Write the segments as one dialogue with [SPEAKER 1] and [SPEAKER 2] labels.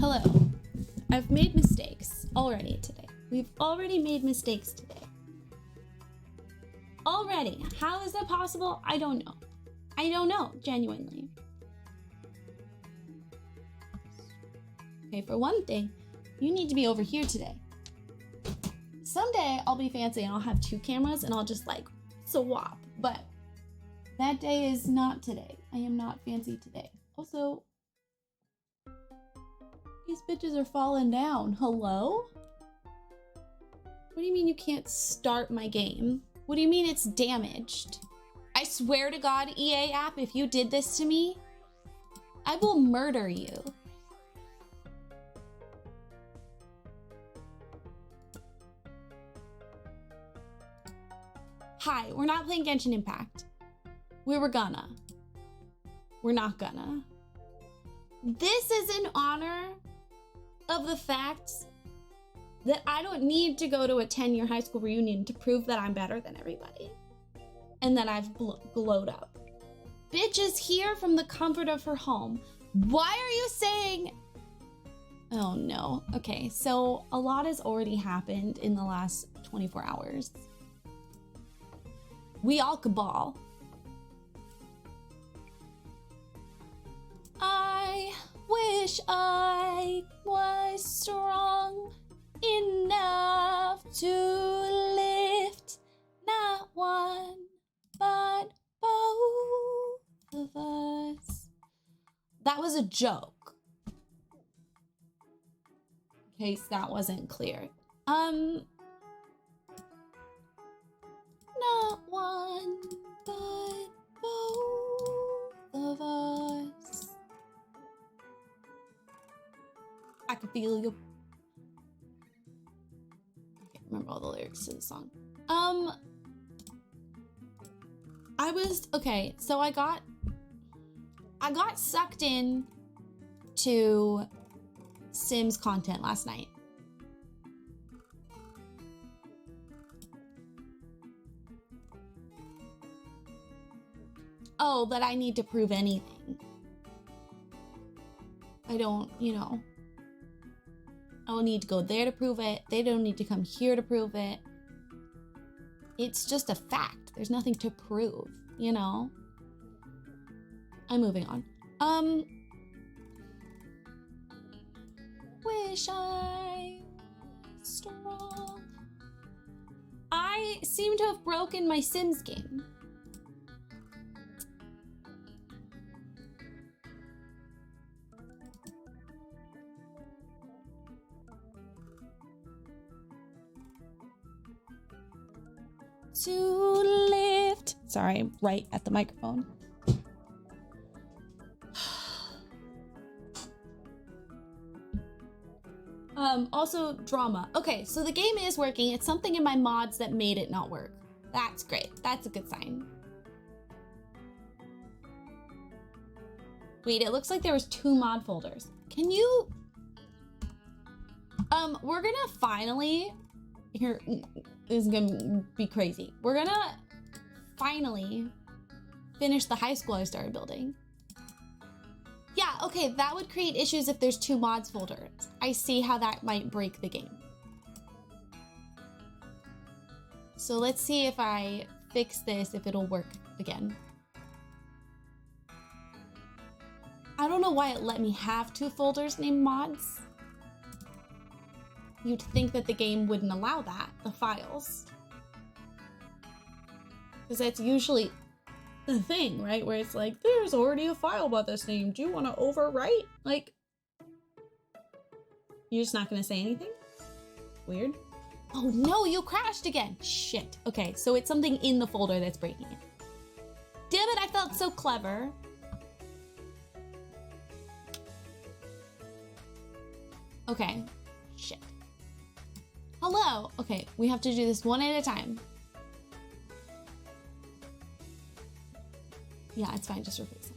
[SPEAKER 1] Hello. I've made mistakes already today. We've already made mistakes today. Already. How is that possible? I don't know. I don't know, genuinely. Okay, for one thing, you need to be over here today. Someday I'll be fancy and I'll have 2 cameras and I'll just like swap, but that day is not today. I am not fancy today. Also, these bitches are falling down. Hello? What do you mean you can't start my game? What do you mean it's damaged? I swear to God, EA app, if you did this to me, I will murder you. Hi, we're not playing Genshin Impact. We were gonna. We're not gonna. This is in honor of the fact that I don't need to go to a 10-year high school reunion to prove that I'm better than everybody and that I've glowed up. Bitch is here from the comfort of her home. Why are you saying... Oh no. Okay, so a lot has already happened in the last 24 hours. We all cabal. I wish I was strong enough to lift not one, but both of us. That was a joke. In case that wasn't clear. Not one, but both of us. I can feel you. I can't remember all the lyrics to the song. Okay, so I got sucked in to Sims content last night. Oh, that I need to prove anything. I don't, you know. I don't need to go there to prove it. They don't need to come here to prove it. It's just a fact. There's nothing to prove, you know? I'm moving on. Wish I was strong. I seem to have broken my Sims game. To lift. Sorry, I'm right at the microphone. Also drama. Okay, so the game is working. It's something in my mods that made it not work. That's great. That's a good sign. Wait, it looks like there was 2 mod folders. Can you... we're gonna finally... Here, this is gonna be crazy. We're gonna finally finish the high school I started building. Yeah, okay, that would create issues if there's 2 mods folders. I see how that might break the game. So let's see if I fix this, if it'll work again. I don't know why it let me have 2 folders named mods. You'd think that the game wouldn't allow that, the files. Because that's usually the thing, right? Where it's like, there's already a file about this name. Do you want to overwrite? Like, you're just not going to say anything? Weird. Oh no, you crashed again. Shit. Okay, so it's something in the folder that's breaking it. Damn it, I felt so clever. Okay, shit. Hello. Okay, we have to do this one at a time. Yeah, it's fine, just replace it.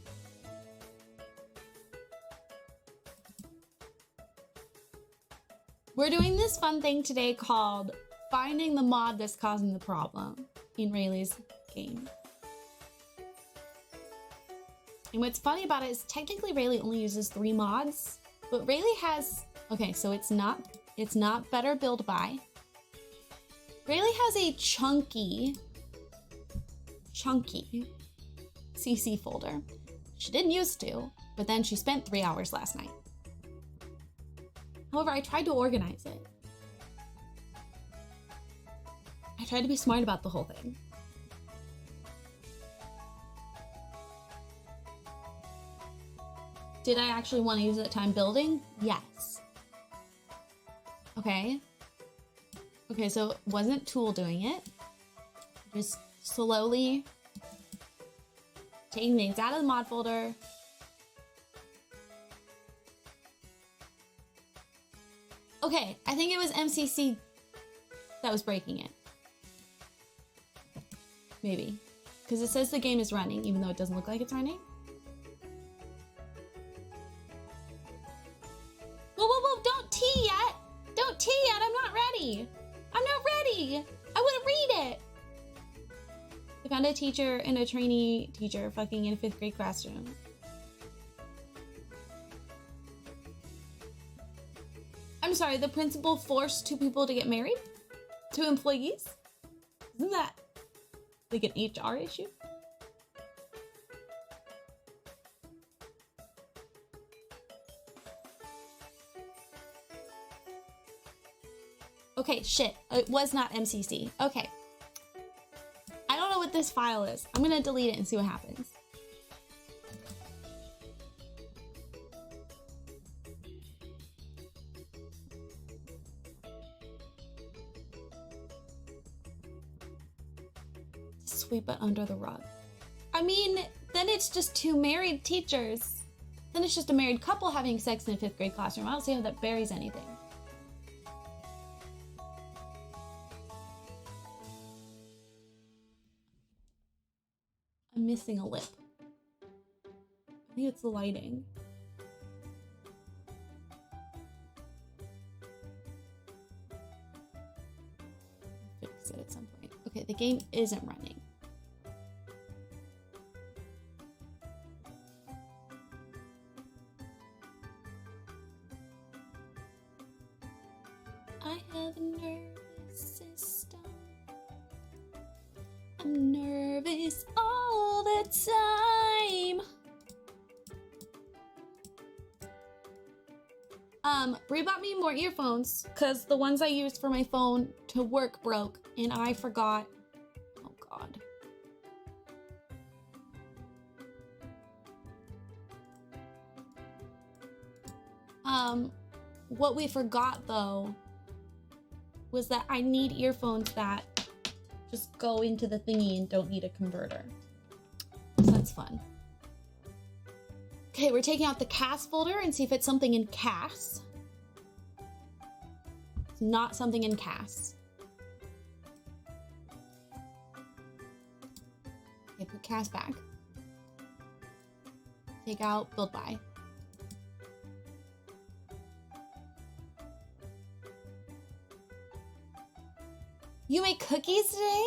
[SPEAKER 1] We're doing this fun thing today called finding the mod that's causing the problem in Rayleigh's game. And what's funny about it is technically Rayleigh only uses 3 mods, But Rayleigh has, okay, so it's not better build by. Rayleigh has a chunky CC folder. She didn't used to, but then she spent 3 hours last night. However, I tried to organize it. I tried to be smart about the whole thing. Did I actually want to use that time building? Yes. Okay. Okay, so it wasn't Tool doing it. Just slowly taking things out of the mod folder. Okay, I think it was MCC that was breaking it. Maybe. Because it says the game is running, even though it doesn't look like it's running. Whoa, whoa, whoa, don't T yet! Don't T yet, I'm not ready! I'm not ready! I want to read it! I found a teacher and a trainee teacher fucking in a 5th grade classroom. I'm sorry, the principal forced 2 people to get married? 2 employees? Isn't that like an HR issue? Okay, shit. It was not MCC. Okay. I don't know what this file is. I'm gonna delete it and see what happens. Sweep it under the rug. I mean, then it's just 2 married teachers. Then it's just a married couple having sex in a 5th grade classroom. I don't see how that buries anything. I'm missing a lip. I think it's the lighting. Fix it at some point. Okay, the game isn't running. I have a nervous system. I'm nervous all the time. Brie bought me more earphones because the ones I used for my phone to work broke and I forgot. Oh God. What we forgot though was that I need earphones that just go into the thingy and don't need a converter. So that's fun. Okay, we're taking out the CAS folder and see if it's something in CAS. It's not something in CAS. Okay, put CAS back. Take out build by. You make cookies today?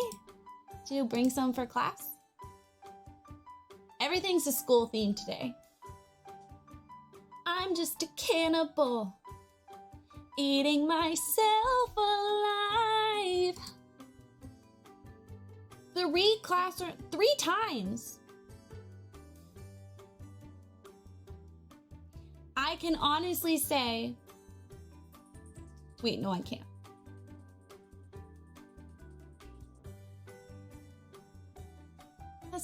[SPEAKER 1] Did you bring some for class? Everything's a school theme today. I'm just a cannibal, eating myself alive. 3 times. I can honestly say, wait, no, I can't.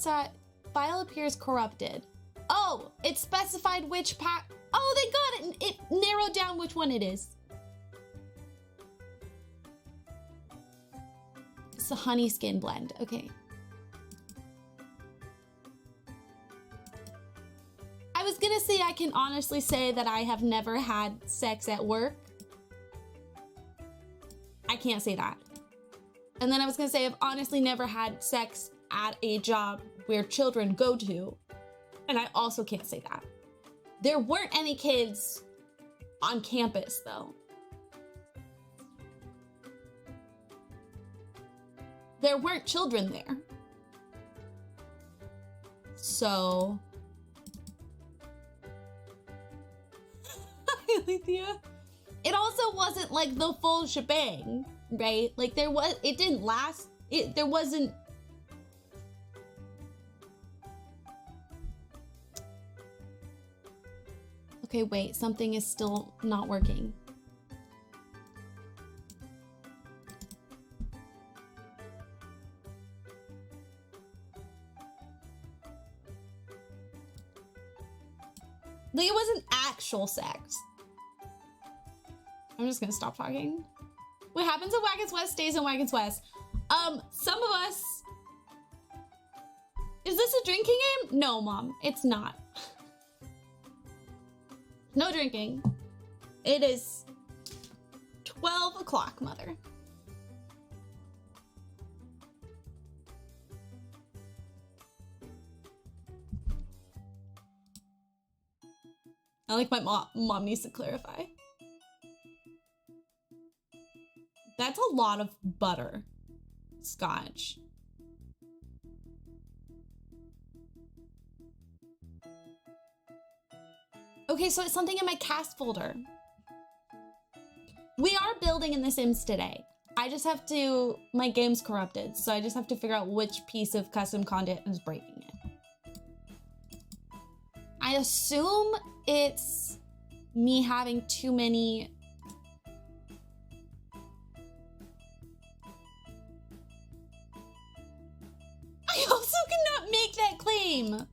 [SPEAKER 1] That file appears corrupted. Oh, it specified which pack. Oh, they got it. It narrowed down which one it is. It's a honey skin blend. Okay. I was gonna say I can honestly say that I have never had sex at work. I can't say that. And then I was gonna say I've honestly never had sex at a job where children go to, and I also can't say that. There weren't any kids on campus though. There weren't children there. So, I Alethea. It also wasn't like the full shebang, right? Like it didn't last. There wasn't. Okay, wait, something is still not working. Like, it wasn't actual sex. I'm just gonna stop talking. What happens in Wagons West stays in Wagons West. Some of us... Is this a drinking game? No, Mom, it's not. No drinking. It is 12 o'clock, Mother. I like my mom needs to clarify. That's a lot of butter. Scotch. Okay, so it's something in my cast folder. We are building in The Sims today. I just have to, my game's corrupted, so I just have to figure out which piece of custom content is breaking it. I assume it's me having too many. I also cannot make that claim.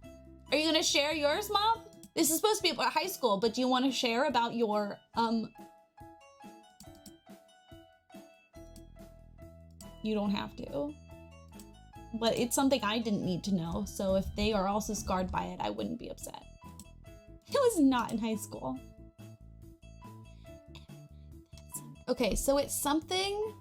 [SPEAKER 1] Are you gonna share yours, Mom? This is supposed to be about high school, but do you want to share about your, You don't have to. But it's something I didn't need to know, so if they are also scarred by it, I wouldn't be upset. It was not in high school. Okay, so it's something...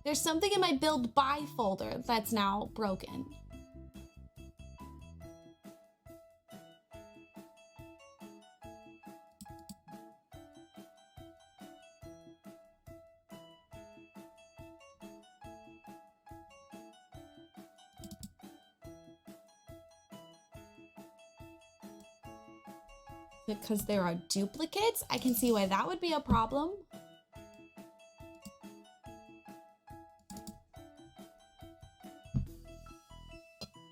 [SPEAKER 1] There's something in my build by folder that's now broken. Because there are duplicates? I can see why that would be a problem.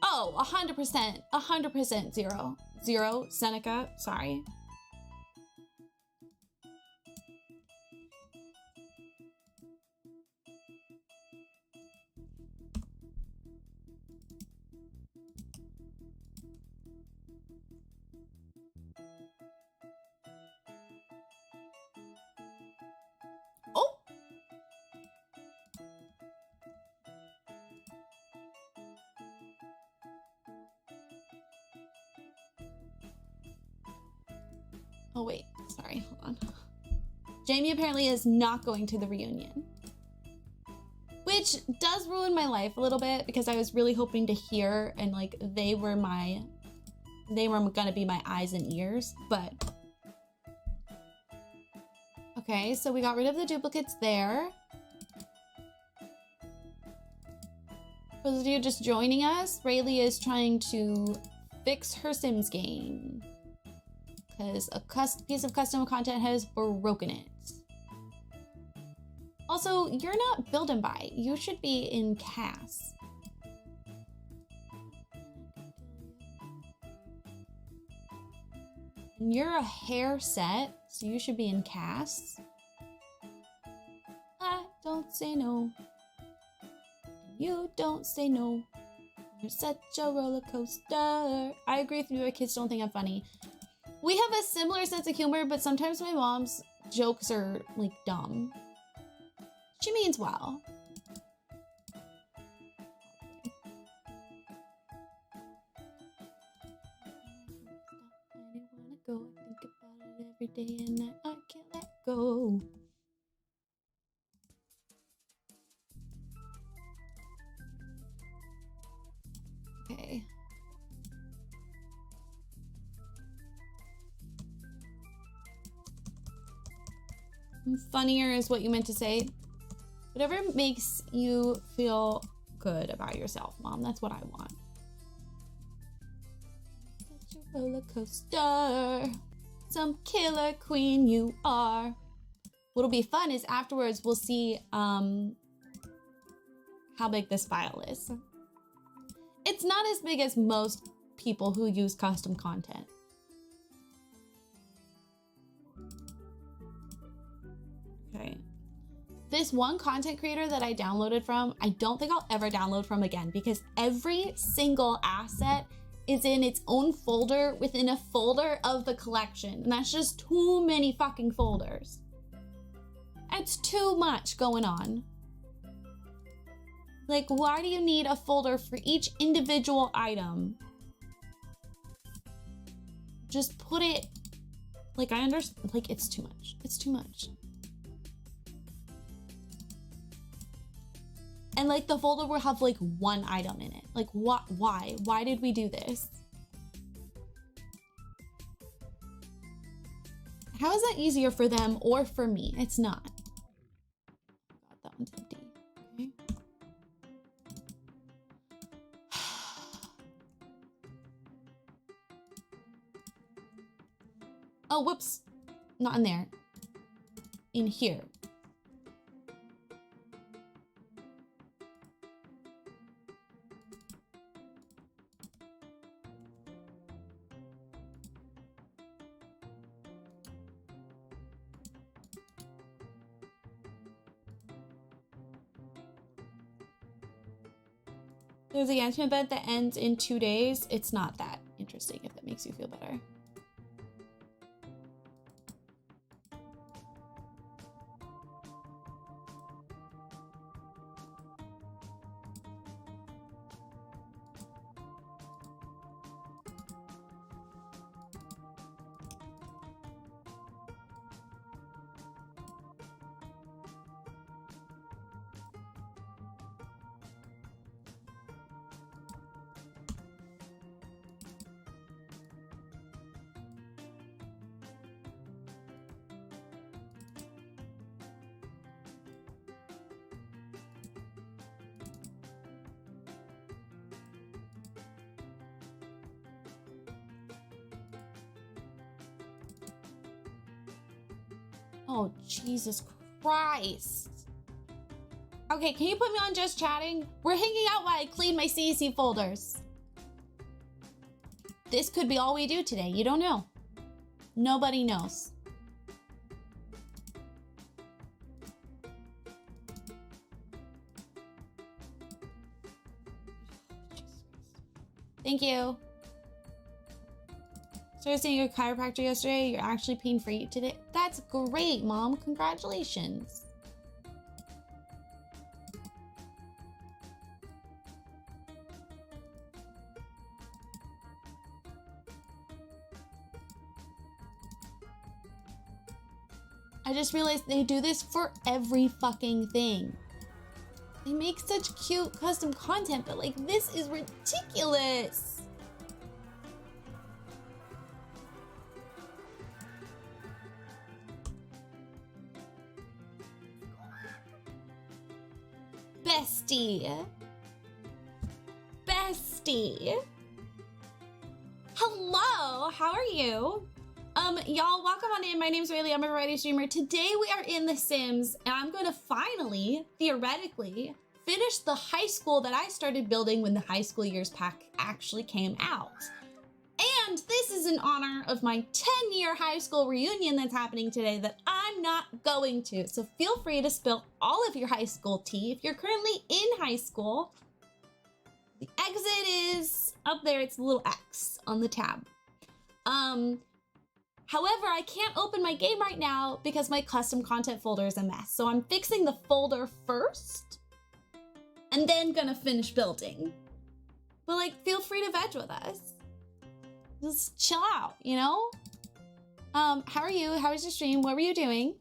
[SPEAKER 1] Oh, 100%, 100% zero. Zero, Seneca, sorry. Oh! Oh wait, sorry, hold on. Jamie apparently is not going to the reunion. Which does ruin my life a little bit because I was really hoping to hear and like they were gonna be my eyes and ears, but. Okay, so we got rid of the duplicates there. For those of you just joining us, Rayleigh is trying to fix her Sims game. Because a piece of custom content has broken it. Also, you're not build and buy. You should be in CAS. And you're a hair set, so you should be in CAS. I don't say no. You don't say no. You're such a roller coaster. I agree with you, our kids don't think I'm funny. We have a similar sense of humor, but sometimes my mom's jokes are, like, dumb. She means well. I wanna go, I think about it every day and night. I can't let go. Okay. Funnier is what you meant to say. Whatever makes you feel good about yourself, Mom. That's what I want. Such a roller coaster. Some killer queen you are. What'll be fun is afterwards we'll see how big this file is. It's not as big as most people who use custom content. Okay. This one content creator that I downloaded from, I don't think I'll ever download from again because every single asset is in its own folder within a folder of the collection. And that's just too many fucking folders. It's too much going on. Like, why do you need a folder for each individual item? Just put it, like, I understand, like, it's too much. It's too much. And like the folder will have like one item in it. Like what, why? Why did we do this? How is that easier for them or for me? It's not. God, that one's empty. Okay. Oh, whoops. Not in there. In here. There's a Genshin event that ends in 2 days. It's not that interesting, if that makes you feel better. Oh, Jesus Christ. Okay, can you put me on just chatting? We're hanging out while I clean my CEC folders. This could be all we do today. You don't know. Nobody knows. Thank you. Started seeing your chiropractor yesterday. You're actually pain-free today. That's great, Mom. Congratulations. I just realized they do this for every fucking thing. They make such cute custom content, but like this is ridiculous. Bestie. Bestie. Hello, how are you? Y'all, welcome on in. My name's Rayleigh. I'm a variety streamer. Today we are in The Sims, and I'm going to finally, theoretically, finish the high school that I started building when the High School Years pack actually came out. And this is in honor of my 10-year high school reunion that's happening today that I'm not going to. So feel free to spill all of your high school tea. If you're currently in high school, the exit is up there. It's a little X on the tab. However, I can't open my game right now because my custom content folder is a mess. So I'm fixing the folder first and then gonna finish building. But like, feel free to veg with us. Just chill out, you know? How are you? How was your stream? What were you doing?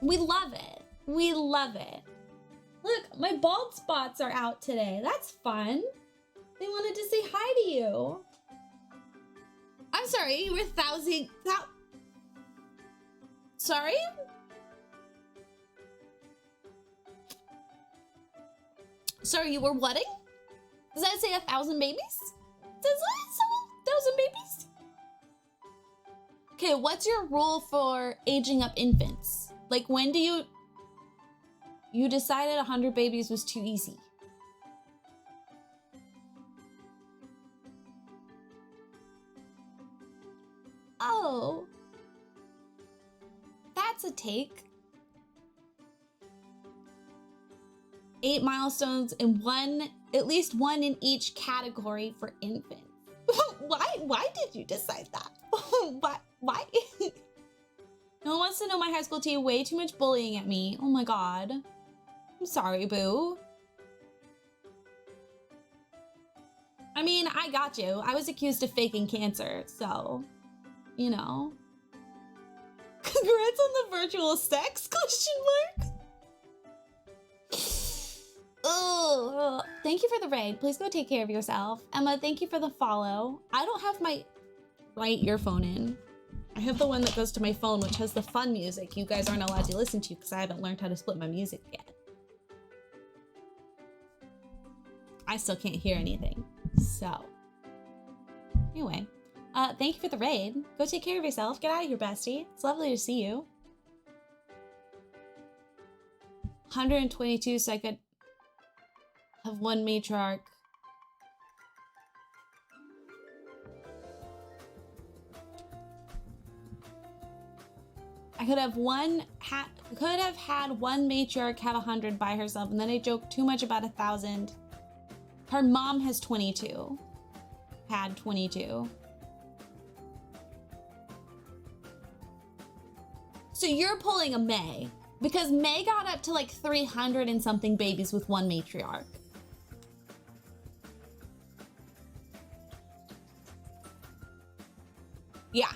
[SPEAKER 1] We love it. We love it. Look, my bald spots are out today. That's fun. They wanted to say hi to you. I'm sorry, you were Sorry? Sorry, you were whatting? Does that say 1,000 babies? Does that say 1,000 babies? Okay, what's your rule for aging up infants? Like, when do you decided 100 babies was too easy? Oh, that's a take. 8 milestones and at least one in each category for infants. Why did you decide that? Why? No one wants to know my high school tea. Way too much bullying at me. Oh my God. I'm sorry, boo. I mean, I got you. I was accused of faking cancer, so, you know. Congrats on the virtual sex, question mark? Oh, thank you for the raid. Please go take care of yourself. Emma, thank you for the follow. I don't have my right earphone in. I have the one that goes to my phone, which has the fun music you guys aren't allowed to listen to because I haven't learned how to split my music yet. I still can't hear anything. So, anyway, thank you for the raid. Go take care of yourself. Get out of here, bestie. It's lovely to see you. 122, so I could have one matriarch. I could have had one matriarch have 100 by herself, and then I joked too much about 1,000. Her mom has 22. Had 22. So you're pulling a May, because May got up to like 300 and something babies with one matriarch. Yeah.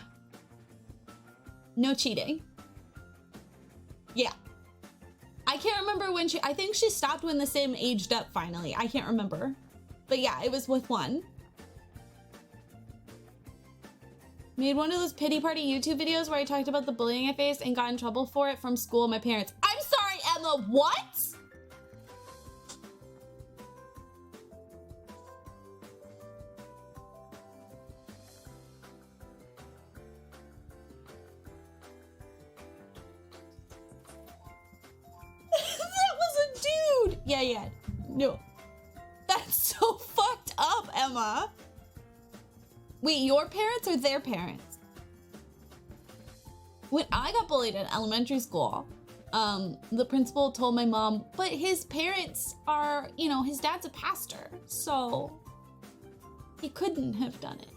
[SPEAKER 1] No cheating. Yeah. I can't remember when I think she stopped when the Sim aged up finally. I can't remember. But yeah, it was with one. Made one of those pity party YouTube videos where I talked about the bullying I faced and got in trouble for it from school and my parents. I'm sorry, Emma, what? That was a dude. Yeah. No. That's so fucked up, Emma. Wait, your parents or their parents? When I got bullied in elementary school, the principal told my mom, but his parents are, you know, his dad's a pastor, so he couldn't have done it.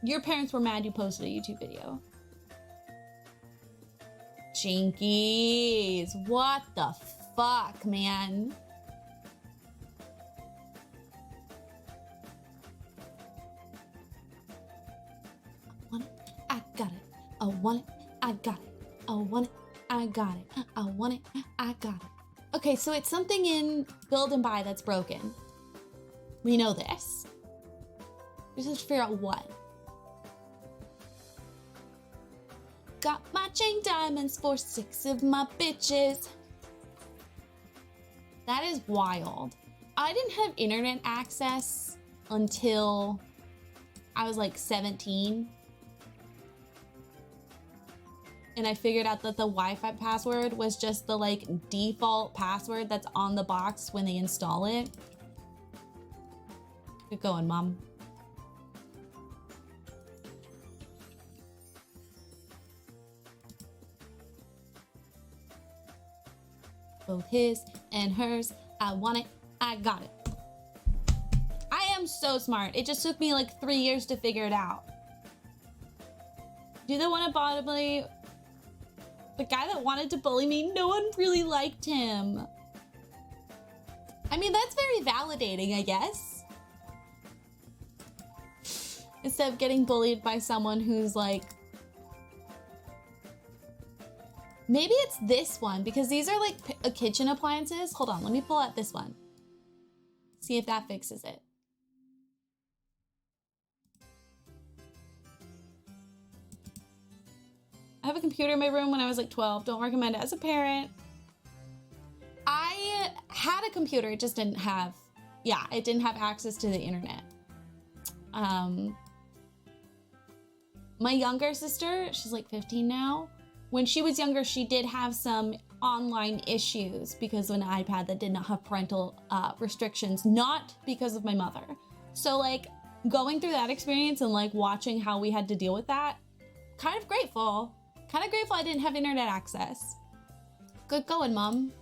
[SPEAKER 1] Your parents were mad you posted a YouTube video. Jinkies, what the fuck, man? I got it. I want it. I got it. I want it. I got it. I want it. I got it. Okay, so it's something in build and buy that's broken. We know this. We just have to figure out what. Got matching diamonds for 6 of my bitches. That is wild. I didn't have internet access until I was like 17. And I figured out that the Wi-Fi password was just the like default password that's on the box when they install it. Good going, Mom. Both his and hers. I want it. I got it. I am so smart. It just took me like 3 years to figure it out. Do they want to bully? The guy that wanted to bully me, no one really liked him. I mean, that's very validating, I guess. Instead of getting bullied by someone who's like, maybe it's this one because these are like kitchen appliances. Hold on, let me pull out this one. See if that fixes it. I have a computer in my room when I was like 12. Don't recommend it as a parent. had a computer, it just didn't have, yeah, it didn't have access to the internet. My younger sister, she's like 15 now. When she was younger, she did have some online issues because of an iPad that did not have parental restrictions, not because of my mother. So like going through that experience and like watching how we had to deal with that, kind of grateful I didn't have internet access. Good going, Mom.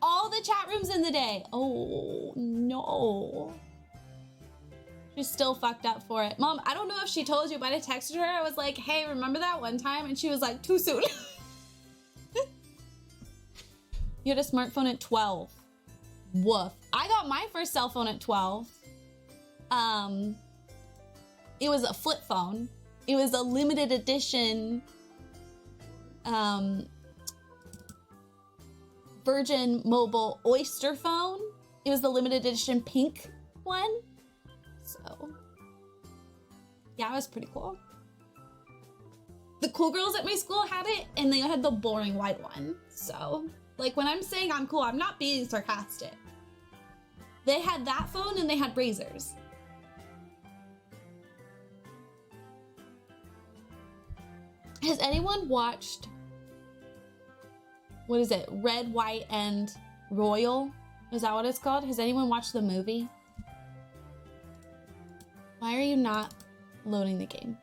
[SPEAKER 1] All the chat rooms in the day. Oh no. She's still fucked up for it. Mom, I don't know if she told you, but I texted her. I was like, hey, remember that one time? And she was like, too soon. You had a smartphone at 12. Woof. I got my first cell phone at 12. It was a flip phone. It was a limited edition Virgin Mobile Oyster phone. It was the limited edition pink one. So, yeah, it was pretty cool. The cool girls at my school had it, and they had the boring white one. So, like, when I'm saying I'm cool, I'm not being sarcastic. They had that phone, and they had razors. Has anyone watched, what is it, Red, White, and Royal? Is that what it's called? Has anyone watched the movie? Why are you not loading the game?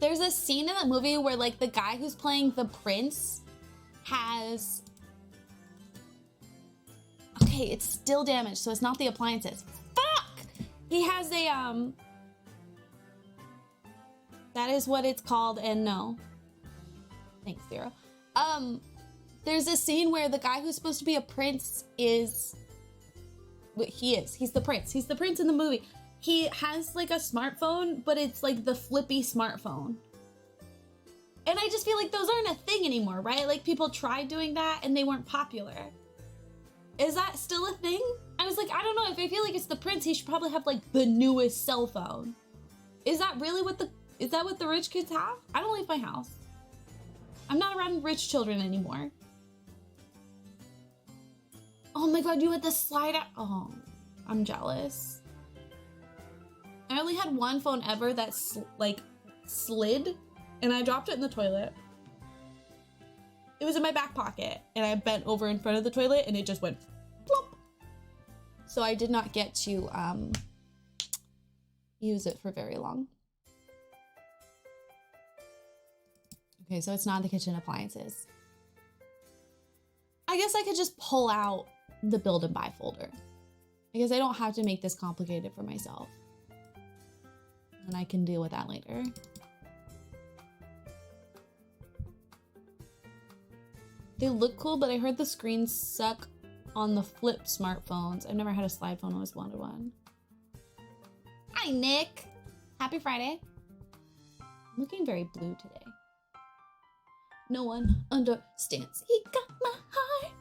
[SPEAKER 1] There's a scene in that movie where like the guy who's playing the prince has... Okay, it's still damaged, so it's not the appliances. Fuck! He has a, that is what it's called, and no. Thanks, Zero. There's a scene where the guy who's supposed to be a prince is... He's the prince. He's the prince in the movie. He has like a smartphone, but it's like the flippy smartphone. And I just feel like those aren't a thing anymore, right? Like people tried doing that and they weren't popular. Is that still a thing? I was like, I don't know. If I feel like it's the prince, he should probably have like the newest cell phone. Is that really what is that what the rich kids have? I don't leave my house. I'm not around rich children anymore. Oh my God, you had the slide out. Oh, I'm jealous. I only had one phone ever that slid, and I dropped it in the toilet. It was in my back pocket, and I bent over in front of the toilet, and it just went plop. So I did not get to use it for very long. Okay, so it's not the kitchen appliances. I guess I could just pull out the build and buy folder. I guess I don't have to make this complicated for myself. And I can deal with that later. They look cool, but I heard the screens suck on the flip smartphones. I've never had a slide phone, always wanted one. Hi, Nick. Happy Friday. I'm looking very blue today. No one understands. He got my heart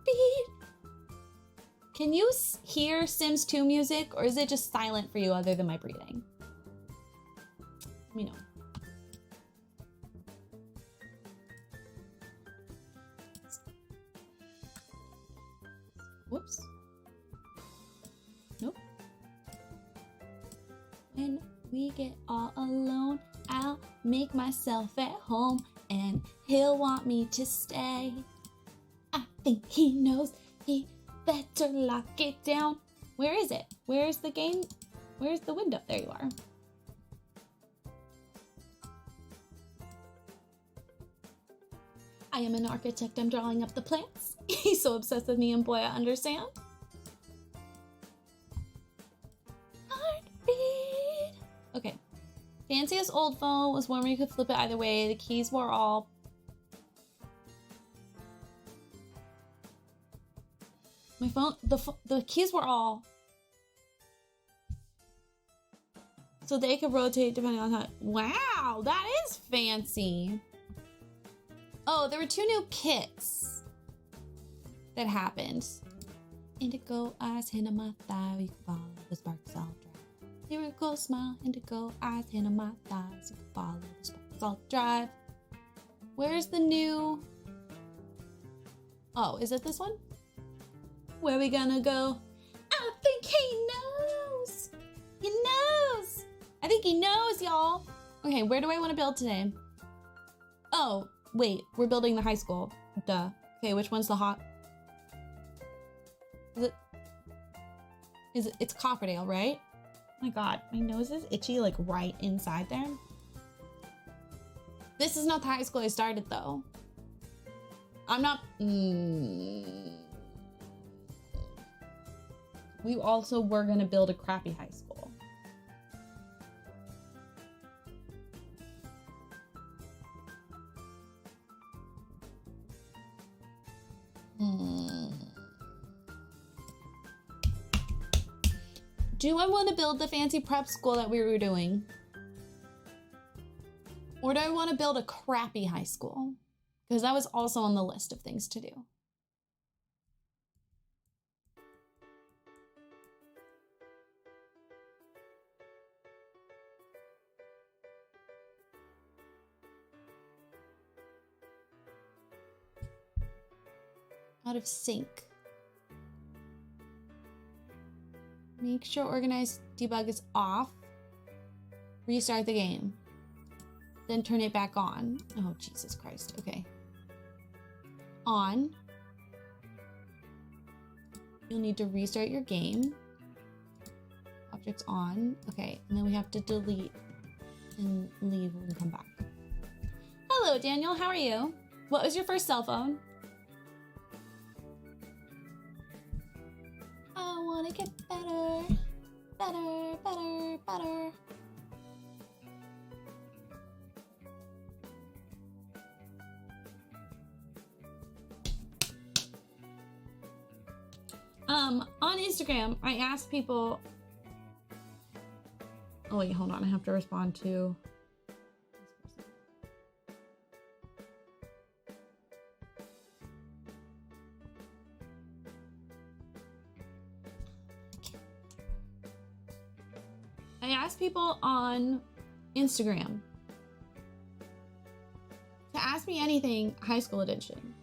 [SPEAKER 1] beat. Can you hear Sims 2 music, or is it just silent for you other than my breathing? Let me know. Whoops. Nope. When we get all alone, I'll make myself at home and he'll want me to stay. I think he knows he better lock it down. Where is it? Where's the game? Where's the window? There you are. I am an architect. I'm drawing up the plans. He's so obsessed with me, and boy, I understand. Heartbeat. Okay. Fanciest old phone was one where you could flip it either way. The keys were all... My phone, the keys were all... So they could rotate depending on how... Wow, that is fancy. Oh, there were 2 new kits that happened. Indigo eyes, hand on my thigh, we can follow the sparks all dry. Lyrical smile, indigo eyes, hand on my thighs. You can follow the sparks, I'll drive. Where's the new... Oh, is it this one? Where we gonna go? I think he knows. He knows. I think he knows, y'all. Okay, where do I want to build today? Oh, wait, we're building the high school. Duh. Okay, which one's the hot? Is it? It's Copperdale, right? Oh my God, my nose is itchy, like right inside there. This is not the high school I started, though. I'm not. We also were gonna build a crappy high school. Do I want to build the fancy prep school that we were doing? Or do I want to build a crappy high school? Because that was also on the list of things to do. Out of sync. Make sure organized debug is off. Restart the game. Then turn it back on. Oh, Jesus Christ. Okay. On. You'll need to restart your game. Objects on. Okay, and then we have to delete and leave and come back. Hello, Daniel. How are you? What was your first cell phone? I wanna get better. Better, better, better. On Instagram, I asked people. Oh wait, hold on. I have to respond to I asked people on Instagram to ask me anything high school edition.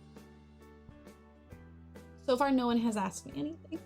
[SPEAKER 1] So far, no one has asked me anything.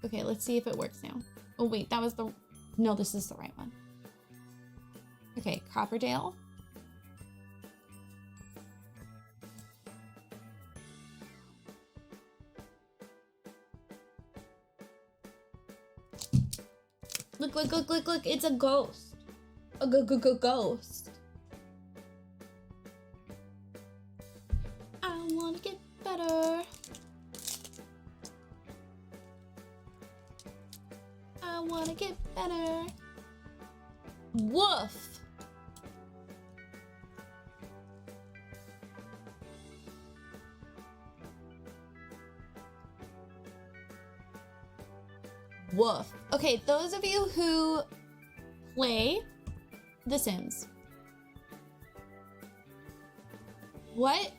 [SPEAKER 1] Okay, let's see if it works now. Oh wait, that was the, no, this is the right one. Okay, Copperdale. Look, look, look, look, look, it's a ghost. A ghost. I wanna get better. I wanna get better. Woof. Woof. Okay, those of you who play The Sims, what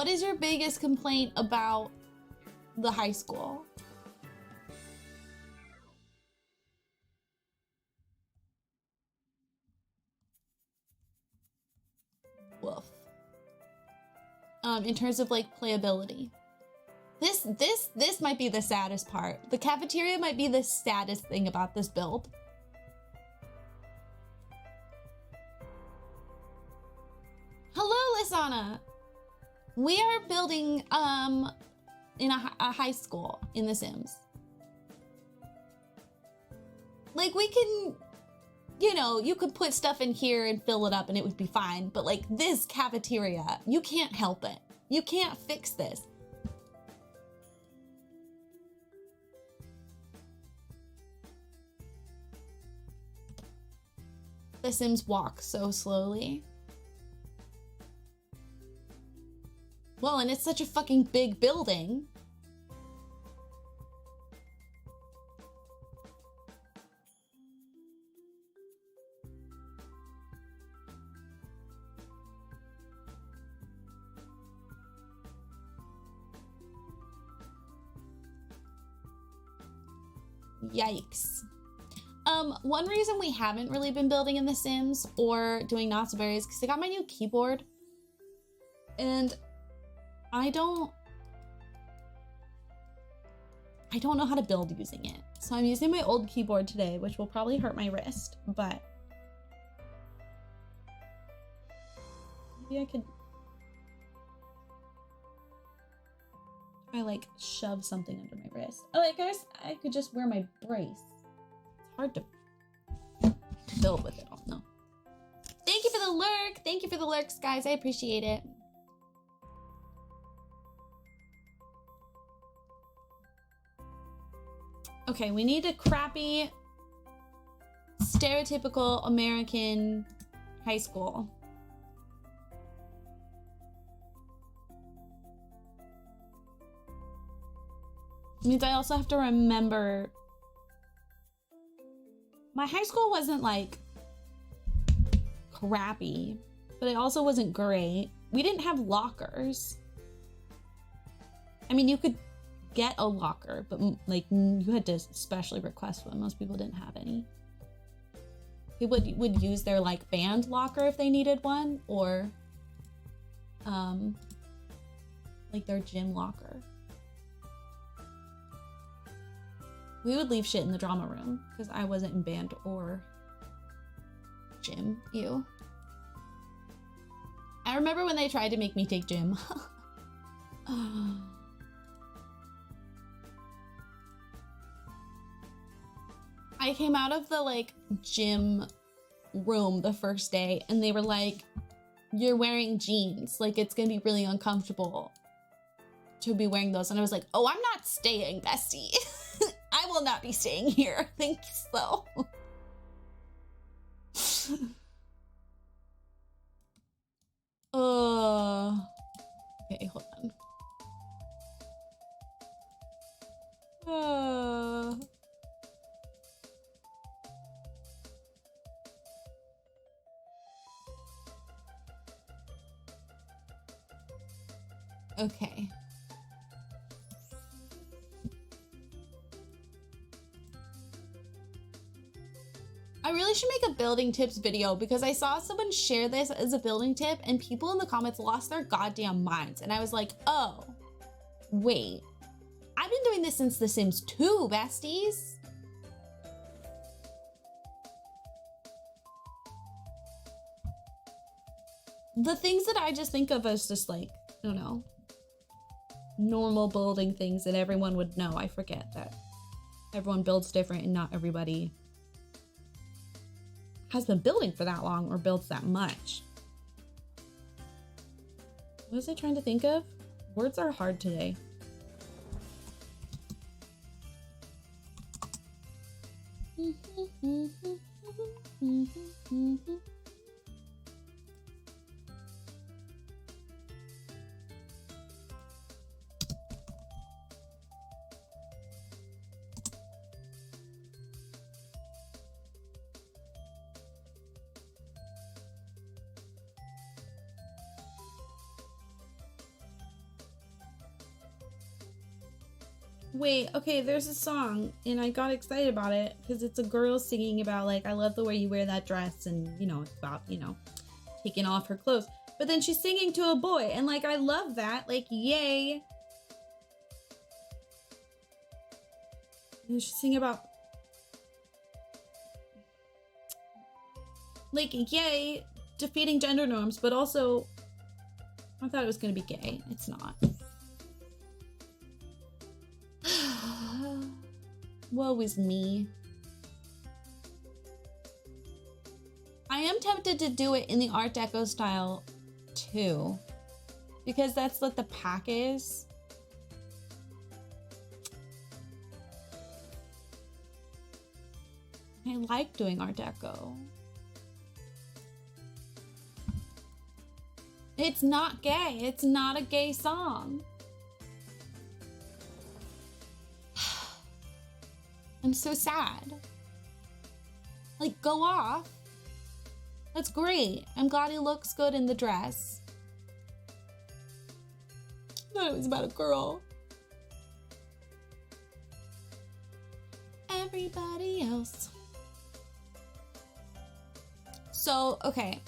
[SPEAKER 1] is your biggest complaint about the high school? Woof. In terms of like playability. This might be the saddest part. The cafeteria might be the saddest thing about this build. Hello, Lisana. We are building in a high school in The Sims. Like we can, you know, you could put stuff in here and fill it up and it would be fine. But like this cafeteria, you can't help it. You can't fix this. The Sims walk so slowly. Well, and it's such a fucking big building. Yikes. One reason we haven't really been building in The Sims or doing Not So Berry is because I got my new keyboard and I don't know how to build using it. So I'm using my old keyboard today, which will probably hurt my wrist, but maybe I could like shove something under my wrist. Oh, I guess I could just wear my brace. It's hard to build with it all. No. Thank you for the lurk. Thank you for the lurks, guys. I appreciate it. Okay, we need a crappy, stereotypical American high school. It means I also have to remember my high school wasn't like crappy, but it also wasn't great. We didn't have lockers. I mean, you could get a locker, but like you had to specially request one. Most people didn't have any. People would use their like band locker if they needed one, or like their gym locker. We would leave shit in the drama room because I wasn't in band or gym. Ew. I remember when they tried to make me take gym. I came out of the like gym room the first day and they were like, you're wearing jeans. Like it's gonna be really uncomfortable to be wearing those. And I was like, oh, I'm not staying, bestie. I will not be staying here. Thanks though. Okay, hold on. Okay. I really should make a building tips video because I saw someone share this as a building tip and people in the comments lost their goddamn minds. And I was like, oh, wait. I've been doing this since The Sims 2, besties. The things that I just think of as just like, I don't know, normal building things that everyone would know. I forget that everyone builds different and not everybody has been building for that long or builds that much. What was I trying to think of? Words are hard today. Wait, okay, there's a song and I got excited about it because it's a girl singing about like, I love the way you wear that dress, and you know, it's about, you know, taking off her clothes. But then she's singing to a boy and like, I love that, like, yay. And she's singing about like, yay, defeating gender norms, but also I thought it was gonna be gay. It's not. Woe is me. I am tempted to do it in the Art Deco style too, because that's what the pack is. I like doing Art Deco. It's not gay. It's not a gay song. I'm so sad. Like, go off. That's great. I'm glad he looks good in the dress. I thought it was about a girl. Everybody else. So, okay.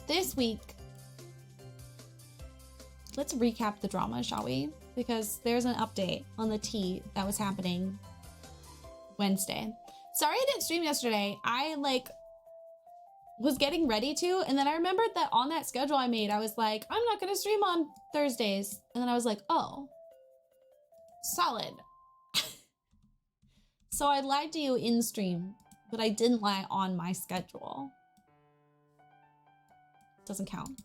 [SPEAKER 1] This week, let's recap the drama, shall we? Because there's an update on the tea that was happening Wednesday. Sorry I didn't stream yesterday. I was getting ready to, and then I remembered that on that schedule I made, I was like, I'm not gonna stream on Thursdays. And then I was like, oh, solid. So I lied to you in stream, but I didn't lie on my schedule. Doesn't count.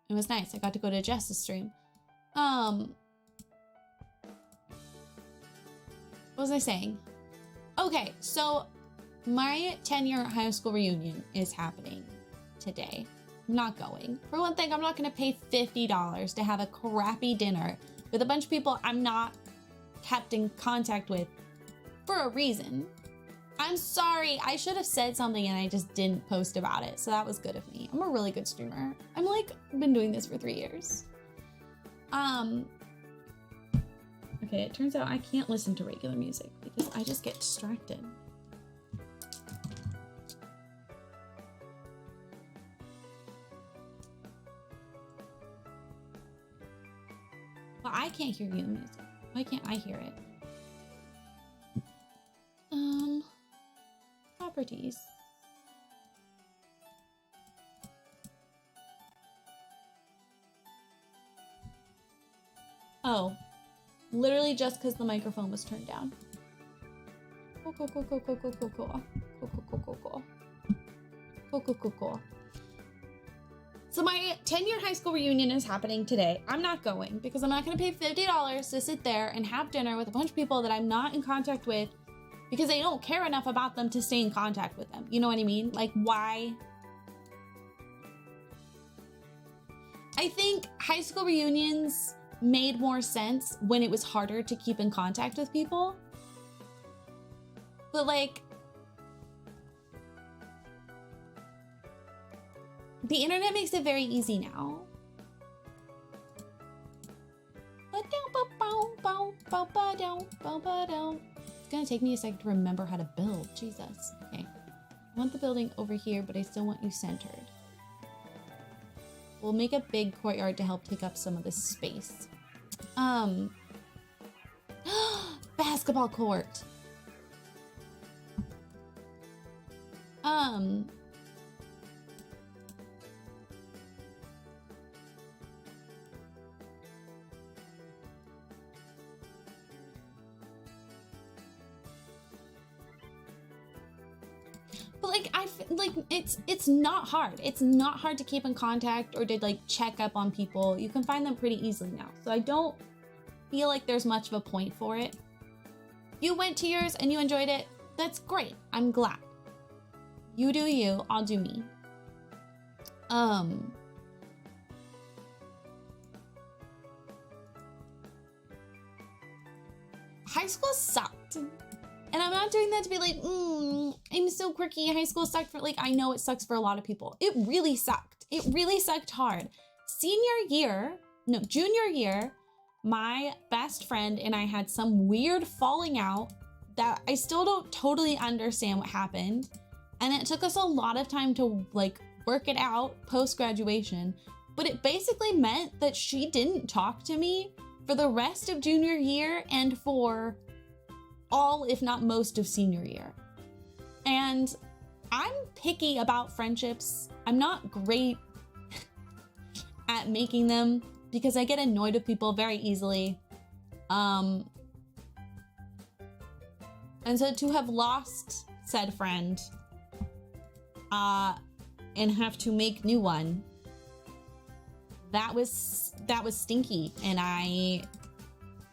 [SPEAKER 1] It was nice. I got to go to Jess's stream. What was I saying? Okay, so my 10-year high school reunion is happening today. I'm not going. For one thing, I'm not gonna pay $50 to have a crappy dinner with a bunch of people I'm not kept in contact with for a reason. I'm sorry, I should have said something and I just didn't post about it, so that was good of me. I'm a really good streamer. I'm been doing this for 3 years. Okay, it turns out I can't listen to regular music because I just get distracted. Well, I can't hear you in music. Why can't I hear it? Properties. Oh, literally just because the microphone was turned down. Cool. So my 10-year high school reunion is happening today. I'm not going because I'm not going to pay $50 to sit there and have dinner with a bunch of people that I'm not in contact with because I don't care enough about them to stay in contact with them. You know what I mean? Like, why? I think high school reunions made more sense when it was harder to keep in contact with people. But the internet makes it very easy now. It's gonna take me a second to remember how to build. Jesus. Okay. I want the building over here, but I still want you centered. We'll make a big courtyard to help take up some of this space. Basketball court. But it's not hard. It's not hard to keep in contact or to check up on people. You can find them pretty easily now. So I don't feel like there's much of a point for it. You went to yours and you enjoyed it. That's great. I'm glad. You do you, I'll do me. High school sucked. And I'm not doing that to be like, I'm so quirky. High school sucked for I know it sucks for a lot of people. It really sucked. It really sucked hard. Junior year, my best friend and I had some weird falling out that I still don't totally understand what happened. And it took us a lot of time to work it out post-graduation. But it basically meant that she didn't talk to me for the rest of junior year and for all, if not most, of senior year. And I'm picky about friendships. I'm not great at making them because I get annoyed with people very easily. And so to have lost said friend and have to make new one, that was stinky, and I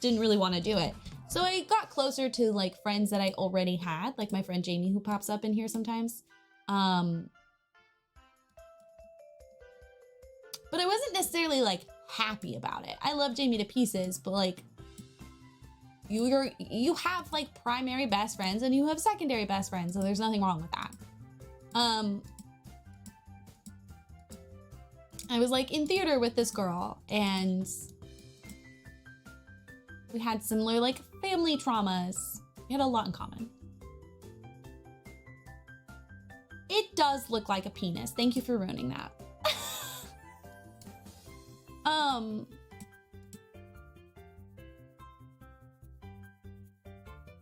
[SPEAKER 1] didn't really want to do it. So I got closer to friends that I already had, like my friend Jamie, who pops up in here sometimes. But I wasn't necessarily like happy about it. I love Jamie to pieces, but like you have like primary best friends and you have secondary best friends, so there's nothing wrong with that. I was like in theater with this girl and we had similar like family traumas. We had a lot in common. It does look like a penis. Thank you for ruining that.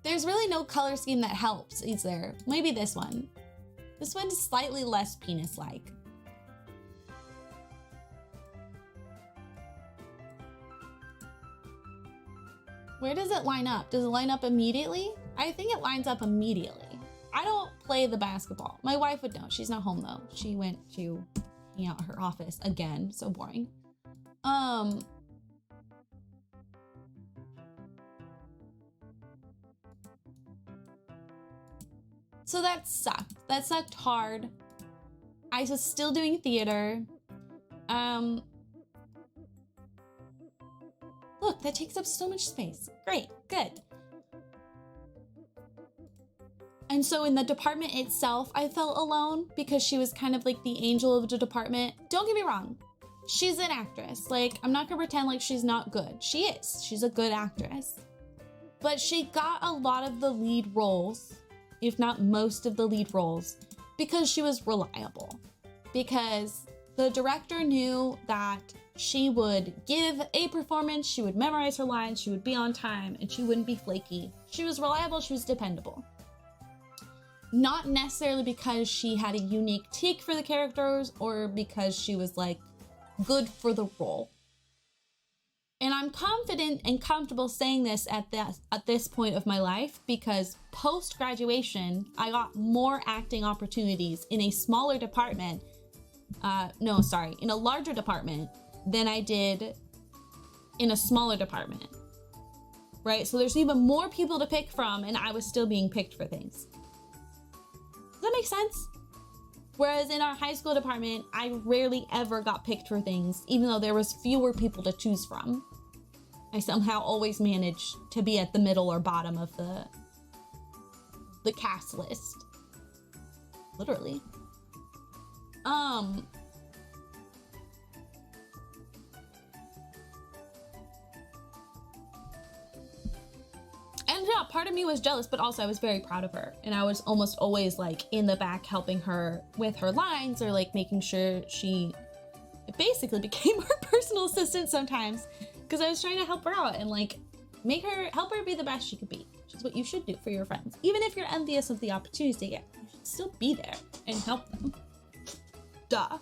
[SPEAKER 1] There's really no color scheme that helps, is there? Maybe this one. This one's slightly less penis-like. Where does it line up? Does it line up immediately? I think it lines up immediately. I don't play the basketball. My wife would know. She's not home though. She went to hang out at her office again. So boring. So that sucked. That sucked hard. I was still doing theater. Look, that takes up so much space. Great, good. And so in the department itself, I felt alone because she was kind of like the angel of the department. Don't get me wrong. She's an actress. Like, I'm not gonna pretend like she's not good. She is. She's a good actress. But she got a lot of the lead roles, if not most of the lead roles, because she was reliable. Because the director knew that she would give a performance, she would memorize her lines, she would be on time, and she wouldn't be flaky. She was reliable, she was dependable. Not necessarily because she had a unique take for the characters or because she was like good for the role. And I'm confident and comfortable saying this at this point of my life because post-graduation, I got more acting opportunities in a smaller department. In a larger department than I did in a smaller department, right? So there's even more people to pick from and I was still being picked for things. Does that make sense? Whereas in our high school department, I rarely ever got picked for things, even though there was fewer people to choose from. I somehow always managed to be at the middle or bottom of the cast list. Literally. And yeah, part of me was jealous, but also I was very proud of her. And I was almost always like in the back helping her with her lines or like making sure she basically became her personal assistant sometimes because I was trying to help her out and like help her be the best she could be, which is what you should do for your friends. Even if you're envious of the opportunities they get, you should still be there and help them. Duh.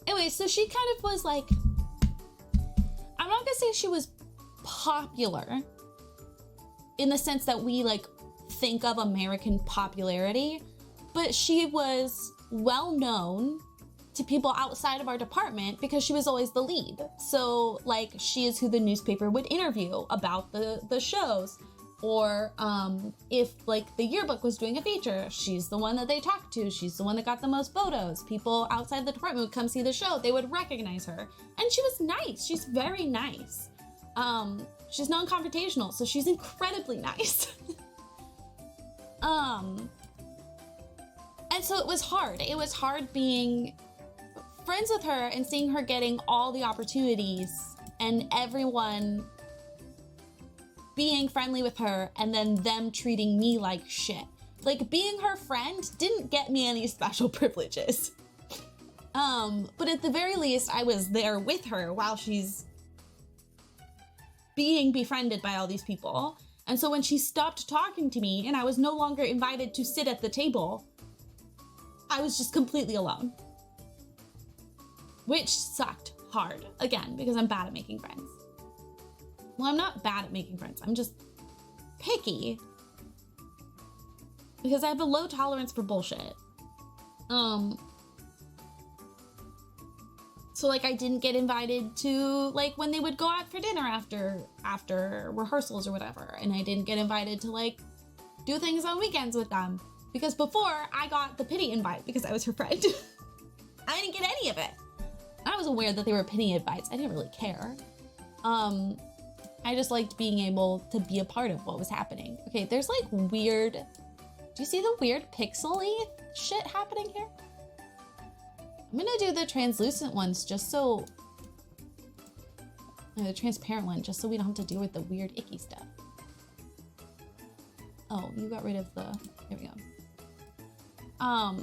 [SPEAKER 1] Anyway, so she kind of was like, I'm not gonna say she was popular in the sense that we like think of American popularity, but she was well known to people outside of our department because she was always the lead. So like she is who the newspaper would interview about the shows. Or if like the yearbook was doing a feature, she's the one that they talked to. She's the one that got the most photos. People outside the department would come see the show. They would recognize her. And she was nice. She's very nice. She's non-confrontational, so she's incredibly nice. And so it was hard. It was hard being friends with her and seeing her getting all the opportunities and everyone being friendly with her and then them treating me like shit. Like being her friend didn't get me any special privileges. But at the very least, I was there with her while she's being befriended by all these people. And so when she stopped talking to me and I was no longer invited to sit at the table, I was just completely alone. Which sucked hard, again, because I'm bad at making friends. Well, I'm not bad at making friends. I'm just picky. Because I have a low tolerance for bullshit. So So like I didn't get invited to like when they would go out for dinner after rehearsals or whatever. And I didn't get invited to like do things on weekends with them. Because before I got the pity invite because I was her friend. I didn't get any of it. I was aware that they were pity invites. I didn't really care. I just liked being able to be a part of what was happening. Okay, there's like weird, do you see the weird pixely shit happening here? I'm gonna do the translucent ones just so, the transparent one, just so we don't have to deal with the weird icky stuff. Oh, you got rid of the, there we go. I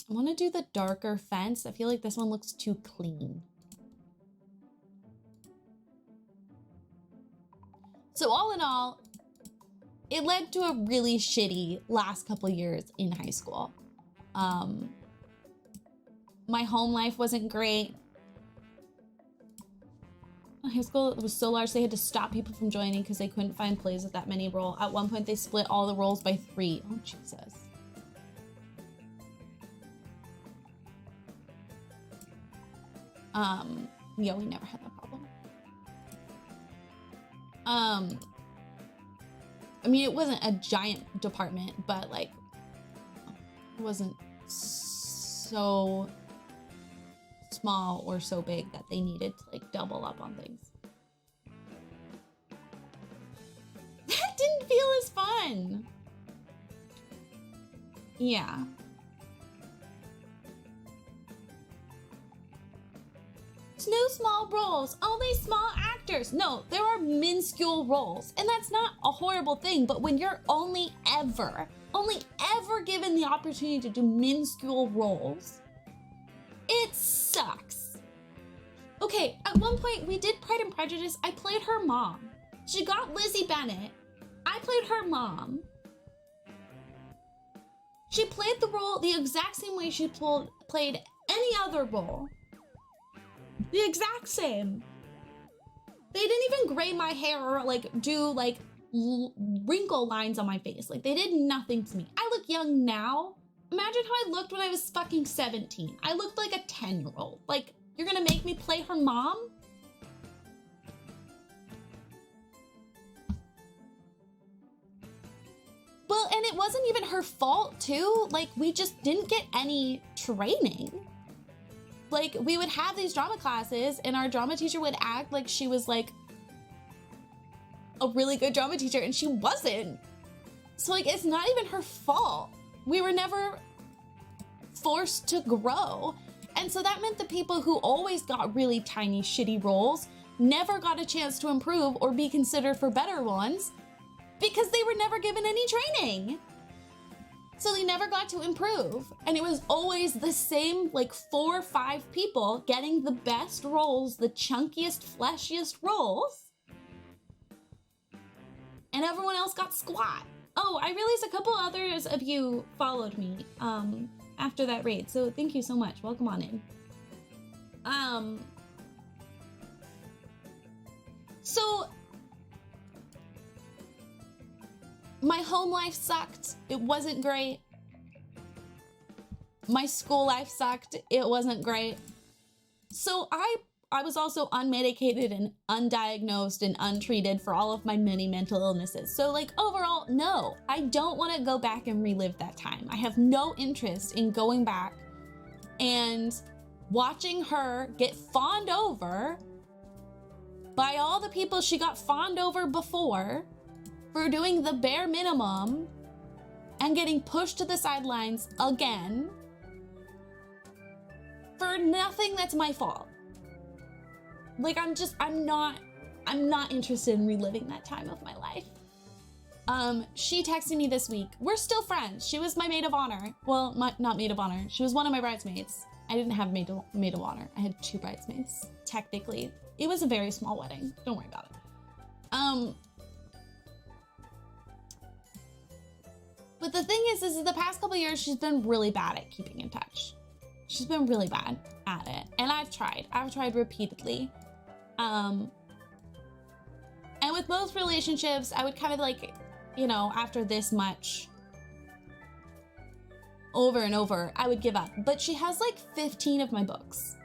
[SPEAKER 1] wanna do the darker fence. I feel like this one looks too clean. So all in all, it led to a really shitty last couple years in high school. My home life wasn't great. High school was so large they had to stop people from joining because they couldn't find plays with that many roles. At one point they split all the roles by 3. Oh Jesus. Yeah, we never had that problem. I mean, it wasn't a giant department, but like, it wasn't so small or so big that they needed to like double up on things. That didn't feel as fun. Yeah. No small roles, only small actors. No, there are minuscule roles, and that's not a horrible thing, but when you're only ever given the opportunity to do minuscule roles, it sucks. Okay, at one point we did Pride and Prejudice. I played her mom. She got Lizzie Bennet. I played her mom. She played the role the exact same way she played any other role. The exact same. They didn't even gray my hair or like do like wrinkle lines on my face. Like they did nothing to me. I look young now. Imagine how I looked when I was fucking 17. I looked like a 10-year-old. Like, you're gonna make me play her mom? Well, and it wasn't even her fault too. Like, we just didn't get any training. Like, we would have these drama classes and our drama teacher would act like she was like a really good drama teacher and she wasn't. So like, it's not even her fault. We were never forced to grow. And so that meant the people who always got really tiny, shitty roles never got a chance to improve or be considered for better ones because they were never given any training. So they never got to improve. And it was always the same like 4 or 5 people getting the best roles, the chunkiest, fleshiest roles. And everyone else got squat. Oh, I realized a couple others of you followed me after that raid. So thank you so much. Welcome on in. So my home life sucked. It wasn't great. My school life sucked. It wasn't great. So I was also unmedicated and undiagnosed and untreated for all of my many mental illnesses. So like overall, no, I don't want to go back and relive that time. I have no interest in going back and watching her get fawned over by all the people she got fawned over before for doing the bare minimum and getting pushed to the sidelines again for nothing that's my fault. Like, I'm not interested in reliving that time of my life. She texted me this week. We're still friends. She was my maid of honor. Well, not maid of honor. She was one of my bridesmaids. I didn't have maid of honor. I had 2 bridesmaids, technically. It was a very small wedding. Don't worry about it. But the thing is the past couple years, she's been really bad at keeping in touch. She's been really bad at it. And I've tried repeatedly. And with most relationships, I would kind of like, you know, after this much over and over, I would give up. But she has like 15 of my books.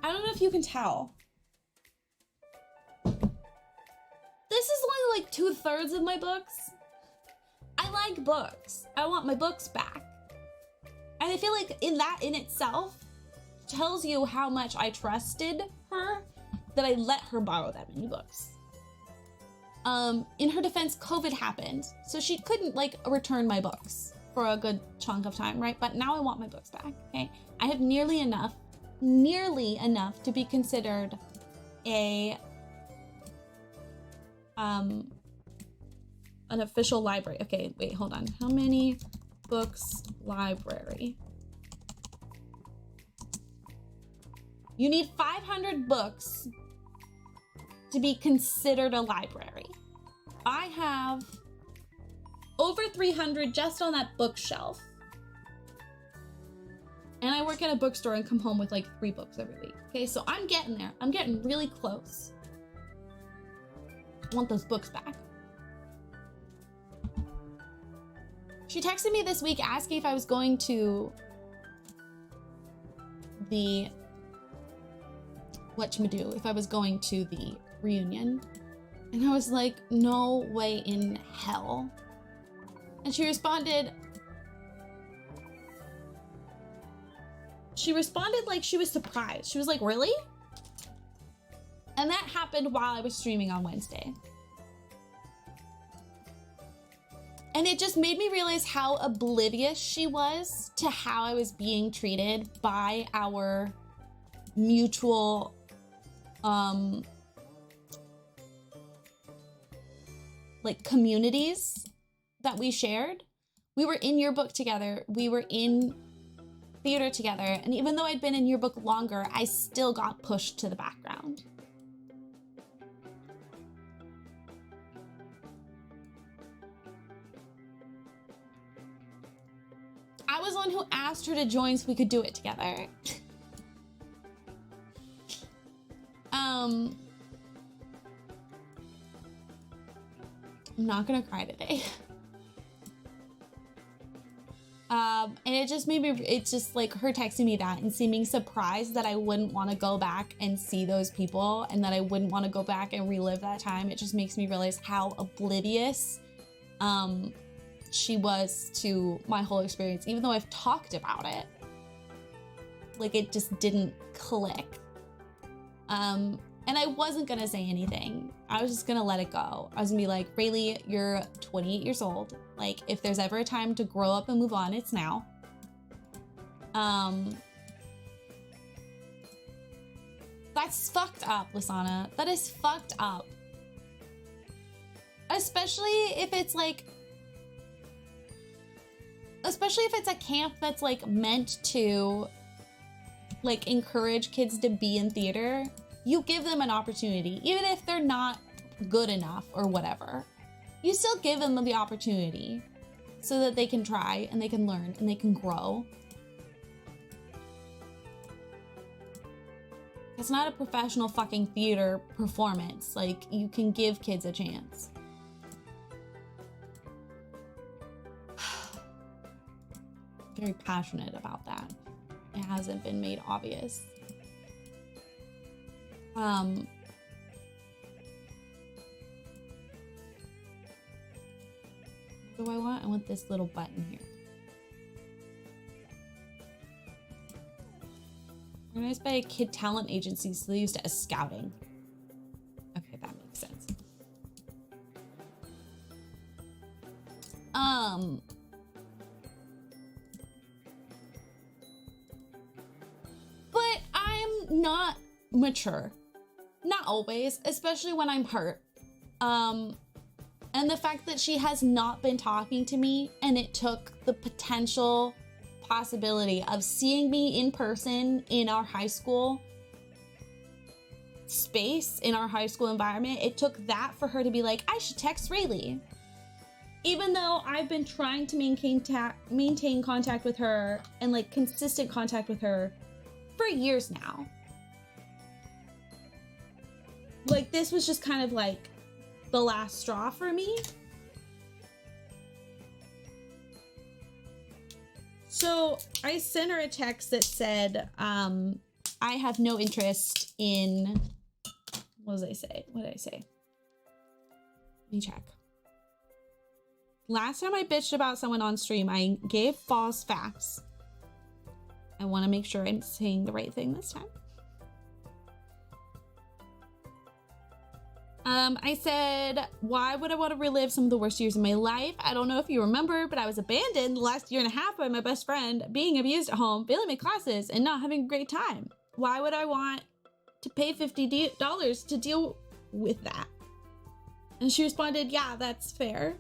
[SPEAKER 1] I don't know if you can tell. This is only like 2/3 of my books. I like books. I want my books back. And I feel like in itself tells you how much I trusted her that I let her borrow that many books. In her defense, COVID happened, so she couldn't like return my books for a good chunk of time, right? But now I want my books back, okay? I have nearly enough to be considered a an official library. Okay, wait, hold on. How many books library? You need 500 books to be considered a library. I have over 300 just on that bookshelf. And I work at a bookstore and come home with like 3 books every week. Okay, so I'm getting there. I'm getting really close. I want those books back. She texted me this week asking if I was going to the if I was going to the reunion. And I was like, no way in hell. And she responded like she was surprised. She was like, really? And that happened while I was streaming on Wednesday. And it just made me realize how oblivious she was to how I was being treated by our mutual like communities that we shared. We were in yearbook together. We were in theater together. And even though I'd been in yearbook longer, I still got pushed to the background. I was the one who asked her to join so we could do it together. I'm not gonna cry today. And it just made me, it's just like her texting me that and seeming surprised that I wouldn't want to go back and see those people and that I wouldn't want to go back and relive that time. It just makes me realize how oblivious she was to my whole experience, even though I've talked about it. Like, it just didn't click. And I wasn't gonna say anything. I was just gonna let it go. I was gonna be like, Rayleigh, you're 28 years old. Like, if there's ever a time to grow up and move on, it's now. That's fucked up, Lisanna. That is fucked up. Especially if it's like, especially if it's a camp that's like meant to like encourage kids to be in theater. You give them an opportunity, even if they're not good enough or whatever. You still give them the opportunity so that they can try and they can learn and they can grow. It's not a professional fucking theater performance. Like, you can give kids a chance. Very passionate about that. It hasn't been made obvious. What do I want? I want this little button here. Organized by a kid talent agency, so they used it as scouting. Okay, that makes sense. But I'm not mature. Not always, especially when I'm hurt. And the fact that she has not been talking to me, and it took the potential possibility of seeing me in person in our high school space, in our high school environment, it took that for her to be like, I should text Rayleigh. Even though I've been trying to maintain contact with her and like consistent contact with her for years now. Like, this was just kind of like the last straw for me. So I sent her a text that said, I have no interest in, what did I say? Let me check. Last time I bitched about someone on stream, I gave false facts. I want to make sure I'm saying the right thing this time. I said, why would I want to relive some of the worst years of my life? I don't know if you remember, but I was abandoned the last year and a half by my best friend, being abused at home, failing my classes, and not having a great time. Why would I want to pay $50 to deal with that? And she responded, yeah, that's fair.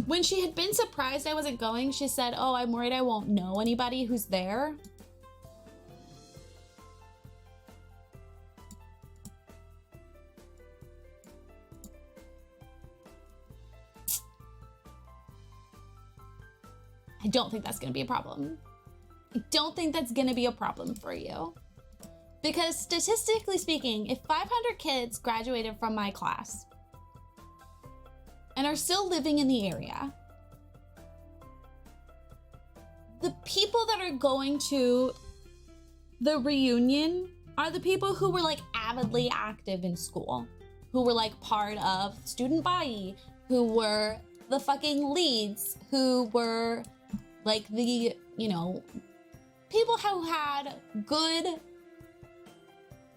[SPEAKER 1] When she had been surprised I wasn't going, she said, oh, I'm worried I won't know anybody who's there. I don't think that's gonna be a problem. I don't think that's gonna be a problem for you. Because statistically speaking, if 500 kids graduated from my class and are still living in the area, the people that are going to the reunion are the people who were like avidly active in school, who were like part of student body, who were the fucking leads, who were like the, you know, people who had good,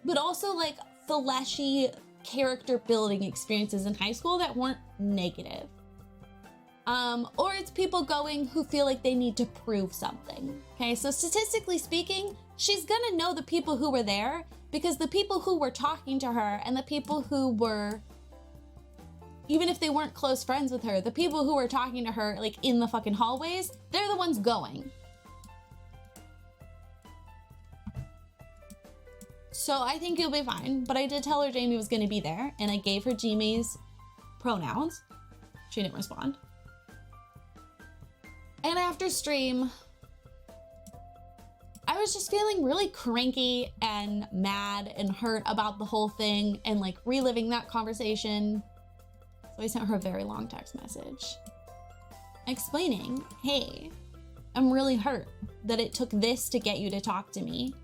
[SPEAKER 1] but also like fleshy character building experiences in high school that weren't negative. Or it's people going who feel like they need to prove something. Okay, so statistically speaking, she's gonna know the people who were there because the people who were talking to her and the people who were, even if they weren't close friends with her, the people who were talking to her like in the fucking hallways, they're the ones going. So I think you'll be fine, but I did tell her Jamie was gonna be there and I gave her Jamie's pronouns. She didn't respond. And after stream, I was just feeling really cranky and mad and hurt about the whole thing and like reliving that conversation. So I sent her a very long text message explaining, hey, I'm really hurt that it took this to get you to talk to me.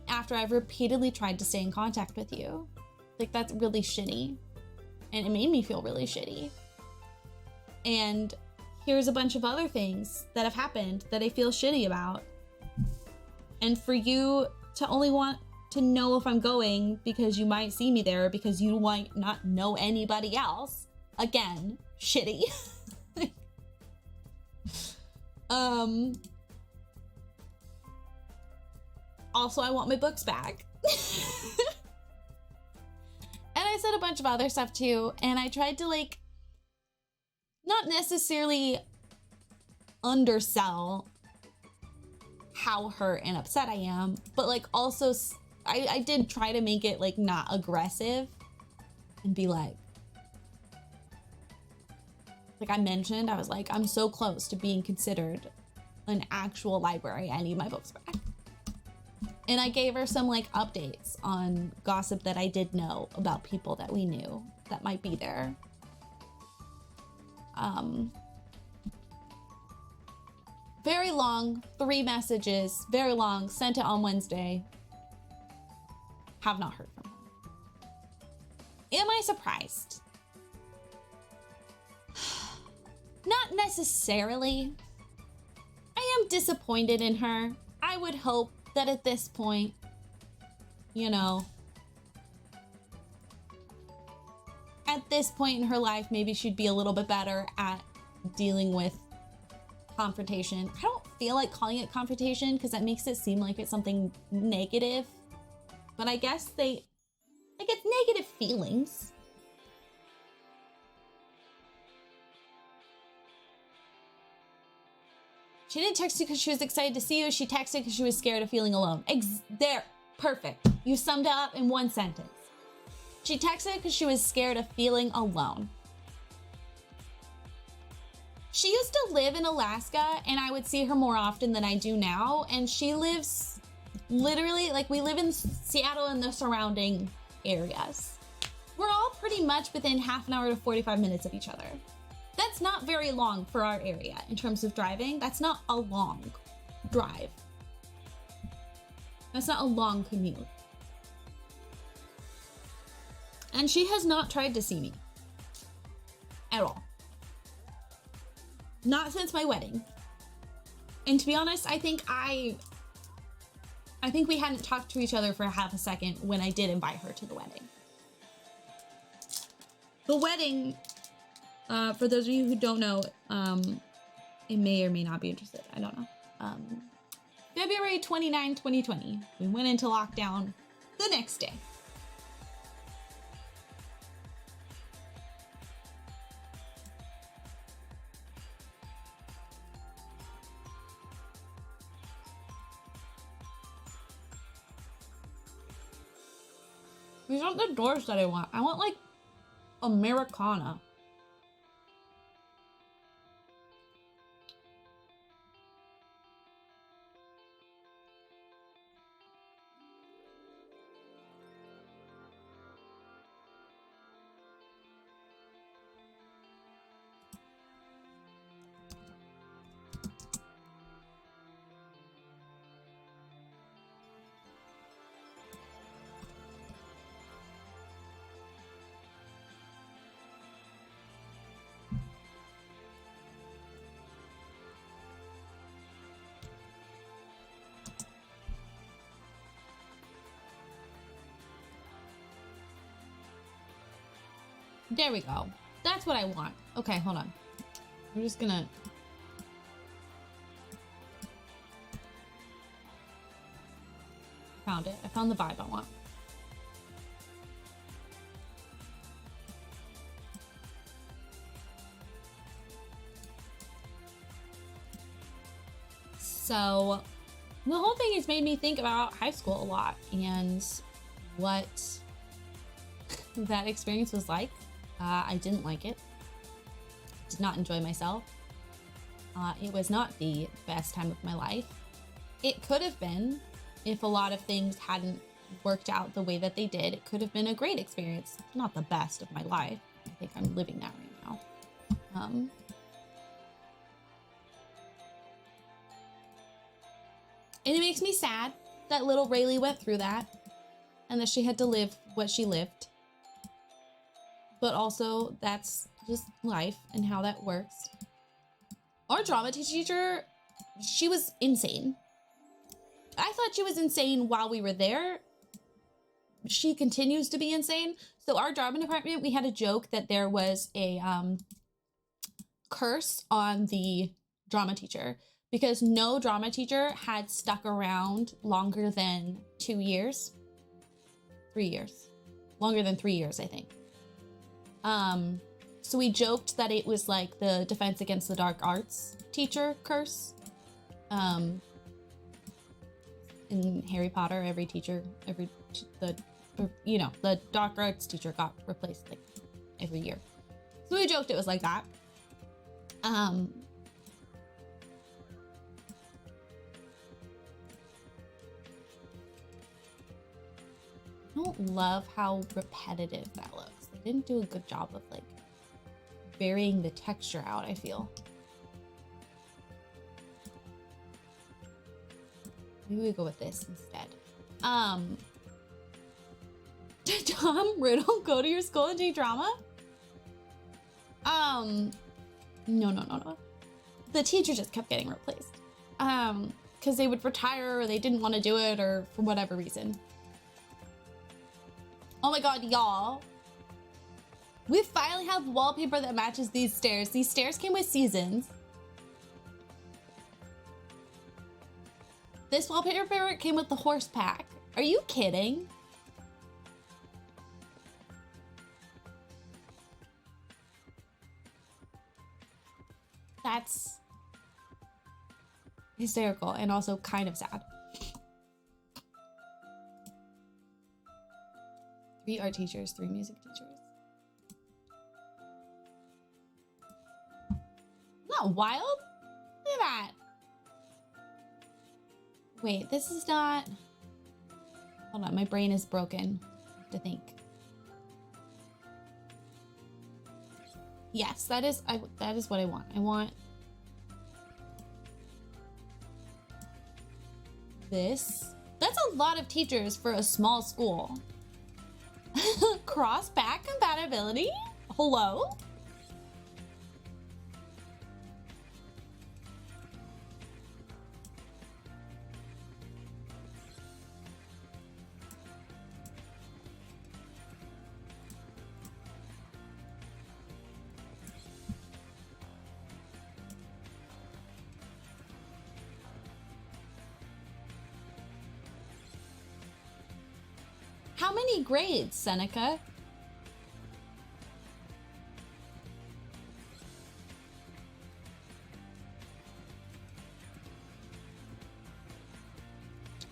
[SPEAKER 1] After I've repeatedly tried to stay in contact with you. Like, that's really shitty. And it made me feel really shitty. And here's a bunch of other things that have happened that I feel shitty about. And for you to only want to know if I'm going because you might see me there because you might not know anybody else. Again, shitty. Also, I want my books back. And I said a bunch of other stuff too. And I tried to like, not necessarily undersell how hurt and upset I am, but like also I did try to make it like not aggressive and be like I mentioned, I was like, I'm so close to being considered an actual library. I need my books back. And I gave her some like updates on gossip that I did know about people that we knew that might be there. Very long, 3 messages, very long, sent it on Wednesday. Have not heard from her. Am I surprised? Not necessarily. I am disappointed in her. I would hope that at this point, you know, at this point in her life, maybe she'd be a little bit better at dealing with confrontation. I don't feel like calling it confrontation because that makes it seem like it's something negative, but I guess it's negative feelings. She didn't text you because she was excited to see you. She texted because she was scared of feeling alone. There, perfect. You summed it up in one sentence. She texted because she was scared of feeling alone. She used to live in Alaska and I would see her more often than I do now. And she lives literally, like we live in Seattle and the surrounding areas. We're all pretty pretty much within half an hour to 45 minutes of each other. That's not very long for our area in terms of driving. That's not a long drive. That's not a long commute. And she has not tried to see me at all. Not since my wedding. And to be honest, I think we hadn't talked to each other for half a second when I did invite her to the wedding. The wedding, for those of you who don't know, it may or may not be interested. I don't know. February 29, 2020. We went into lockdown the next day. These aren't the doors that I want. I want like Americana. There we go. That's what I want. Okay, hold on. I'm just gonna... Found it. I found the vibe I want. So, the whole thing has made me think about high school a lot and what that experience was like. I didn't like it. Did not enjoy myself. It was not the best time of my life. It could have been, if a lot of things hadn't worked out the way that they did. It could have been a great experience. Not the best of my life. I think I'm living that right now. And it makes me sad that little Rayleigh went through that and that she had to live what she lived. But also, that's just life and how that works. Our drama teacher, she was insane. I thought she was insane while we were there. She continues to be insane. So our drama department, we had a joke that there was a curse on the drama teacher because no drama teacher had stuck around longer than 2 years. 3 years. Longer than 3 years, I think. So we joked that it was like the Defense Against the Dark Arts teacher curse. In Harry Potter, every teacher, the dark arts teacher got replaced like every year. So we joked it was like that. I don't love how repetitive that looks. They didn't do a good job of like varying the texture out, I feel. Maybe we go with this instead. Tom Riddle go to your school and do drama? No. The teacher just kept getting replaced. Because they would retire or they didn't want to do it or for whatever reason. Oh my god, y'all. We finally have wallpaper that matches these stairs. These stairs came with seasons. This wallpaper came with the horse pack. Are you kidding? That's hysterical and also kind of sad. 3 art teachers, 3 music teachers. Not wild? Look at that. Wait, this is not... Hold on, my brain is broken. I have to think. Yes, that is what I want. I want this. That's a lot of teachers for a small school. Cross-back compatibility? Hello? How many grades, Seneca?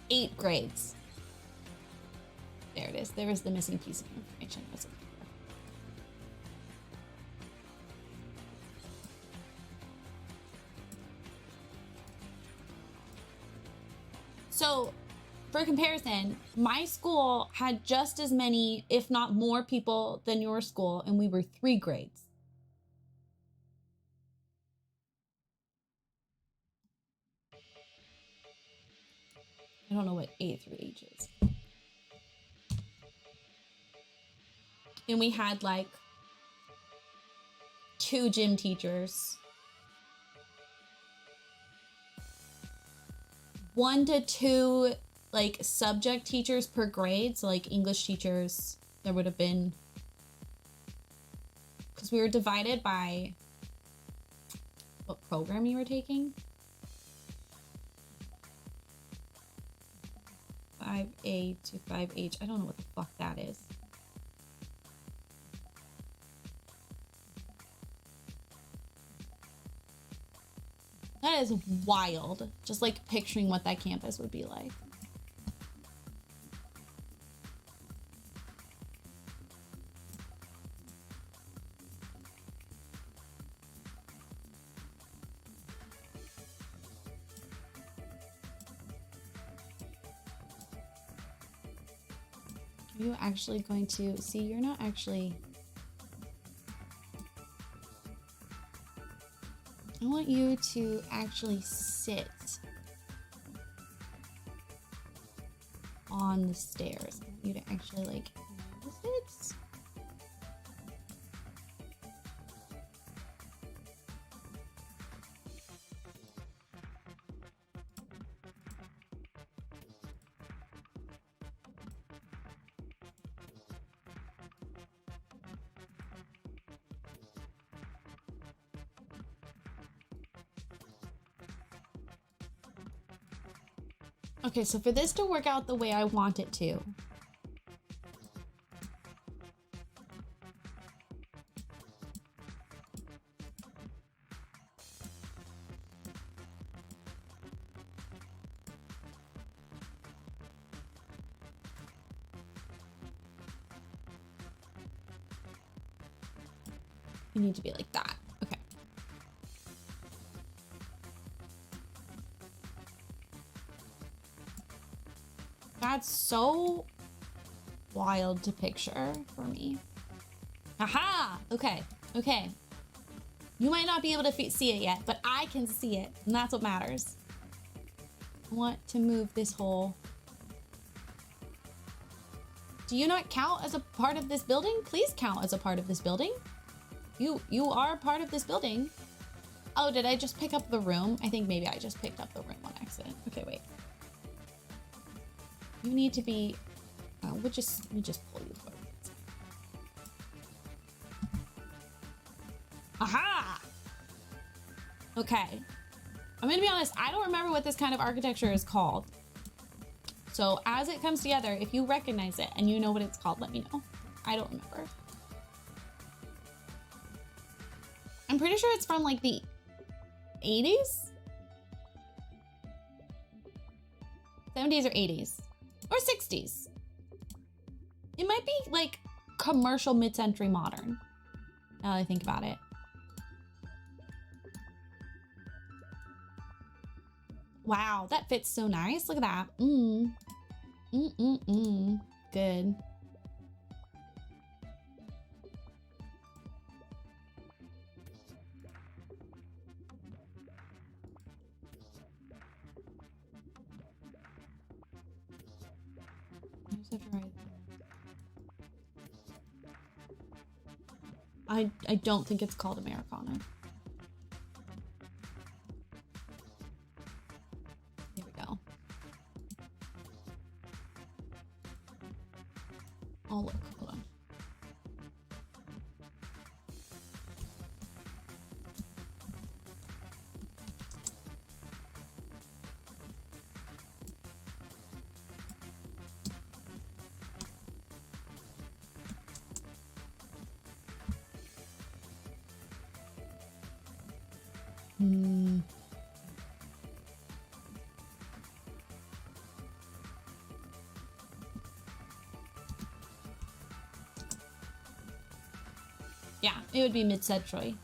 [SPEAKER 1] Eight grades. There it is. There is the missing piece of information. So, for comparison, my school had just as many, if not more people than your school, and we were 3 grades. I don't know what A through H is. And we had like 2 gym teachers. 1 to 2 like subject teachers per grade. So like English teachers, there would have been, because we were divided by what program you were taking. 5A to 5H. I don't know what the fuck that is. That is wild. Just like picturing what that campus would be like. Are you actually going to see? You're not actually. I want you to actually sit on the stairs. I want you to actually like sit. Okay, so for this to work out the way I want it to, you need to be like that. Okay. That's so wild to picture for me. Aha! Okay, okay. You might not be able to see it yet, but I can see it, and that's what matters. I want to move this whole... Do you not count as a part of this building? Please count as a part of this building. You are part of this building. Oh, did I just pick up the room? I think maybe I just picked up the room on accident. Okay, wait. You need to be, we'll just pull you forward. Aha! Okay. I'm gonna be honest, I don't remember what this kind of architecture is called. So as it comes together, if you recognize it and you know what it's called, let me know. I don't remember. I'm pretty sure it's from like the 80s? 70s or 80s. Or 60s. It might be like commercial mid-century modern, now that I think about it. Wow, that fits so nice. Look at that. Good. I don't think it's called Americana. Here we go. Oh, look, hold on. Yeah, it would be mid-century.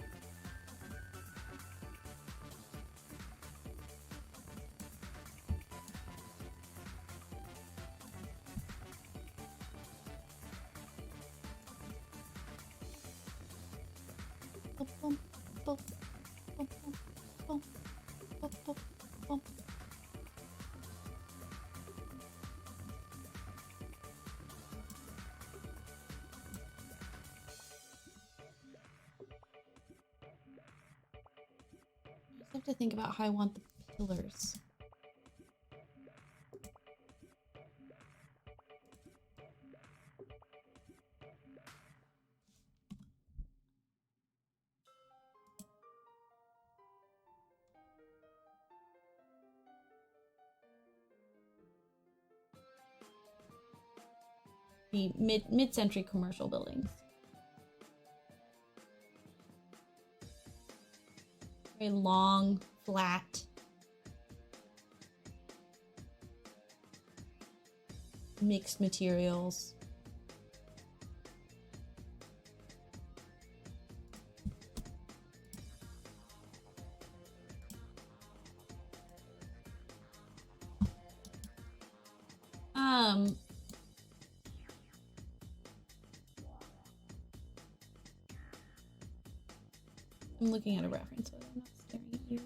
[SPEAKER 1] I have to think about how I want the pillars. The mid-century commercial buildings. Very long, flat. Mixed materials. I'm looking at a reference, but I'm not staring at you.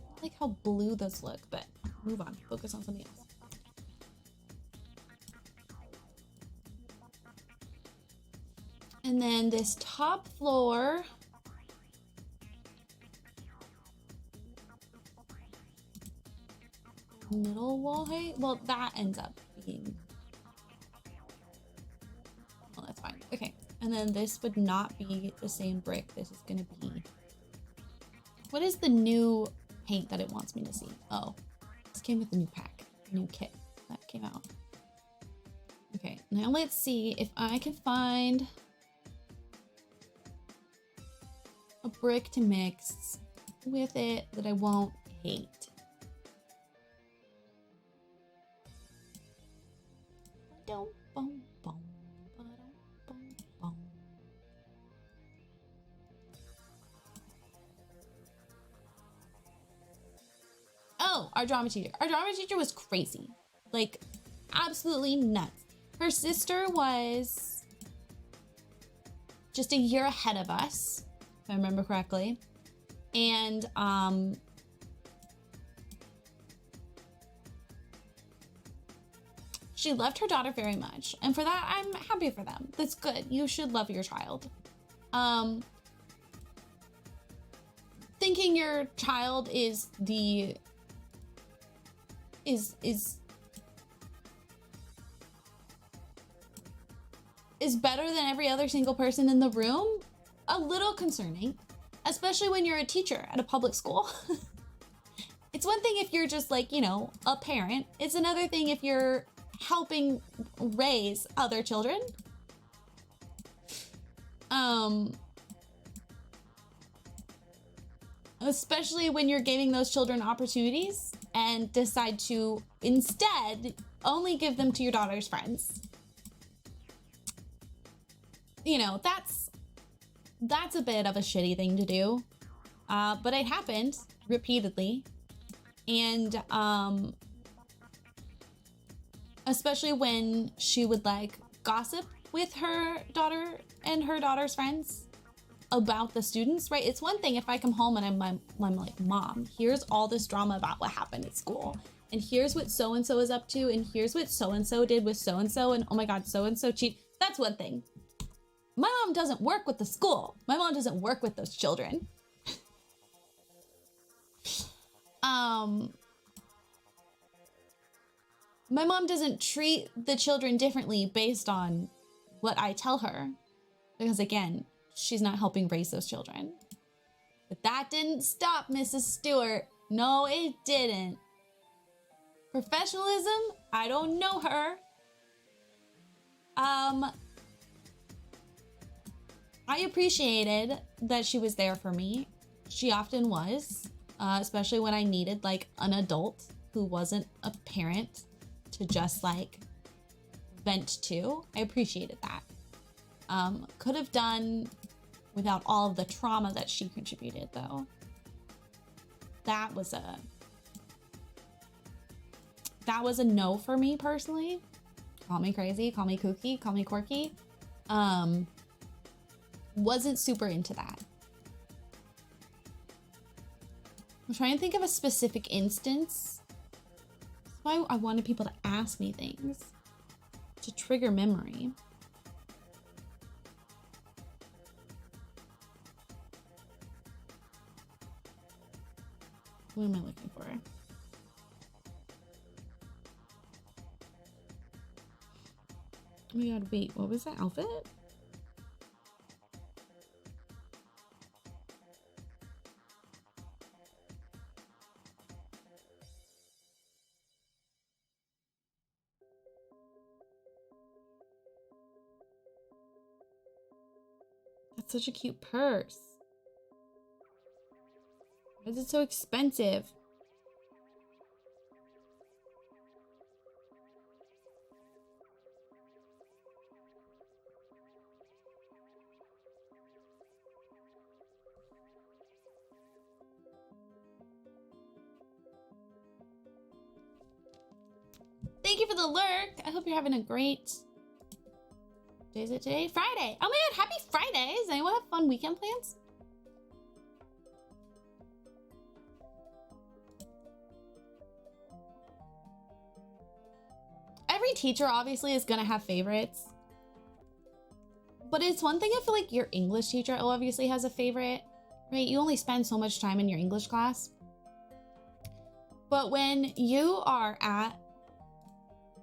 [SPEAKER 1] I like how blue those look, but move on. Focus on something else. And then this top floor. Middle wall height? Well, that ends up being... Well, that's fine. Okay. And then this would not be the same brick. This is going to be... What is the new paint that it wants me to see? Oh, this came with the new pack, new kit that came out. Okay, now let's see if I can find a brick to mix with it that I won't hate. Oh, our drama teacher. Our drama teacher was crazy. Like, absolutely nuts. Her sister was just a year ahead of us, if I remember correctly. And, she loved her daughter very much. And for that, I'm happy for them. That's good. You should love your child. Thinking your child is the... is better than every other single person in the room, a little concerning, especially when you're a teacher at a public school. It's one thing if you're just like, you know, a parent. It's another thing if you're helping raise other children. Especially when you're giving those children opportunities and decide to instead only give them to your daughter's friends. You know, that's a bit of a shitty thing to do. But it happened repeatedly. And especially when she would like gossip with her daughter and her daughter's friends about the students, right? It's one thing if I come home and I'm like, Mom, here's all this drama about what happened at school. and here's what so-and-so is up to, and here's what so-and-so did with so-and-so, and oh my God, so-and-so cheat. That's one thing. My mom doesn't work with the school. My mom doesn't work with those children. My mom doesn't treat the children differently based on what I tell her. Because again, she's not helping raise those children. But that didn't stop Mrs. Stewart. No, it didn't. Professionalism, I don't know her. I appreciated that she was there for me. She often was, especially when I needed like an adult who wasn't a parent to just like vent to. I appreciated that. Could have done without all of the trauma that she contributed though. That was a no for me personally. Call me crazy, call me kooky, call me quirky. Wasn't super into that. I'm trying to think of a specific instance. That's why I wanted people to ask me things to trigger memory. What am I looking for? Oh my God, wait, what was that outfit? That's such a cute purse. Why is it so expensive? Thank you for the lurk. I hope you're having a great... What day is it today? Friday. Oh my God, happy Friday. Does anyone have fun weekend plans? Every teacher obviously is gonna have favorites. But it's one thing I feel like your English teacher obviously has a favorite, right? You only spend so much time in your English class. But when you are at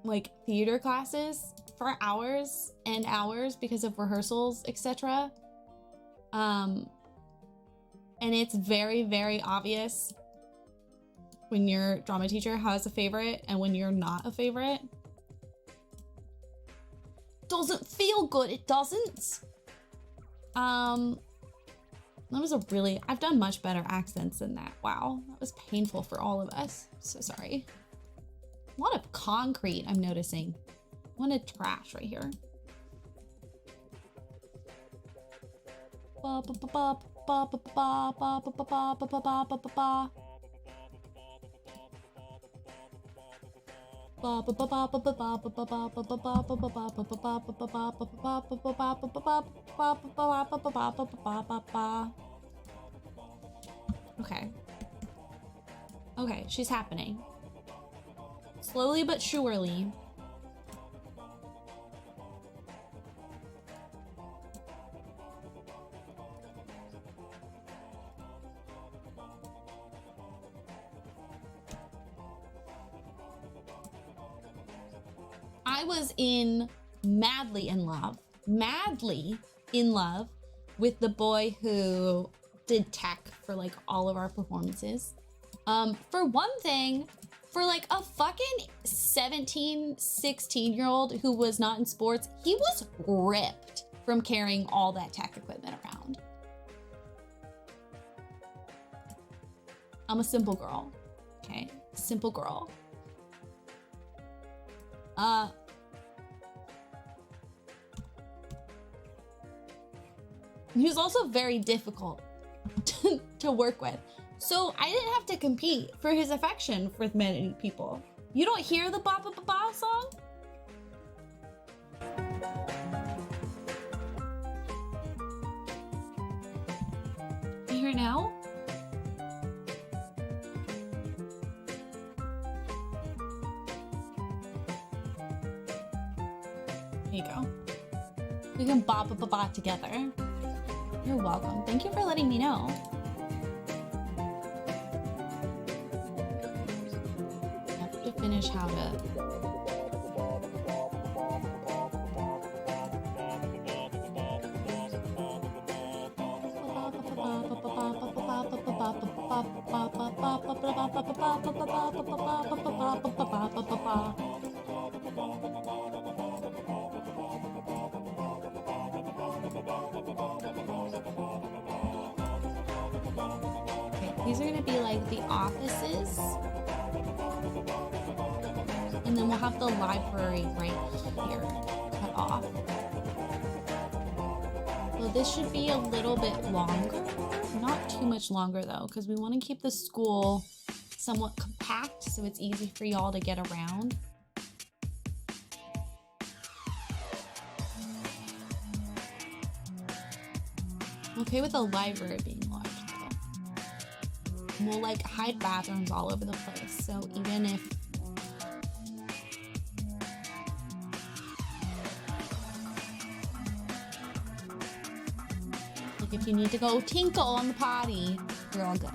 [SPEAKER 1] like theater classes for hours and hours because of rehearsals, etc. And it's very, very obvious when your drama teacher has a favorite and when you're not a favorite. Doesn't feel good, it doesn't. That was a really, I've done much better accents than that. Wow, that was painful for all of us. So sorry. A lot of concrete I'm noticing. A lot of trash right here. Okay. Okay, she's happening. Slowly but surely. I was madly in love with the boy who did tech for like all of our performances. For one thing, for like a fucking 17, 16-year-old who was not in sports, he was ripped from carrying all that tech equipment around. I'm a simple girl, okay? Simple girl. He was also very difficult to work with. So I didn't have to compete for his affection with many people. You don't hear the Ba Ba Ba Ba song? You hear it now? Here you go. We can bop together. You're welcome. Thank you for letting me know. I have to finish how to... These are gonna be like the offices. And then we'll have the library right here cut off. So this should be a little bit longer. Not too much longer though, because we want to keep the school somewhat compact so it's easy for y'all to get around. I'm okay with the library being large though. We'll like hide bathrooms all over the place, so even if if you need to go tinkle on the potty, you're all good.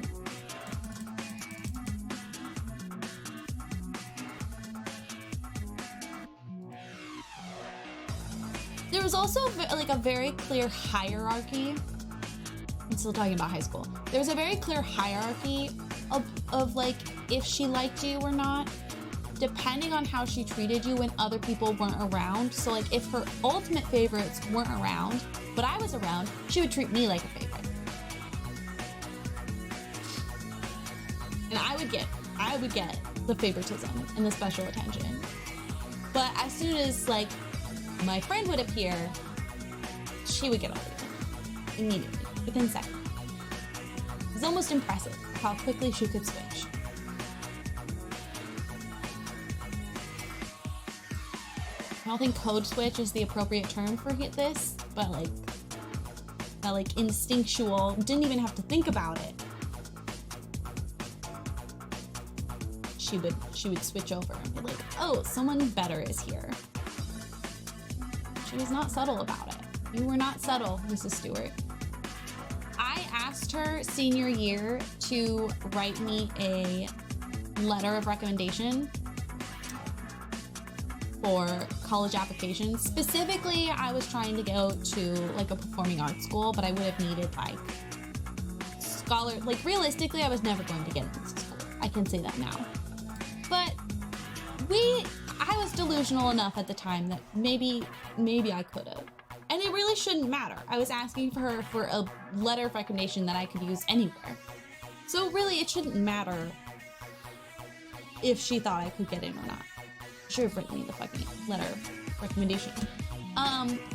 [SPEAKER 1] There was also like a very clear hierarchy. I'm still talking about high school. There was a very clear hierarchy of like if she liked you or not, depending on how she treated you when other people weren't around. So like if her ultimate favorites weren't around, but I was around, she would treat me like a favorite. And I would get the favoritism and the special attention. But as soon as like my friend would appear, she would get all the attention immediately, within seconds. It was almost impressive how quickly she could switch. I don't think code switch is the appropriate term for this, but like that like instinctual, didn't even have to think about it. She would switch over and be like, oh, someone better is here. She was not subtle about it. You were not subtle, Mrs. Stewart. I asked her senior year to write me a letter of recommendation for college applications. Specifically, I was trying to go to like a performing arts school, but I would have needed like like realistically, I was never going to get into school. I can say that now. But I was delusional enough at the time that maybe I could have. And it really shouldn't matter. I was asking for her for a letter of recommendation that I could use anywhere. So really, it shouldn't matter if she thought I could get in or not. She should have written me the fucking letter of recommendation.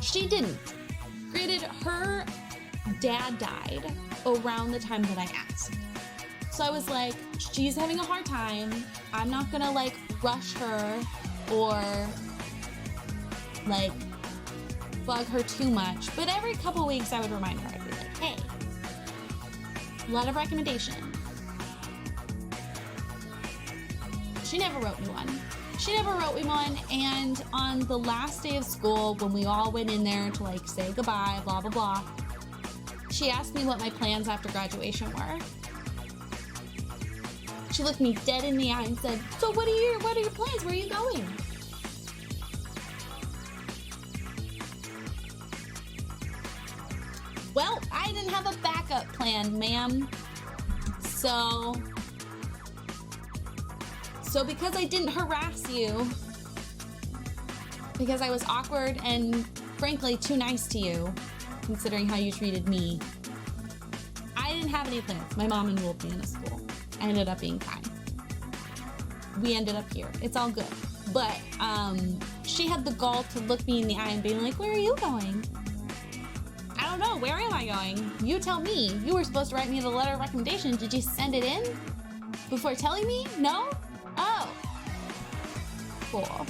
[SPEAKER 1] She didn't. Granted, her dad died around the time that I asked. So I was like, she's having a hard time. I'm not gonna like rush her or like bug her too much. But every couple weeks I would remind her, I'd be like, hey, letter of recommendation. She never wrote me one. And on the last day of school, when we all went in there to like say goodbye, blah, blah, blah, she asked me what my plans after graduation were. She looked me dead in the eye and said, so what are your plans? Where are you going? Well, I didn't have a backup plan, ma'am. So because I didn't harass you, because I was awkward and frankly too nice to you, considering how you treated me, I didn't have any plans. My mom enrolled me in a school. I ended up being fine. We ended up here. It's all good. But she had the gall to look me in the eye and be like, where are you going? I don't know. Where am I going? You tell me. You were supposed to write me the letter of recommendation. Did you send it in before telling me? No? Oh. Cool.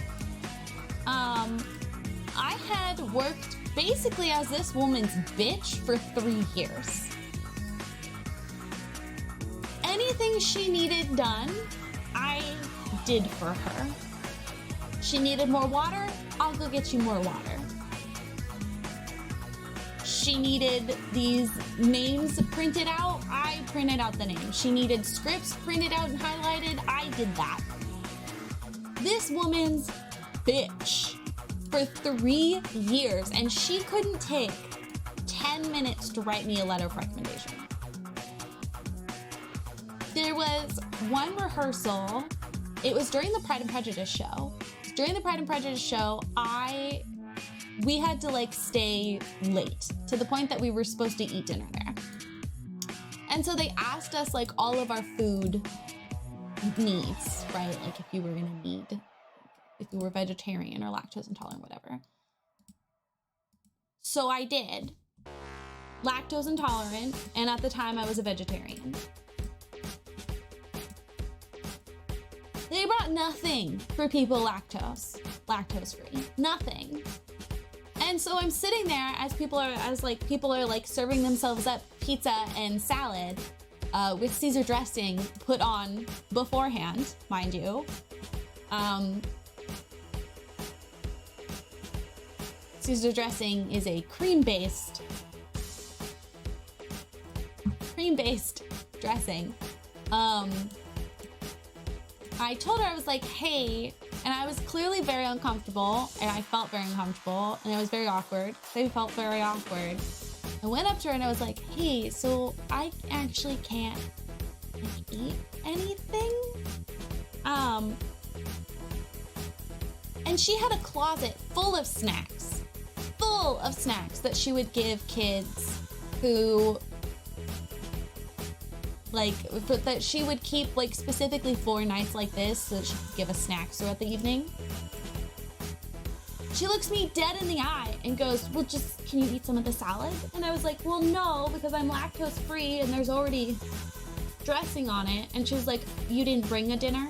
[SPEAKER 1] I had worked basically as this woman's bitch for 3 years. Anything she needed done, I did for her. She needed more water, I'll go get you more water. She needed these names printed out, I printed out the names. She needed scripts printed out and highlighted, I did that. This woman's bitch for 3 years, and she couldn't take 10 minutes to write me a letter of recommendation. There was one rehearsal, it was during the Pride and Prejudice show. During the Pride and Prejudice show, we had to like stay late to the point that we were supposed to eat dinner there. And so they asked us like all of our food needs, right? Like if you were gonna need, if you were vegetarian or lactose intolerant, whatever. So I did, lactose intolerant, and at the time I was a vegetarian. They brought nothing for people lactose free, nothing. And so I'm sitting there as people are like serving themselves up pizza and salad with Caesar dressing put on beforehand, mind you. Caesar dressing is a cream-based dressing. I told her, I was like, hey, and I was clearly very uncomfortable, and I felt very uncomfortable, and it was very awkward. They felt very awkward. I went up to her and I was like, hey, so I actually can't like, eat anything. And she had a closet full of snacks that she would give kids who like, that she would keep like specifically for nights like this so that she could give us snacks throughout the evening. She looks me dead in the eye and goes, well, just, can you eat some of the salad? And I was like, well, no, because I'm lactose free and there's already dressing on it. And she was like, you didn't bring a dinner?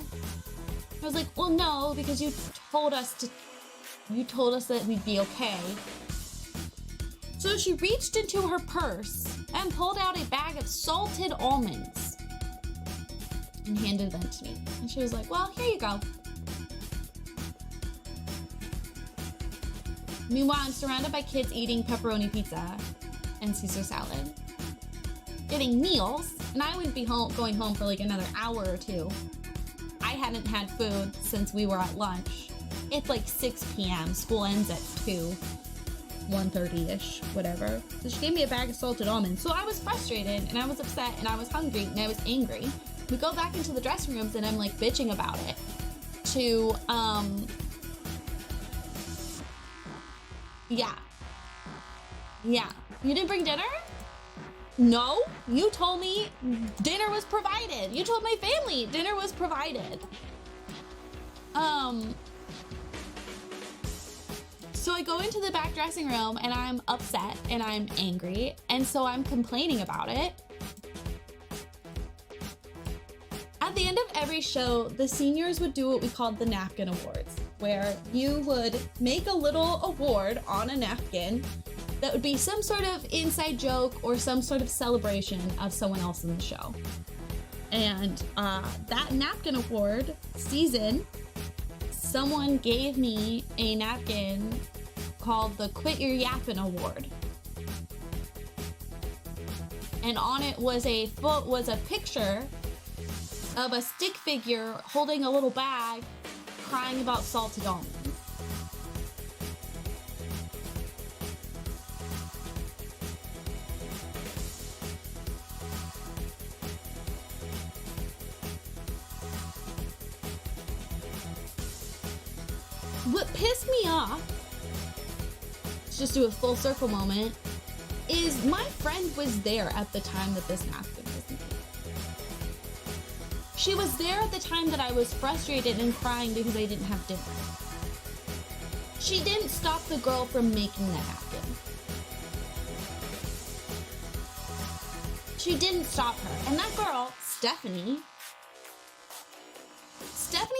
[SPEAKER 1] I was like, well, no, because you told us that we'd be okay. So she reached into her purse and pulled out a bag of salted almonds and handed them to me. And she was like, well, here you go. Meanwhile, I'm surrounded by kids eating pepperoni pizza and Caesar salad, getting meals, and I wouldn't be going home for like another hour or two. I hadn't had food since we were at lunch. It's like 6 p.m. School ends at 2. 1:30-ish, whatever. So she gave me a bag of salted almonds. So I was frustrated and I was upset and I was hungry and I was angry. We go back into the dressing rooms and I'm like bitching about it to, yeah. You didn't bring dinner? No, you told me dinner was provided. You told my family dinner was provided. So I go into the back dressing room and I'm upset and I'm angry. And so I'm complaining about it. At the end of every show, the seniors would do what we called the napkin awards, where you would make a little award on a napkin that would be some sort of inside joke or some sort of celebration of someone else in the show. And that napkin award season, someone gave me a napkin called the Quit Your Yappin' Award. And on it was a picture of a stick figure holding a little bag crying about salted almonds. What pissed me off, let's just do a full circle moment, is my friend was there at the time that this napkin was made. She was there at the time that I was frustrated and crying because I didn't have dinner. She didn't stop the girl from making the napkin. She didn't stop her. And that girl, Stephanie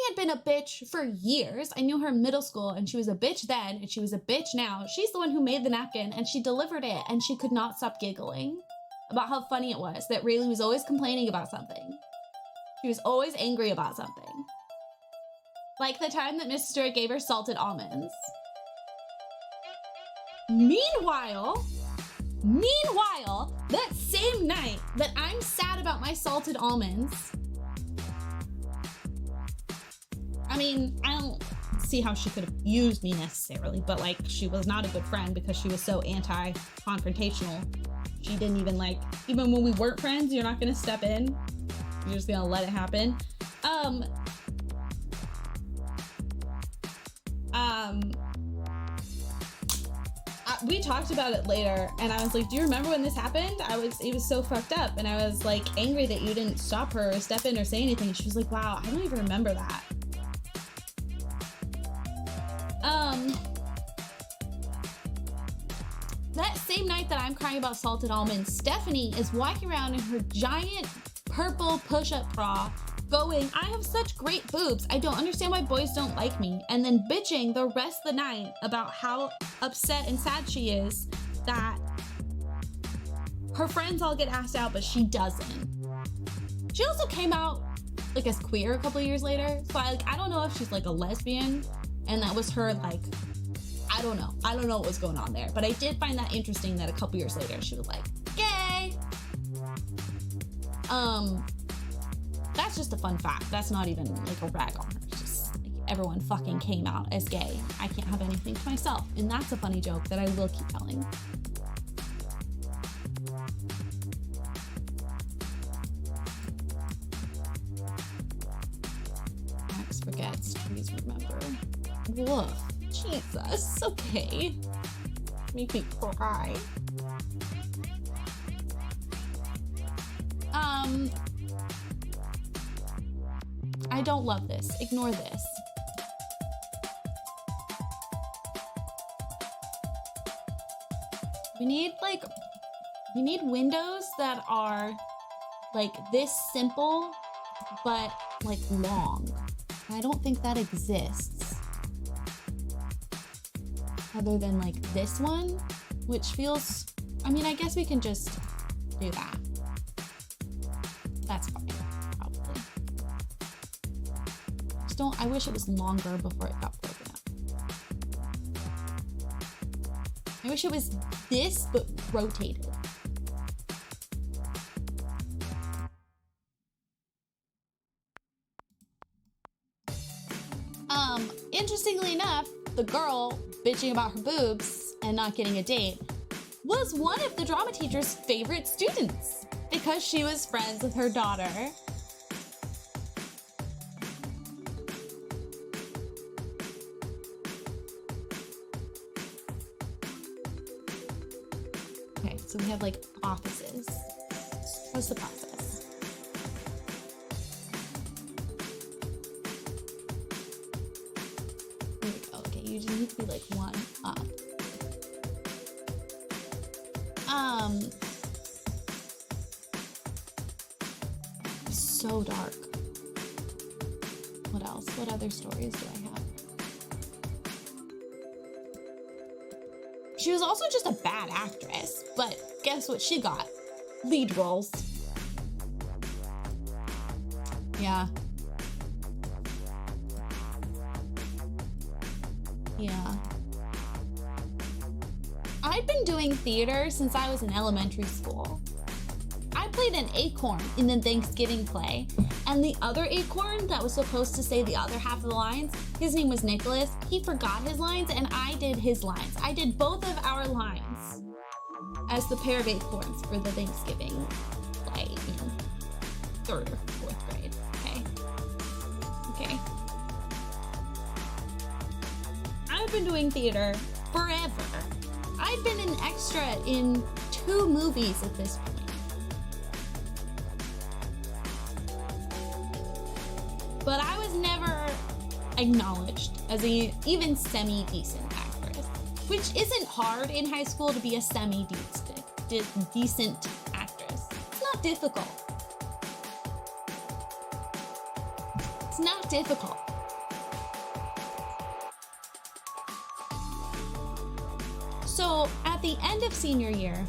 [SPEAKER 1] had been a bitch for years. I knew her in middle school and she was a bitch then and she was a bitch now. She's the one who made the napkin and she delivered it and she could not stop giggling about how funny it was that Rayleigh was always complaining about something. She was always angry about something. Like the time that Mrs. Stewart gave her salted almonds. Meanwhile, that same night that I'm sad about my salted almonds, I mean, I don't see how she could have used me necessarily, but like she was not a good friend because she was so anti-confrontational. She didn't even like, even when we weren't friends, you're not gonna step in. You're just gonna let it happen. We talked about it later, and I was like, do you remember when this happened? It was so fucked up, and I was like angry that you didn't stop her or step in or say anything. And she was like, wow, I don't even remember that. That same night that I'm crying about salted almonds, Stephanie is walking around in her giant purple push-up bra going, I have such great boobs. I don't understand why boys don't like me. And then bitching the rest of the night about how upset and sad she is that her friends all get asked out, but she doesn't. She also came out like as queer a couple years later. So I don't know if she's like a lesbian and that was her like, I don't know what was going on there. But I did find that interesting that a couple years later she was like, gay. That's just a fun fact. That's not even like a rag on her. It's just like everyone fucking came out as gay. I can't have anything to myself. And that's a funny joke that I will keep telling. Max forgets, please remember. Woof, Jesus, okay. Make me cry. I don't love this. Ignore this. We need windows that are like this simple, but like long. I don't think that exists. Other than like this one, which feels, I mean, I guess we can just do that. That's fine, probably. I wish it was longer before it got broken up. I wish it was this, but rotated. Interestingly enough, the girl bitching about her boobs and not getting a date was one of the drama teacher's favorite students because she was friends with her daughter. Okay, so we have like offices. What's the process? There we go. Okay, you just need to be like one up. So dark. What else? What other stories do I have? She was also just a bad actress, but guess what she got? Lead roles. Yeah. Yeah. I've been doing theater since I was in elementary school. I played an acorn in the Thanksgiving play, and the other acorn that was supposed to say the other half of the lines, his name was Nicholas. He forgot his lines, and I did his lines. I did both of our lines as the pair of acorns for the Thanksgiving play in 3rd or 4th grade, okay? I've been doing theater forever. I've been an extra in 2 movies at this point. But I was never acknowledged as a even semi-decent actress, which isn't hard in high school to be a semi-decent actress. It's not difficult. It's not difficult. So at the end of senior year,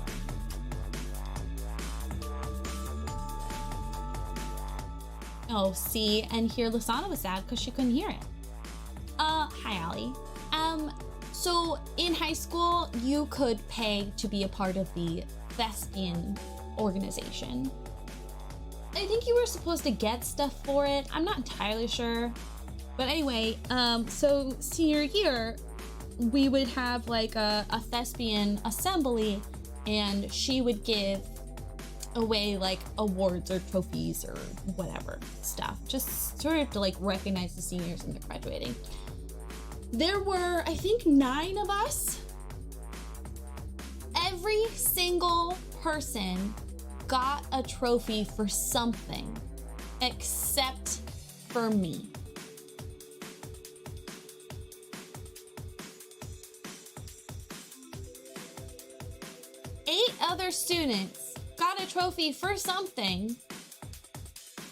[SPEAKER 1] oh, see, and here Lasana was sad because she couldn't hear it. So in high school, you could pay to be a part of the thespian organization. I think you were supposed to get stuff for it. I'm not entirely sure. But anyway, so senior year, we would have like a thespian assembly, and she would give away like awards or trophies or whatever stuff, just sort of to like recognize the seniors when they're graduating. There were, I think, 9 of us. Every single person got a trophy for something except for me. Eight other students got a trophy for something,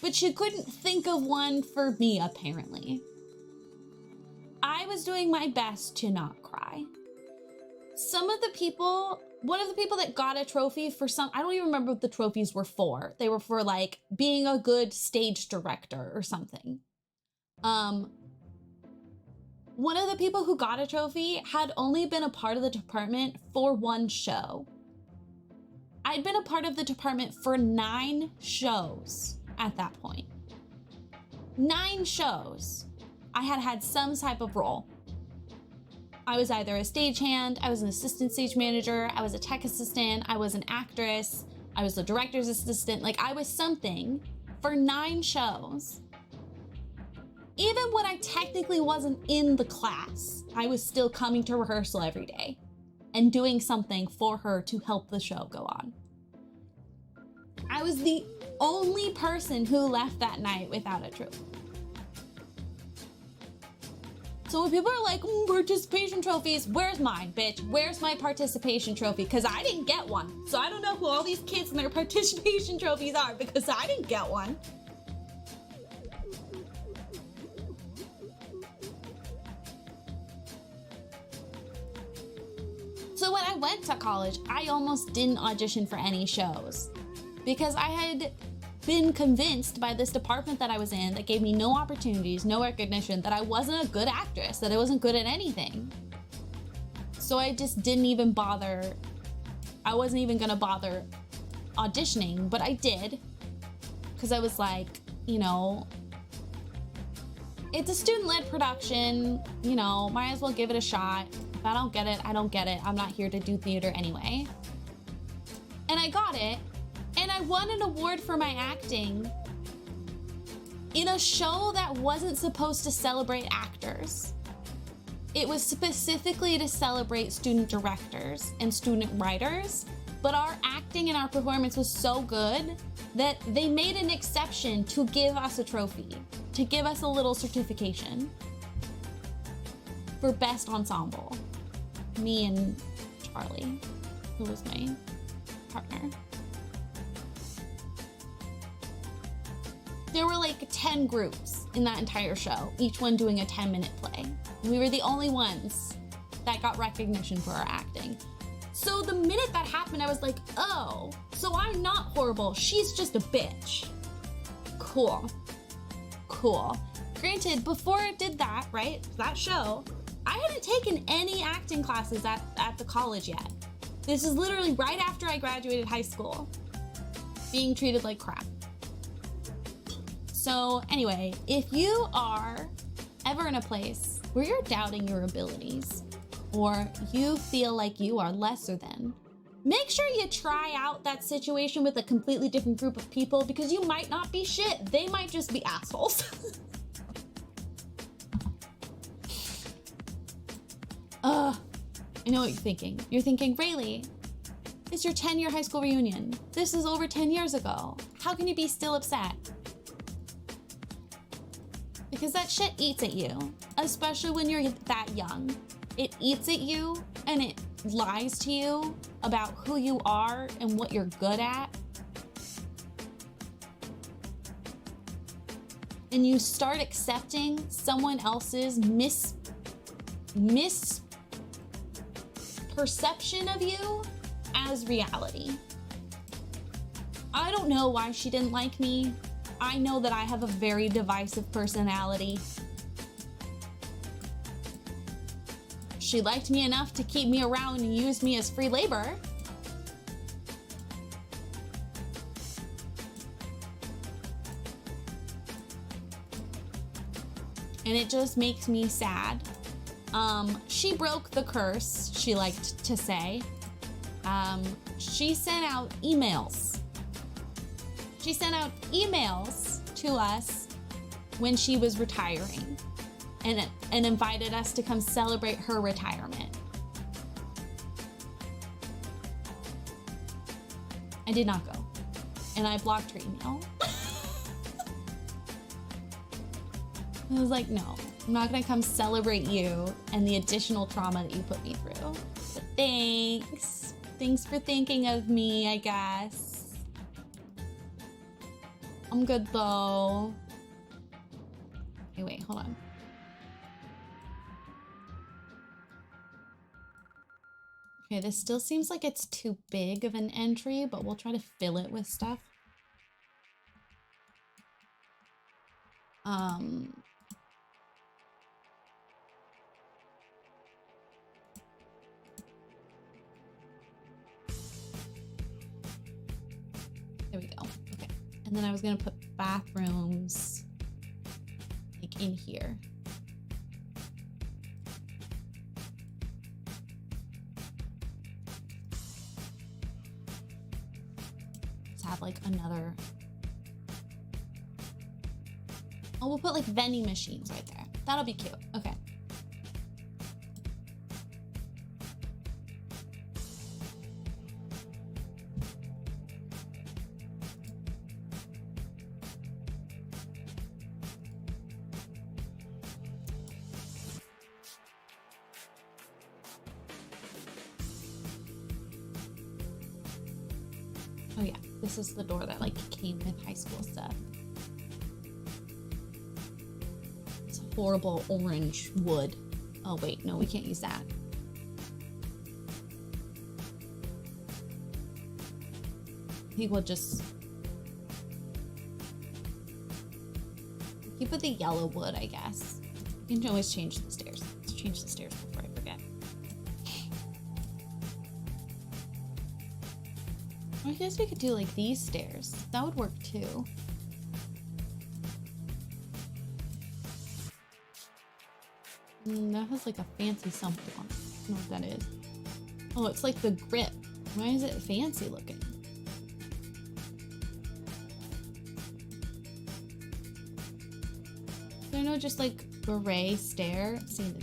[SPEAKER 1] but she couldn't think of one for me, apparently. I was doing my best to not cry. One of the people that got a trophy for I don't even remember what the trophies were for. They were for like being a good stage director or something. One of the people who got a trophy had only been a part of the department for 1 show. I'd been a part of the department for 9 shows at that point. 9 shows. I had some type of role. I was either a stagehand, I was an assistant stage manager, I was a tech assistant, I was an actress, I was the director's assistant. Like, I was something for 9 shows. Even when I technically wasn't in the class, I was still coming to rehearsal every day and doing something for her to help the show go on. I was the only person who left that night without a trophy. So when people are like, participation trophies, where's mine, bitch? Where's my participation trophy? Because I didn't get one. So I don't know who all these kids and their participation trophies are, because I didn't get one. So when I went to college, I almost didn't audition for any shows because I had been convinced by this department that I was in that gave me no opportunities, no recognition, that I wasn't a good actress, that I wasn't good at anything. So I just didn't even bother. I wasn't even gonna bother auditioning, but I did because I was like, you know, it's a student-led production, you know, might as well give it a shot. If I don't get it, I don't get it. I'm not here to do theater anyway. And I got it. And I won an award for my acting in a show that wasn't supposed to celebrate actors. It was specifically to celebrate student directors and student writers, but our acting and our performance was so good that they made an exception to give us a trophy, to give us a little certification for best ensemble. Me and Charlie, who was my partner. There were like 10 groups in that entire show, each one doing a 10-minute play. We were the only ones that got recognition for our acting. So the minute that happened, I was like, oh, so I'm not horrible. She's just a bitch. Cool. Cool. Granted, before I did that, right, that show, I hadn't taken any acting classes at the college yet. This is literally right after I graduated high school, being treated like crap. So anyway, if you are ever in a place where you're doubting your abilities or you feel like you are lesser than, make sure you try out that situation with a completely different group of people because you might not be shit. They might just be assholes. I know what you're thinking. You're thinking, Rayleigh, it's your 10-year high school reunion. This is over 10 years ago. How can you be still upset? Because that shit eats at you, especially when you're that young. It eats at you and it lies to you about who you are and what you're good at. And you start accepting someone else's misperception of you as reality. I don't know why she didn't like me. I know that I have a very divisive personality. she liked me enough to keep me around and use me as free labor. And it just makes me sad. She broke the curse, she liked to say. She sent out emails. She sent out emails to us when she was retiring and invited us to come celebrate her retirement. I did not go, and I blocked her email. I was like, no, I'm not gonna come celebrate you and the additional trauma that you put me through. But thanks. Thanks for thinking of me, I guess. I'm good though. Okay, wait, hold on. Okay, this still seems like it's too big of an entry, but we'll try to fill it with stuff. There we go. Okay. And then I was gonna put bathrooms like in here. Let's have like another. Oh, we'll put like vending machines right there. That'll be cute. Okay. Oh yeah, this is the door that like came with high school stuff. It's a horrible orange wood. Oh wait, no, we can't use that. I think we'll just keep with the yellow wood, I guess. You can always change the stairs. Let's change the stairs before I forget. I guess we could do like these stairs. That would work too. That has like a fancy something on it. I don't know what that is. Oh, it's like the grip. Why is it fancy looking? Is there no just like gray stair? I'm seeing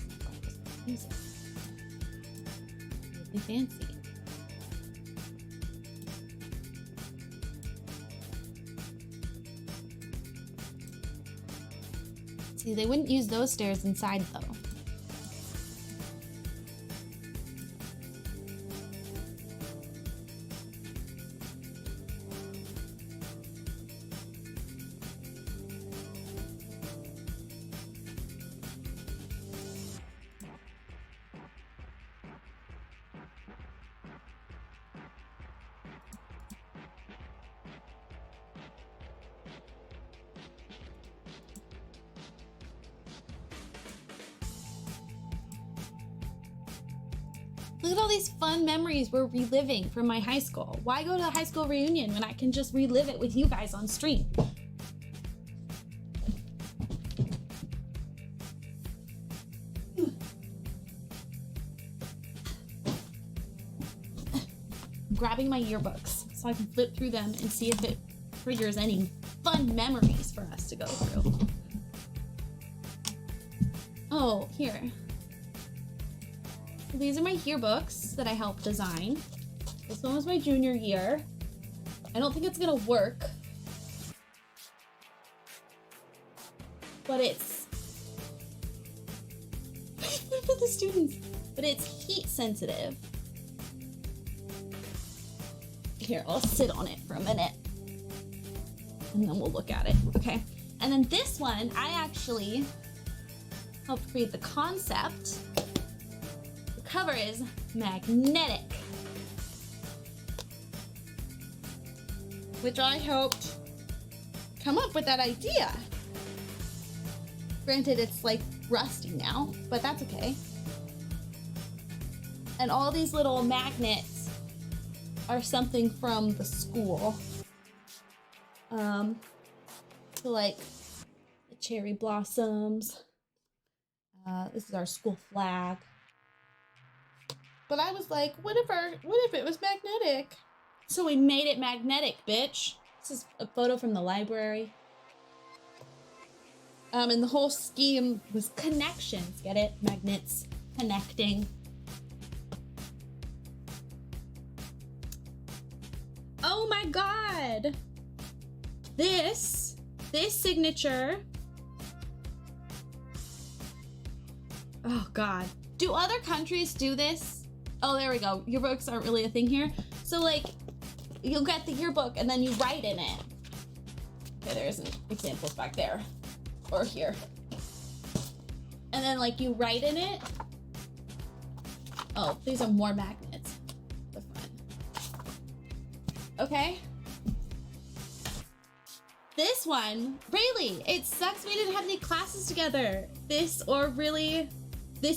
[SPEAKER 1] this. Really fancy. See, they wouldn't use those stairs inside though. Look at all these fun memories we're reliving from my high school. Why go to the high school reunion when I can just relive it with you guys on stream? I'm grabbing my yearbooks so I can flip through them and see if it triggers any fun memories for us to go through. Oh, here. These are my yearbooks that I helped design. This one was my junior year. I don't think it's gonna work, but it's for the students, but it's heat sensitive. Here, I'll sit on it for a minute and then we'll look at it, okay? And then this one, I actually helped create the concept. Cover is magnetic, which I helped come up with that idea. Granted, it's like rusty now, but that's okay. And all these little magnets are something from the school. So like the cherry blossoms. This is our school flag. But I was like, what if it was magnetic? So we made it magnetic, bitch. This is a photo from the library. And the whole scheme was connections. Get it? Magnets connecting. Oh my God. This signature. Oh God. Do other countries do this? Oh, there we go. Yearbooks aren't really a thing here. So like, you'll get the yearbook and then you write in it. Okay, there's examples back there or here. And then like you write in it. Oh, these are more magnets. The front. Okay. This one, really, it sucks we didn't have any classes together this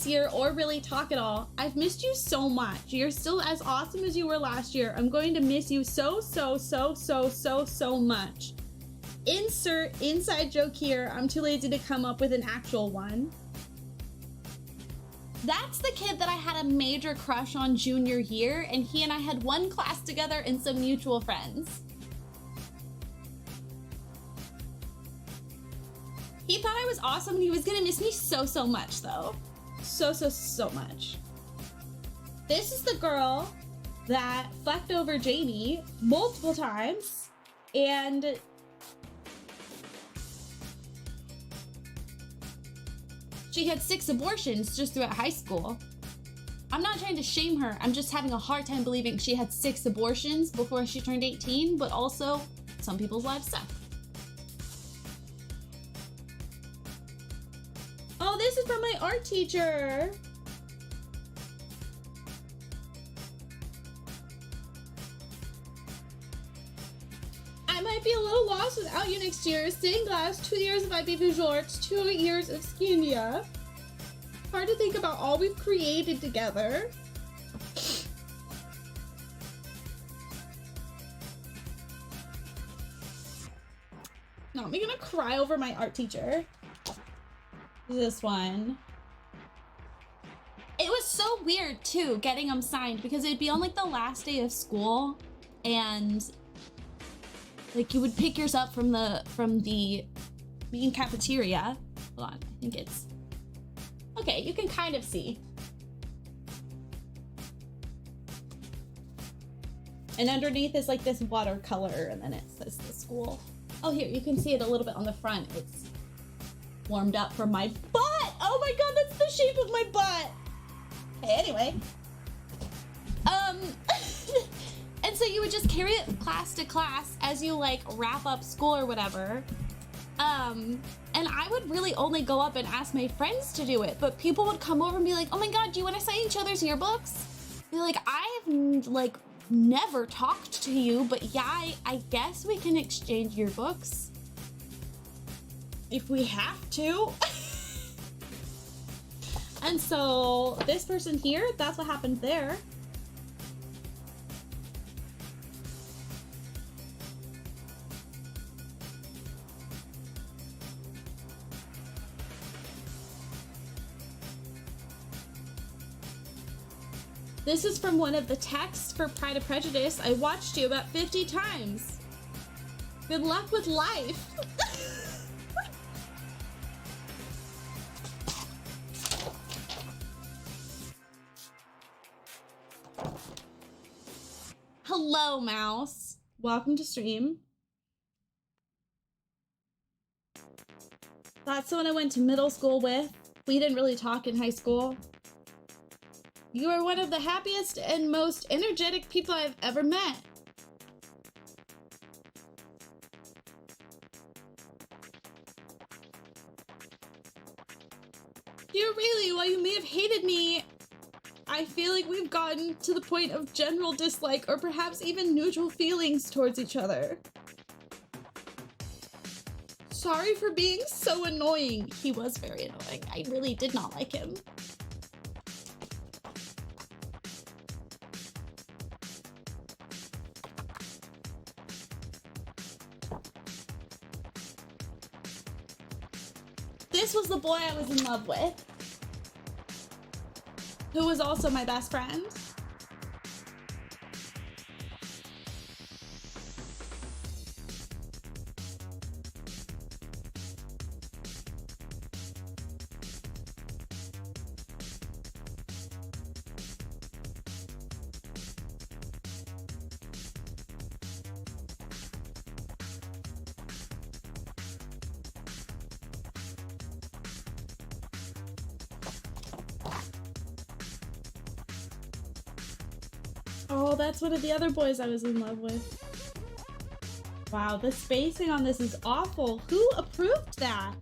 [SPEAKER 1] year or really talk at all. I've missed you so much. You're still as awesome as you were last year. I'm going to miss you so much. Insert inside joke here. I'm too lazy to come up with an actual one. That's the kid that I had a major crush on junior year, and he and I had one class together and some mutual friends. He thought I was awesome and he was gonna miss me so much though. So much. This is the girl that fucked over Jamie multiple times and she had 6 abortions just throughout high school. I'm not trying to shame her. I'm just having a hard time believing she had 6 abortions before she turned 18, but also some people's lives suck. Oh, this is from my art teacher. I might be a little lost without you next year. Stained glass, 2 years of IB Visual Arts, 2 years of Skindia. Hard to think about all we've created together. Not me gonna cry over my art teacher. This one. It was so weird too getting them signed because it'd be on like the last day of school and like you would pick yours up from the main cafeteria. Hold on, I think it's okay, you can kind of see. And underneath is like this watercolor and then it says the school. Oh, here, you can see it a little bit on the front. It's warmed up from my butt. Oh my God, that's the shape of my butt. Okay, anyway. And so you would just carry it class to class as you like wrap up school or whatever. And I would really only go up and ask my friends to do it, but people would come over and be like, oh my God, do you want to sign each other's yearbooks? Be like, I have like never talked to you, but yeah, I guess we can exchange yearbooks. If we have to. And so this person here, that's what happened there. This is from one of the texts for Pride and Prejudice. I watched you about 50 times. Good luck with life. Hello, Mouse. Welcome to stream. That's the one I went to middle school with. We didn't really talk in high school. You are one of the happiest and most energetic people I've ever met. You really, while you may have hated me, I feel like we've gotten to the point of general dislike or perhaps even neutral feelings towards each other. Sorry for being so annoying. He was very annoying. I really did not like him. this was the boy I was in love with, who was also my best friend. Oh, that's one of the other boys I was in love with. Wow, the spacing on this is awful. Who approved that?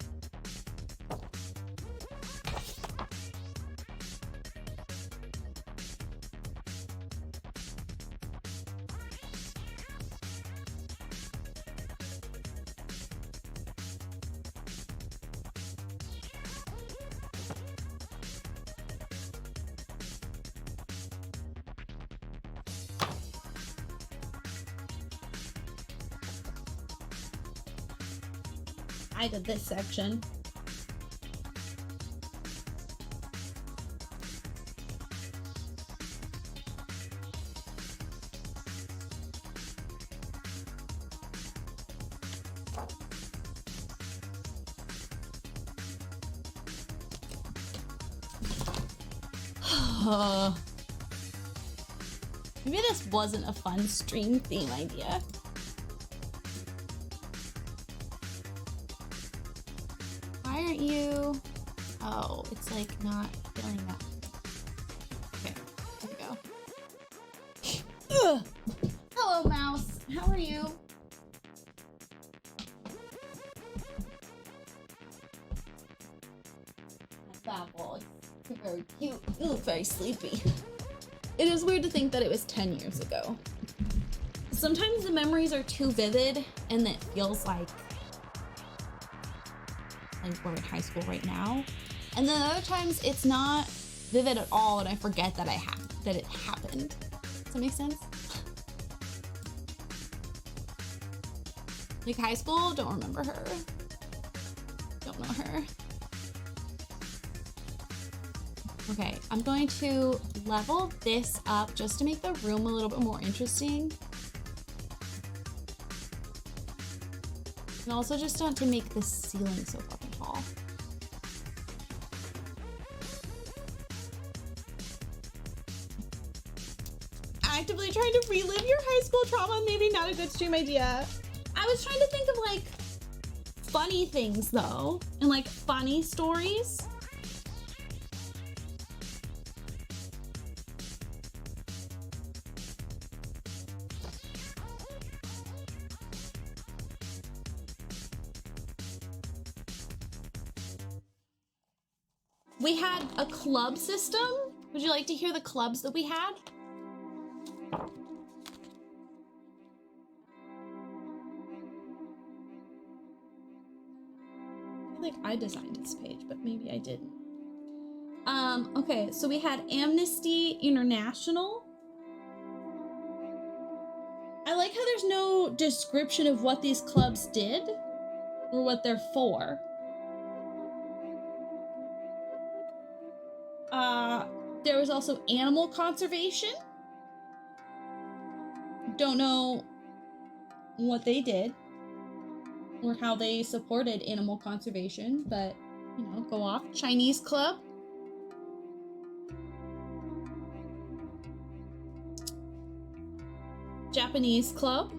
[SPEAKER 1] I did this section. Maybe this wasn't a fun stream theme idea. Why aren't you? Oh, it's like not filling up. Okay, there we go. Ugh. Hello, mouse. How are you? Babble. It's very cute. You look very sleepy. It is weird to think that it was 10 years ago. Sometimes the memories are too vivid and it feels like we're in high school right now. And then other times it's not vivid at all and I forget that that it happened. Does that make sense? Like high school, don't remember her. Don't know her. Okay, I'm going to level this up just to make the room a little bit more interesting. And also just to make the ceiling so fucking tall. Actively trying to relive your high school trauma, maybe not a good stream idea. I was trying to think of like funny things though, and like funny stories. We had a club system. Would you like to hear the clubs that we had? I feel like I designed this page, but maybe I didn't. Okay, so we had Amnesty International. I like how there's no description of what these clubs did or what they're for. There was also animal conservation. Don't know what they did or how they supported animal conservation, but you know, go off. Chinese club. Japanese club.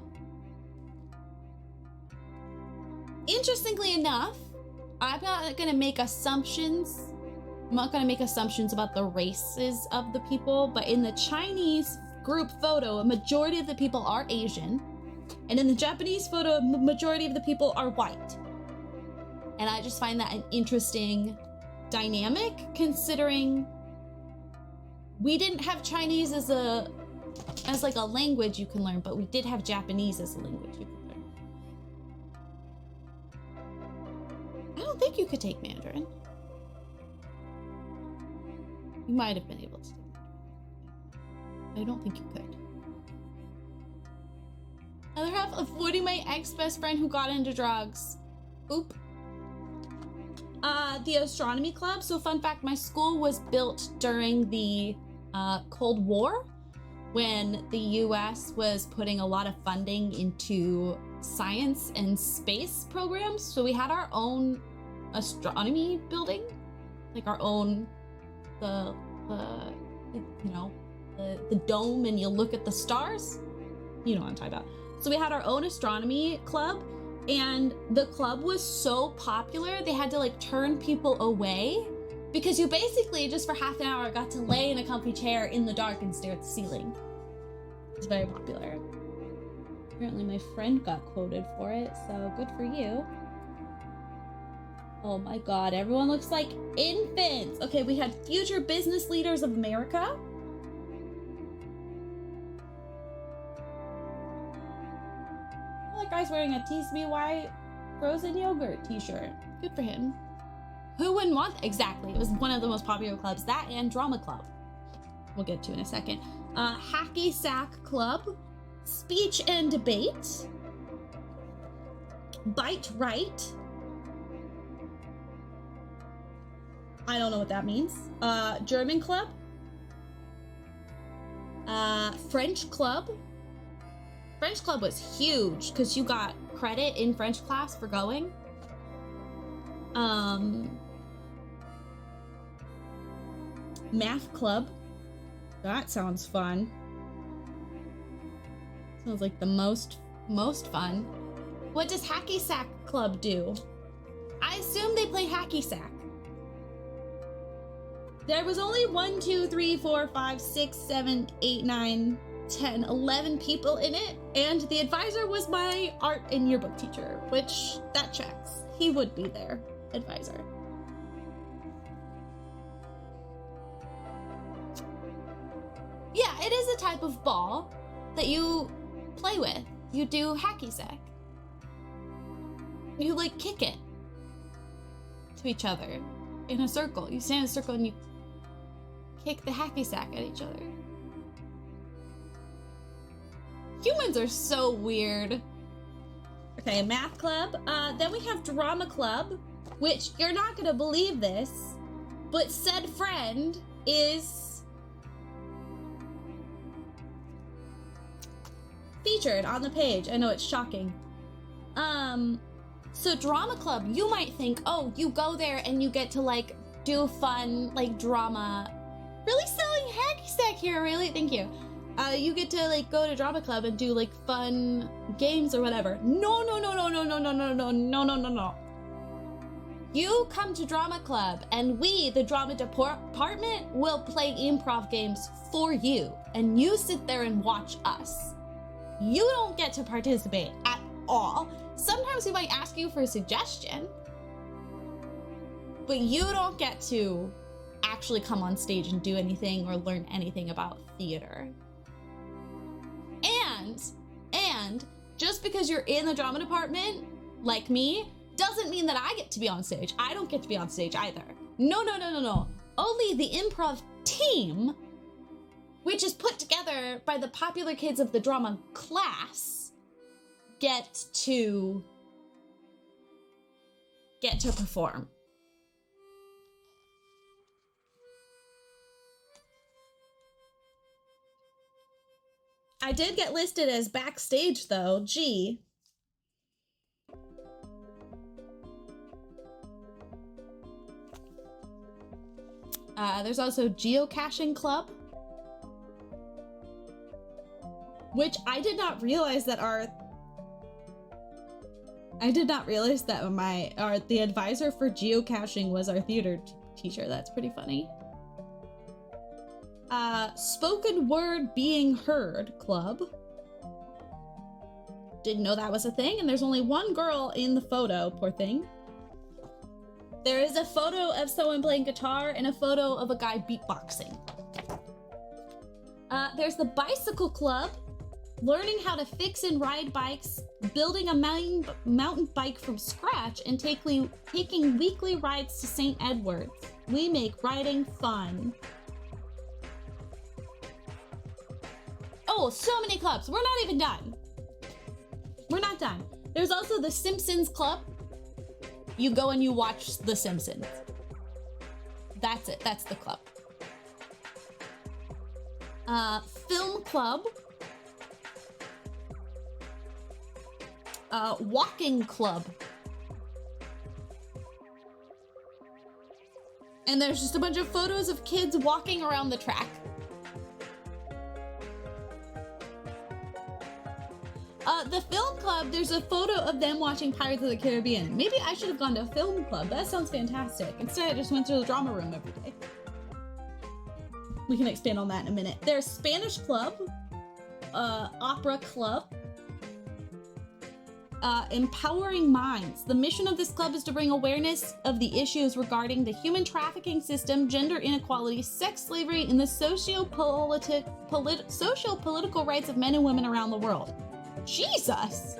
[SPEAKER 1] Interestingly enough, I'm not gonna make assumptions. I'm not gonna make assumptions about the races of the people, but in the Chinese group photo, a majority of the people are Asian, and in the Japanese photo, a majority of the people are white. And I just find that an interesting dynamic, considering we didn't have Chinese as like a language you can learn, but we did have Japanese as a language you could learn. I don't think you could take Mandarin. You might have been able to. I don't think you could. Other half, avoiding my ex-best friend who got into drugs. Oop. The astronomy club. So fun fact, my school was built during the Cold War, when the US was putting a lot of funding into science and space programs. So we had our own astronomy building, like our own, the dome, and you look at the stars. You know what I'm talking about. So we had our own astronomy club, and the club was so popular, they had to like turn people away because you basically just for half an hour got to lay in a comfy chair in the dark and stare at the ceiling. It's very popular. Apparently my friend got quoted for it, so good for you. Oh my god, everyone looks like infants. Okay, we had Future Business Leaders of America. That guy's wearing a TCBY frozen yogurt t-shirt. Good for him. Who wouldn't want that? Exactly. It was one of the most popular clubs. That and Drama Club. We'll get to in a second. Hacky Sack Club. Speech and Debate. Bite Right. I don't know what that means. German Club. French Club. French Club was huge because you got credit in French class for going. Math Club. That sounds fun. Sounds like the most fun. What does Hacky Sack Club do? I assume they play hacky sack. There was only 1, 2, 3, 4, 5, 6, 7, 8, 9, 10, 11 people in it, and the advisor was my art and yearbook teacher, which that checks. He would be their advisor. Yeah, it is a type of ball that you play with. You do hacky sack. You like kick it to each other in a circle. You stand in a circle and you kick the hacky sack at each other. Humans are so weird. Okay, Math Club. Then we have Drama Club, which you're not gonna believe this, but said friend is featured on the page. I know it's shocking. So Drama Club, you might think, oh, you go there and you get to like do fun, like drama. Really selling hacky sack here, really? Thank you. You get to like go to Drama Club and do like fun games or whatever. No. You come to Drama Club and we, the drama department, will play improv games for you. And you sit there and watch us. You don't get to participate at all. Sometimes we might ask you for a suggestion, but you don't get to actually come on stage and do anything or learn anything about theater. And just because you're in the drama department, like me, doesn't mean that I get to be on stage. I don't get to be on stage either. No. Only the improv team, which is put together by the popular kids of the drama class, get to perform. I did get listed as backstage though, gee. There's also Geocaching Club, which I did not realize that the advisor for geocaching was our theater teacher. That's pretty funny. Spoken Word Being Heard Club. Didn't know that was a thing, and there's only one girl in the photo, poor thing. There is a photo of someone playing guitar and a photo of a guy beatboxing. There's the Bicycle Club, learning how to fix and ride bikes, building a mountain bike from scratch, and taking weekly rides to St. Edward's. We make riding fun. Oh, so many clubs. We're not even done. We're not done. There's also the Simpsons Club. You go and you watch The Simpsons. That's it. That's the club. Film club. Walking club. And there's just a bunch of photos of kids walking around the track. The film club, there's a photo of them watching Pirates of the Caribbean. Maybe I should have gone to a film club. That sounds fantastic. Instead, I just went to the drama room every day. We can expand on that in a minute. There's Spanish club, opera club, empowering minds. The mission of this club is to bring awareness of the issues regarding the human trafficking system, gender inequality, sex slavery, and the socio-political rights of men and women around the world. Jesus!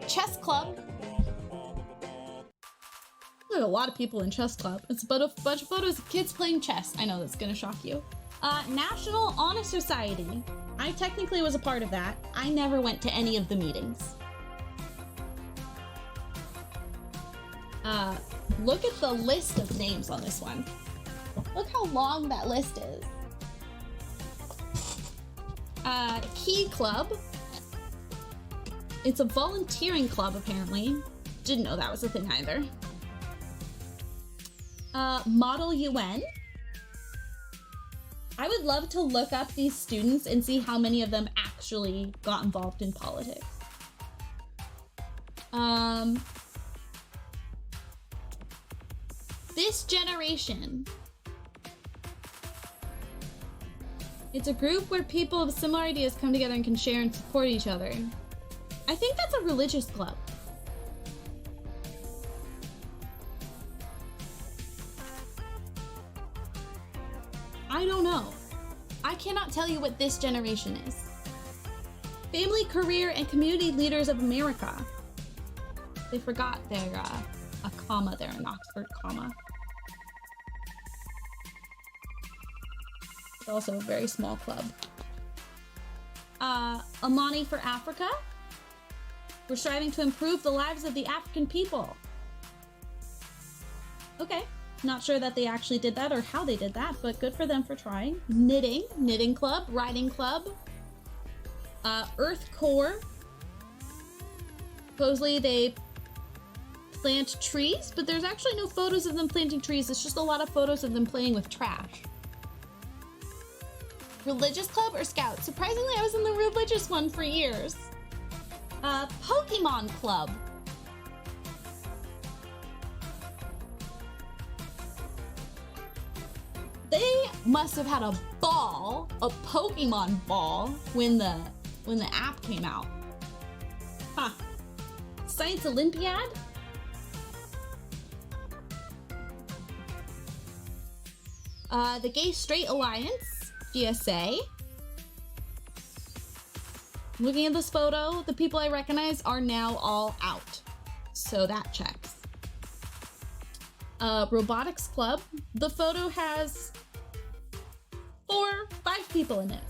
[SPEAKER 1] Chess club. There's a lot of people in chess club. It's but a bunch of photos of kids playing chess. I know that's gonna shock you. National Honor Society. I technically was a part of that. I never went to any of the meetings. Look at the list of names on this one. Look how long that list is. Key Club. It's a volunteering club, apparently. Didn't know that was a thing either. Model UN. I would love to look up these students and see how many of them actually got involved in politics. This Generation. It's a group where people of similar ideas come together and can share and support each other. I think that's a religious club. I don't know. I cannot tell you what This Generation is. Family, Career, and Community Leaders of America. They forgot their, a comma there, an Oxford comma. It's also a very small club. Amani for Africa. We're striving to improve the lives of the African people. Okay. Not sure that they actually did that or how they did that, but good for them for trying. Knitting club, writing club, Earth Core. Supposedly they plant trees, but there's actually no photos of them planting trees. It's just a lot of photos of them playing with trash. Religious club or scout? Surprisingly, I was in the religious one for years. Pokemon club. They must have had a ball, a Pokemon ball, when the app came out. Huh. Science Olympiad? The Gay Straight Alliance, GSA. Looking at this photo, the people I recognize are now all out. So that checks. Robotics Club. The photo has 5 people in it.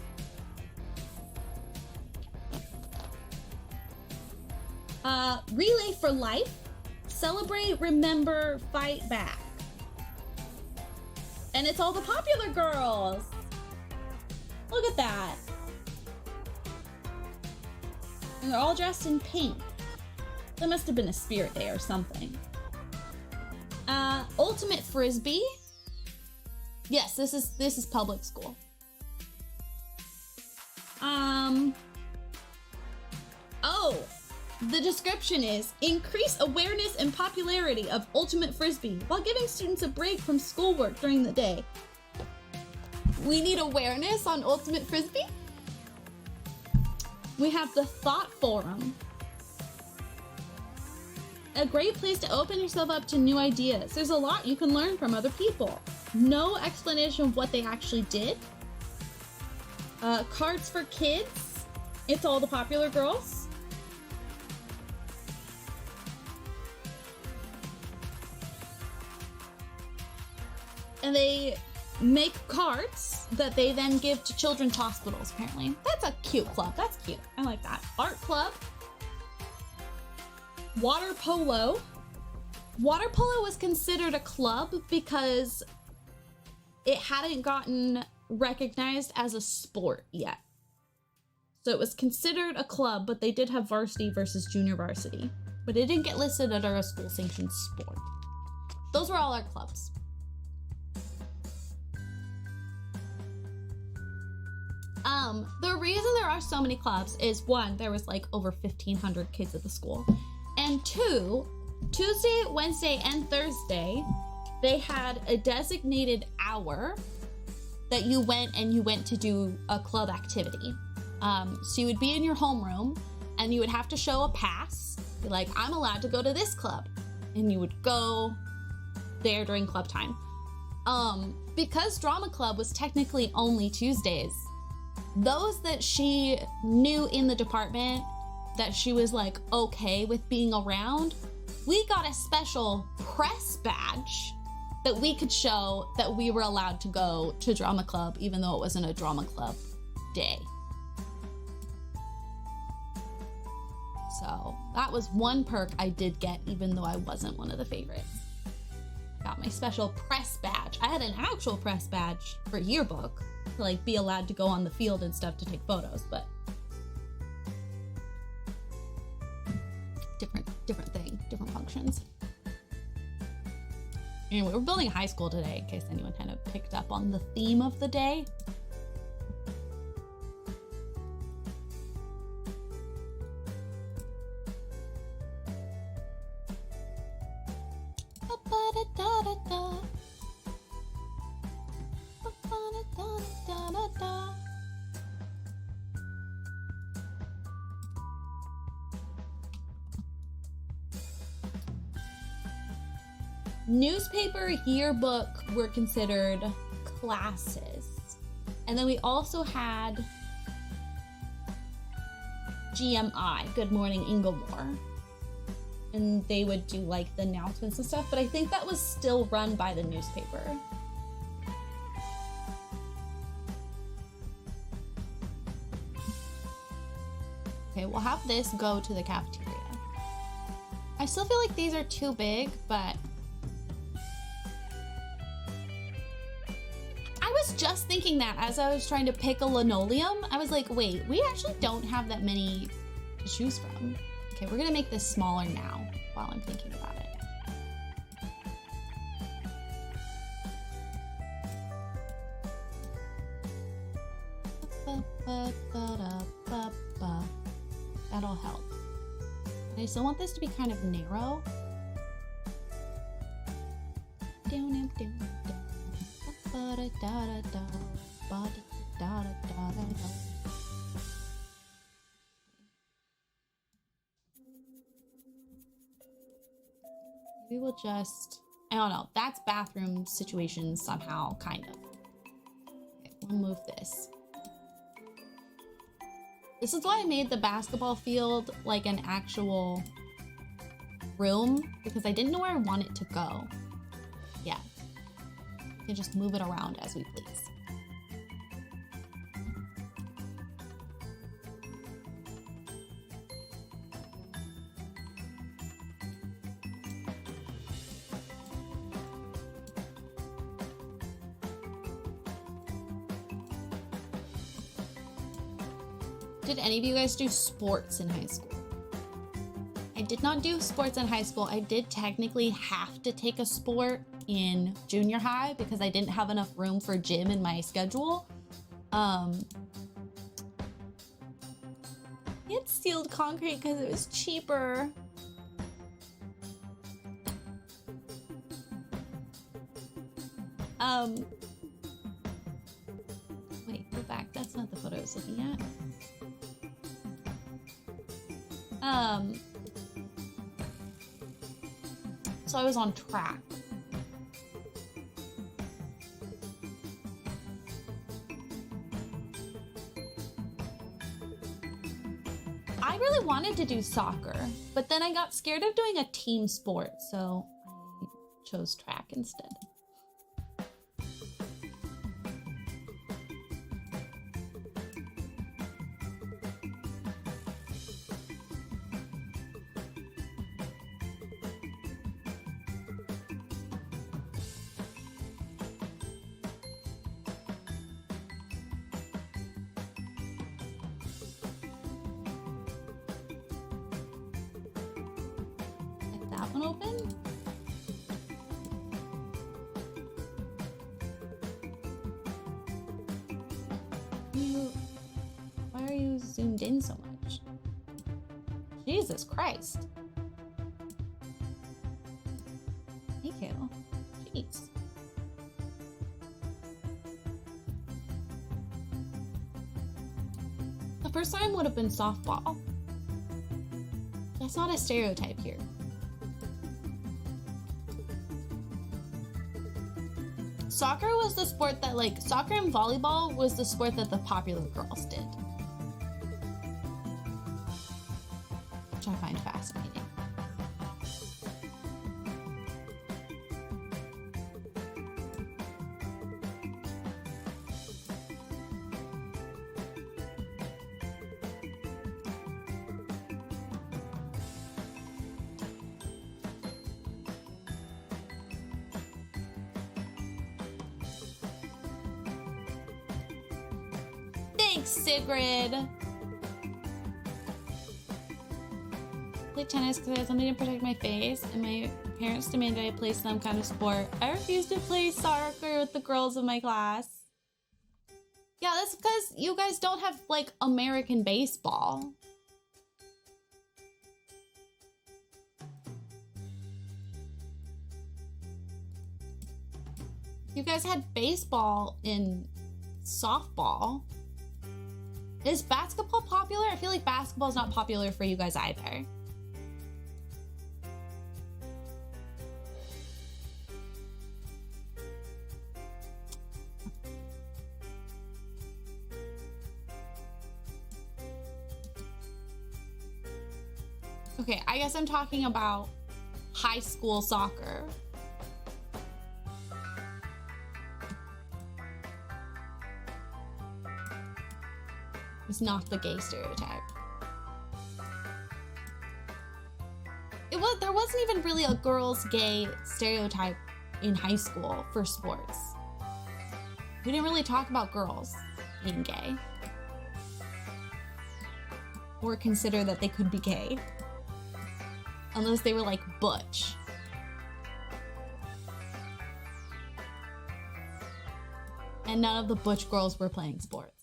[SPEAKER 1] Relay for Life. Celebrate, remember, fight back. And it's all the popular girls. Look at that. And they're all dressed in pink. That must have been a spirit day or something. Ultimate Frisbee. Yes, this is public school. Oh, the description is increase awareness and popularity of Ultimate Frisbee while giving students a break from schoolwork during the day. We need awareness on Ultimate Frisbee. We have the Thought Forum. A great place to open yourself up to new ideas. There's a lot you can learn from other people. No explanation of what they actually did. Cards for Kids. It's all the popular girls. And they make cards that they then give to children's hospitals, apparently. That's a cute club. That's cute. I like that. Art Club. Water polo. Water polo was considered a club because it hadn't gotten recognized as a sport yet. So it was considered a club, but they did have varsity versus junior varsity. But it didn't get listed under a school sanctioned sport. Those were all our clubs. The reason there are so many clubs is one, there was like over 1,500 kids at the school. And two, Tuesday, Wednesday, and Thursday, they had a designated hour that you went to do a club activity. So you would be in your homeroom and you would have to show a pass. Be like, I'm allowed to go to this club. And you would go there during club time. Because drama club was technically only Tuesdays, those that she knew in the department that she was like okay with being around, we got a special press badge that we could show that we were allowed to go to drama club even though it wasn't a drama club day. So that was one perk I did get even though I wasn't one of the favorites. Got my special press badge. I had an actual press badge for yearbook to like be allowed to go on the field and stuff to take photos, but different thing, different functions. Anyway, we're building a high school today in case anyone kind of picked up on the theme of the day. Newspaper yearbook were considered classes. And then we also had GMI, Good Morning Inglemore. And they would do like the announcements and stuff, but I think that was still run by the newspaper. Okay, we'll have this go to the cafeteria. I still feel like these are too big, but I was just thinking that as I was trying to pick a linoleum. I was like, wait, we actually don't have that many to choose from. Okay, we're gonna make this smaller now while I'm thinking about it. That'll help. I still want this to be kind of narrow. We will just, I don't know, that's bathroom situation somehow, kind of. Okay, we'll move this. This is why I made the basketball field like an actual room, because I didn't know where I want it to go. Yeah. We can just move it around as we please. Did any of you guys do sports in high school? I did not do sports in high school. I did technically have to take a sport in junior high because I didn't have enough room for gym in my schedule. It's sealed concrete because it was cheaper. Wait, go back. That's not the photo I was looking at. So I was on track. I really wanted to do soccer, but then I got scared of doing a team sport, so I chose track instead. that one open? Why are you zoomed in so much? Jesus Christ. Thank you. Jeez. The first time would have been softball. That's not a stereotype here. Soccer was the sport that, like, soccer and volleyball was the sport that the popular girls did. Which I find fascinating. Thanks, Sigrid. Play tennis because I have something to protect my face, and my parents demanded I play some kind of sport. I refuse to play soccer with the girls in my class. Yeah, that's because you guys don't have, like, American baseball. You guys had baseball in softball. Is basketball popular? I feel like basketball is not popular for you guys either. Okay, I guess I'm talking about high school soccer. It's not the gay stereotype. There wasn't even really a girls' gay stereotype in high school for sports. We didn't really talk about girls being gay. Or consider that they could be gay. Unless they were like butch. And none of the butch girls were playing sports.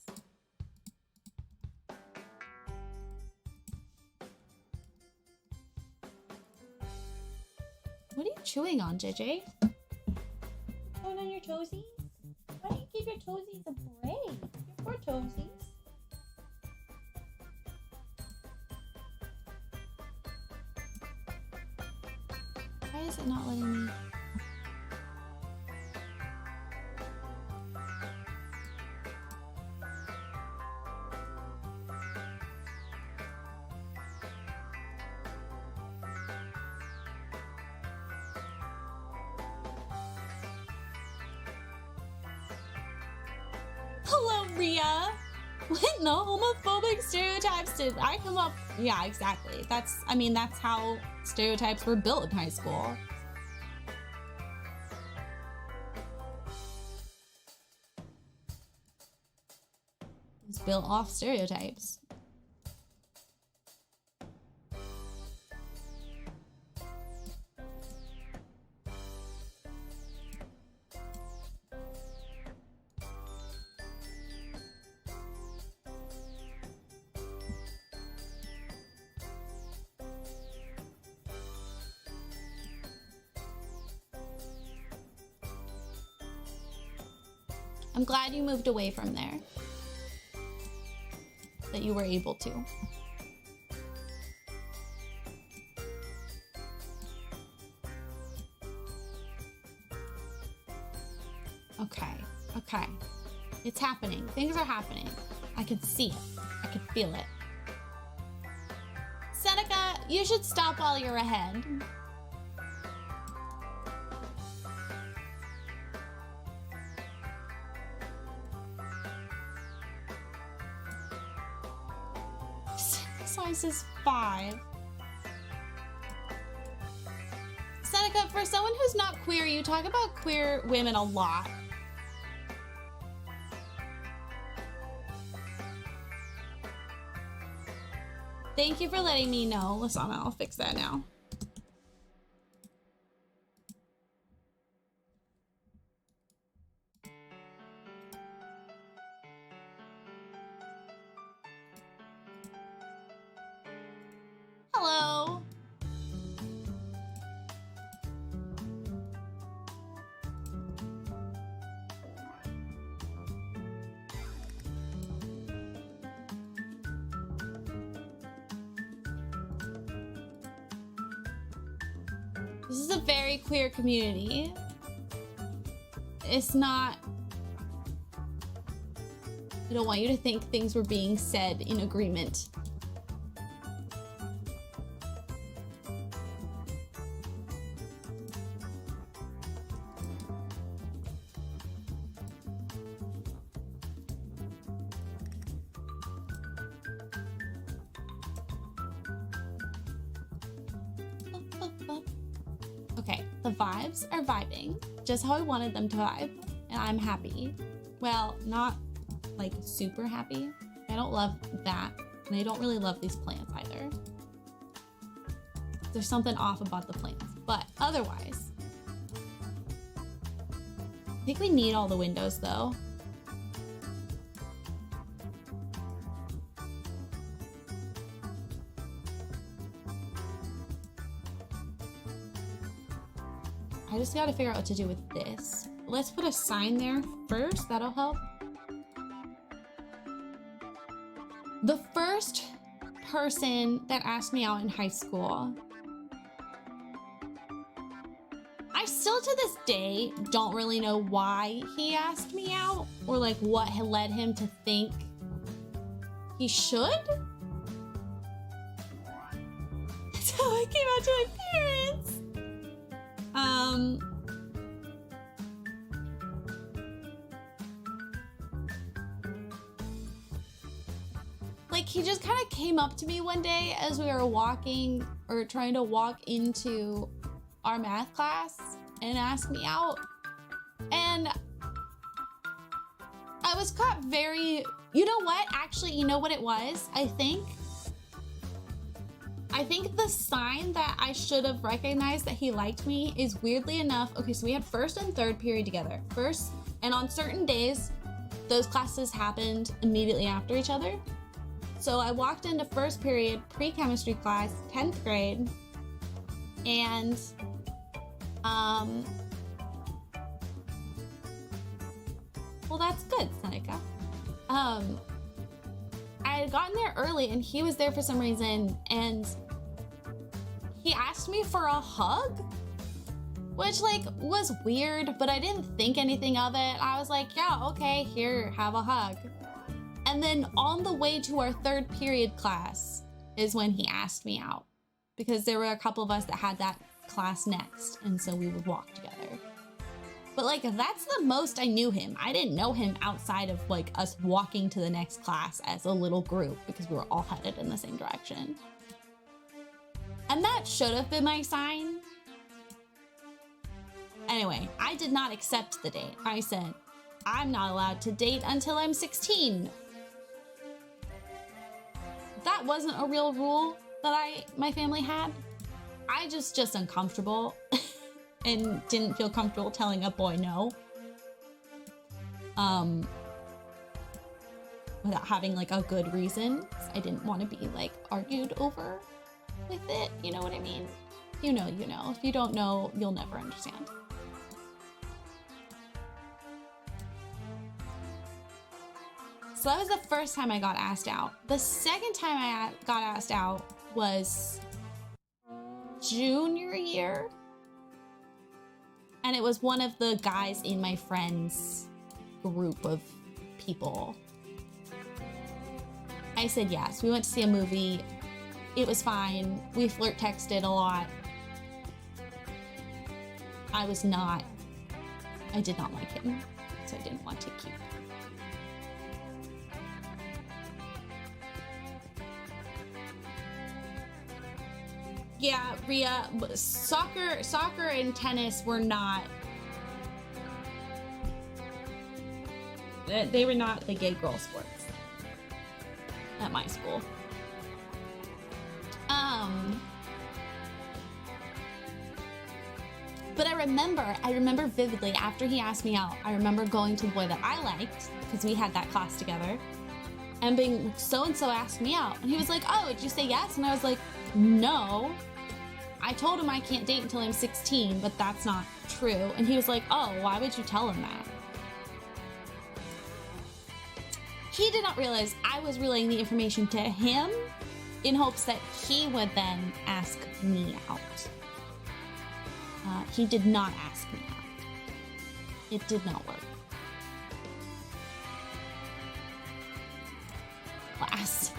[SPEAKER 1] What are you chewing on, JJ? Going on your toesies? Why don't you give your toesies a break? Your poor toesies. Why is it not letting me? Hello, Ria. What in the homophobic stereotypes did I come up? Yeah, exactly. That's how stereotypes were built in high school. It's built off stereotypes. I'm glad you moved away from there. That you were able to. Okay. It's happening. Things are happening. I can see it. I can feel it. Seneca, you should stop while you're ahead. Size is 5. Seneca, for someone who's not queer, you talk about queer women a lot. Thank you for letting me know. Lasana, I'll fix that now. This is a very queer community. It's not... I don't want you to think things were being said in agreement. Okay, the vibes are vibing, just how I wanted them to vibe, and I'm happy. Well, not like super happy. I don't love that, and I don't really love these plants either. There's something off about the plants, but otherwise. I think we need all the windows though. I just gotta figure out what to do with this. Let's put a sign there first, that'll help. The first person that asked me out in high school, I still to this day don't really know why he asked me out or like what had led him to think he should. So I came out to my parents. Like he just kind of came up to me one day as we were walking or trying to walk into our math class and asked me out. And I was caught very, you know what? Actually, you know what it was? I think the sign that I should have recognized that he liked me is weirdly enough, okay, so we had first and third period together. First, and on certain days, those classes happened immediately after each other. So I walked into first period pre-chemistry class, 10th grade, and well, that's good, Seneca. I had gotten there early and he was there for some reason, and he asked me for a hug, which like was weird, but I didn't think anything of it. I was like, yeah, okay, here, have a hug. And then on the way to our third period class is when he asked me out, because there were a couple of us that had that class next, and so we would walk together. But like, that's the most I knew him. I didn't know him outside of like us walking to the next class as a little group because we were all headed in the same direction. And that should have been my sign. Anyway, I did not accept the date. I said, I'm not allowed to date until I'm 16. That wasn't a real rule that my family had. I just uncomfortable and didn't feel comfortable telling a boy no. Without having like a good reason. I didn't want to be like argued over with it. You know what I mean? You know, you know. If you don't know, you'll never understand. So that was the first time I got asked out. The second time I got asked out was junior year. And it was one of the guys in my friend's group of people. I said yes. We went to see a movie. It was fine. We flirt texted a lot. I did not like him, so I didn't want to keep. Yeah, Rhea, soccer and tennis were not, they were not the gay girl sports at my school. But I remember vividly after he asked me out, I remember going to the boy that I liked because we had that class together and being so-and-so asked me out. And he was like, oh, did you say yes? And I was like, no. I told him I can't date until I'm 16, but that's not true. And he was like, oh, why would you tell him that? He did not realize I was relaying the information to him in hopes that he would then ask me out. He did not ask me out. It did not work. Class.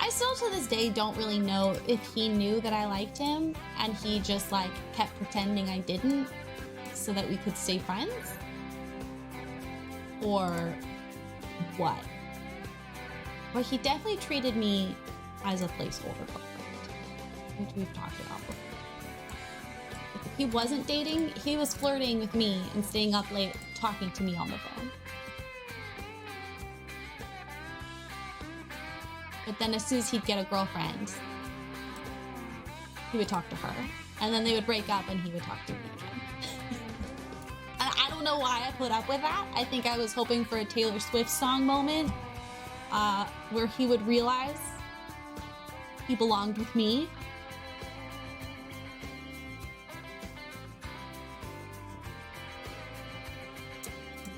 [SPEAKER 1] I still to this day don't really know if he knew that I liked him and he just like kept pretending I didn't so that we could stay friends, or what. But he definitely treated me as a placeholder girlfriend, which we've talked about before. If he wasn't dating, he was flirting with me and staying up late talking to me on the phone. But then as soon as he'd get a girlfriend, he would talk to her. And then they would break up and he would talk to me again. And I don't know why I put up with that. I think I was hoping for a Taylor Swift song moment where he would realize he belonged with me.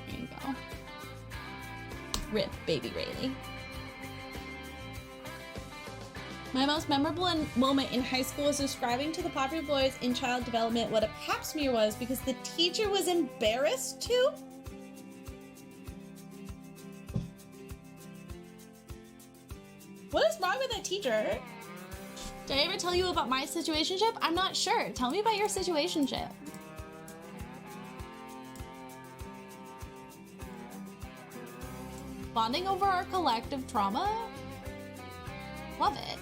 [SPEAKER 1] There you go. Rip, baby Rayleigh. My most memorable moment in high school was describing to the popular boys in child development what a pap smear was because the teacher was embarrassed to. What is wrong with that teacher? Did I ever tell you about my situationship? I'm not sure. Tell me about your situationship. Bonding over our collective trauma? Love it.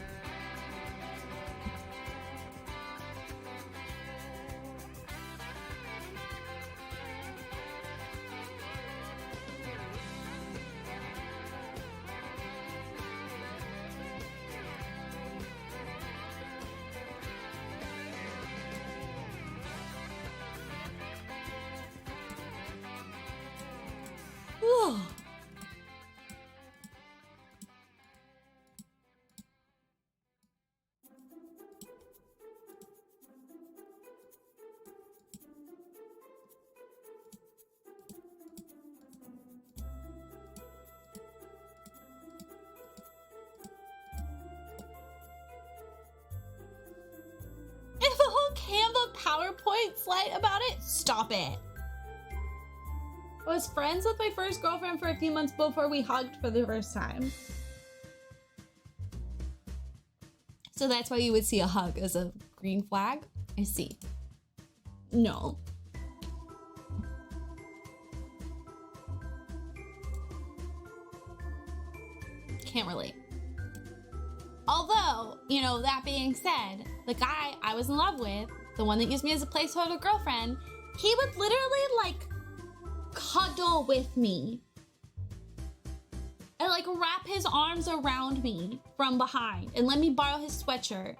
[SPEAKER 1] If a whole Canva PowerPoint slide about it, stop it. I was friends with my first girlfriend for a few months before we hugged for the first time. So that's why you would see a hug as a green flag? I see. No. Can't relate. Although, you know, that being said, the guy I was in love with, the one that used me as a placeholder girlfriend, he would literally like cuddle with me and like wrap his arms around me from behind and let me borrow his sweatshirt.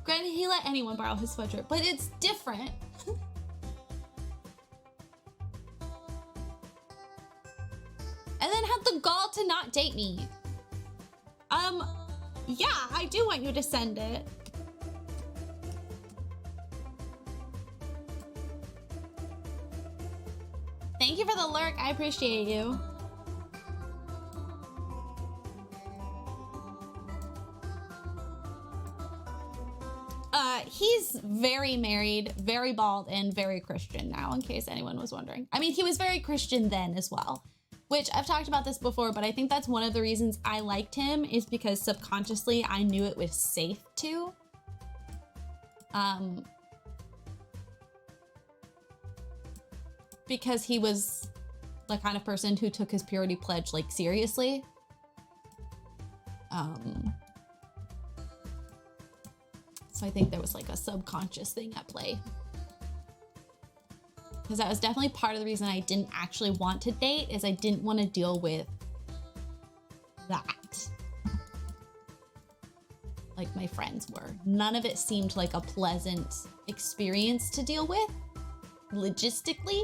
[SPEAKER 1] Granted, he let anyone borrow his sweatshirt, but it's different. And then had the gall to not date me. Yeah, I do want you to send it. Thank you for the lurk. I appreciate you. He's very married, very bald, and very Christian now, in case anyone was wondering. I mean, he was very Christian then as well, which I've talked about this before, but I think that's one of the reasons I liked him is because subconsciously I knew it was safe to. Because he was the kind of person who took his purity pledge like seriously. So I think there was like a subconscious thing at play. Because that was definitely part of the reason I didn't actually want to date is I didn't want to deal with that. Like my friends were. None of it seemed like a pleasant experience to deal with, logistically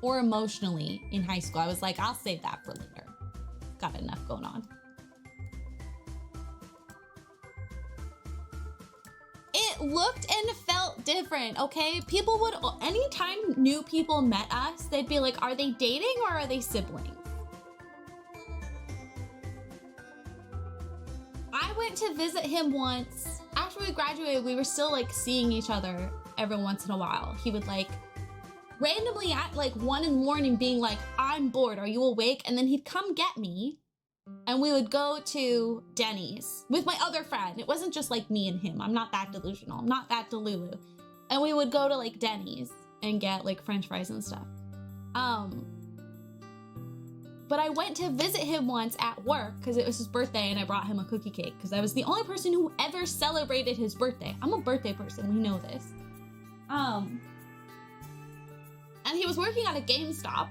[SPEAKER 1] or emotionally in high school. I was like, I'll save that for later. Got enough going on. looked and felt different, okay? People would, anytime new people met us, they'd be like, are they dating or are they siblings? I went to visit him once. After we graduated, we were still like seeing each other every once in a while. He would like randomly at like 1 in the morning being like, I'm bored, are you awake? And then he'd come get me and we would go to Denny's with my other friend. It wasn't just like me and him. I'm not that delusional. I'm not that delulu. And we would go to like Denny's and get like French fries and stuff. But I went to visit him once at work because it was his birthday and I brought him a cookie cake because I was the only person who ever celebrated his birthday. I'm a birthday person, we know this. And he was working at a GameStop.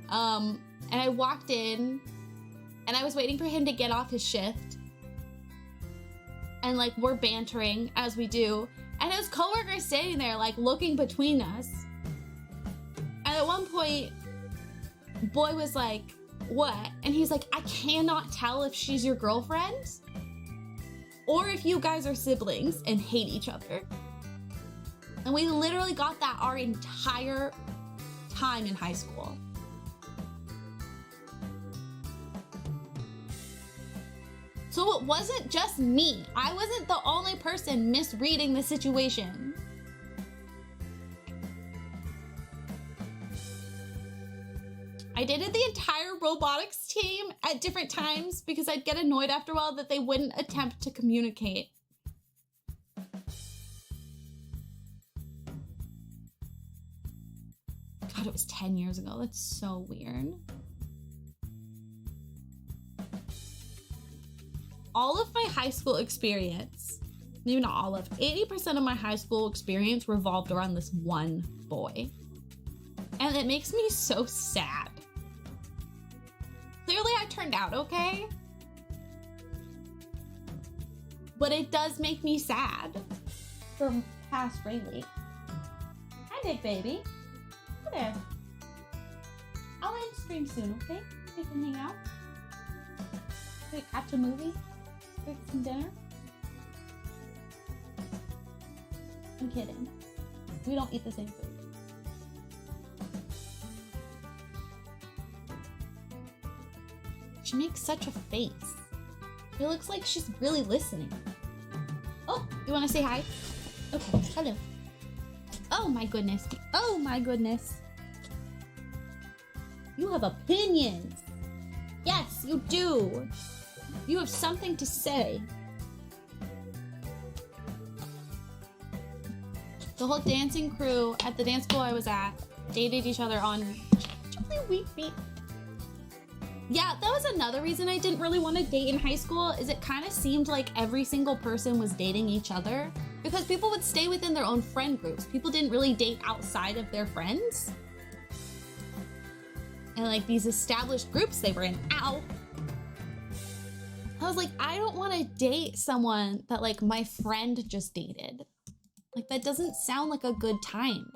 [SPEAKER 1] And I walked in and I was waiting for him to get off his shift. And like we're bantering as we do. And his coworker standing there like looking between us. And at one point, boy was like, what? And he's like, I cannot tell if she's your girlfriend or if you guys are siblings and hate each other. And we literally got that our entire time in high school. So it wasn't just me. I wasn't the only person misreading the situation. I dated the entire robotics team at different times because I'd get annoyed after a while that they wouldn't attempt to communicate. God, it was 10 years ago. That's so weird. All of my high school experience, maybe not all of, 80% of my high school experience revolved around this one boy. And it makes me so sad. Clearly I turned out okay, but it does make me sad for past Rayleigh. Hi, Dick Baby. Hi there. I'll end stream soon, okay? We can hang out. We can catch a movie. Get some dinner. I'm kidding. We don't eat the same food. She makes such a face. It looks like she's really listening. Oh, you want to say hi? Okay, hello. Oh my goodness. Oh my goodness. You have opinions. Yes, you do. You have something to say. The whole dancing crew at the dance school I was at dated each other on week. Yeah, that was another reason I didn't really want to date in high school, is it kind of seemed like every single person was dating each other because people would stay within their own friend groups. People didn't really date outside of their friends. And like these established groups they were in, ow. I was like, I don't want to date someone that like my friend just dated. Like that doesn't sound like a good time.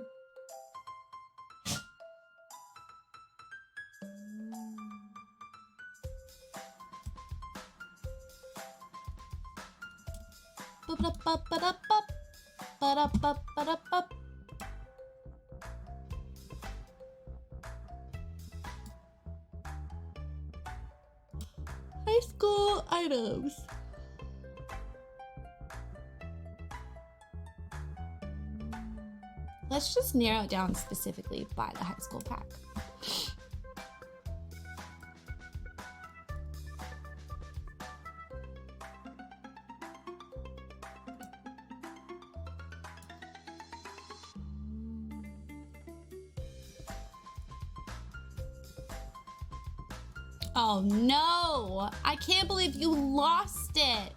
[SPEAKER 1] High school items. Let's just narrow it down specifically by the high school pack. Oh no, I can't believe you lost it.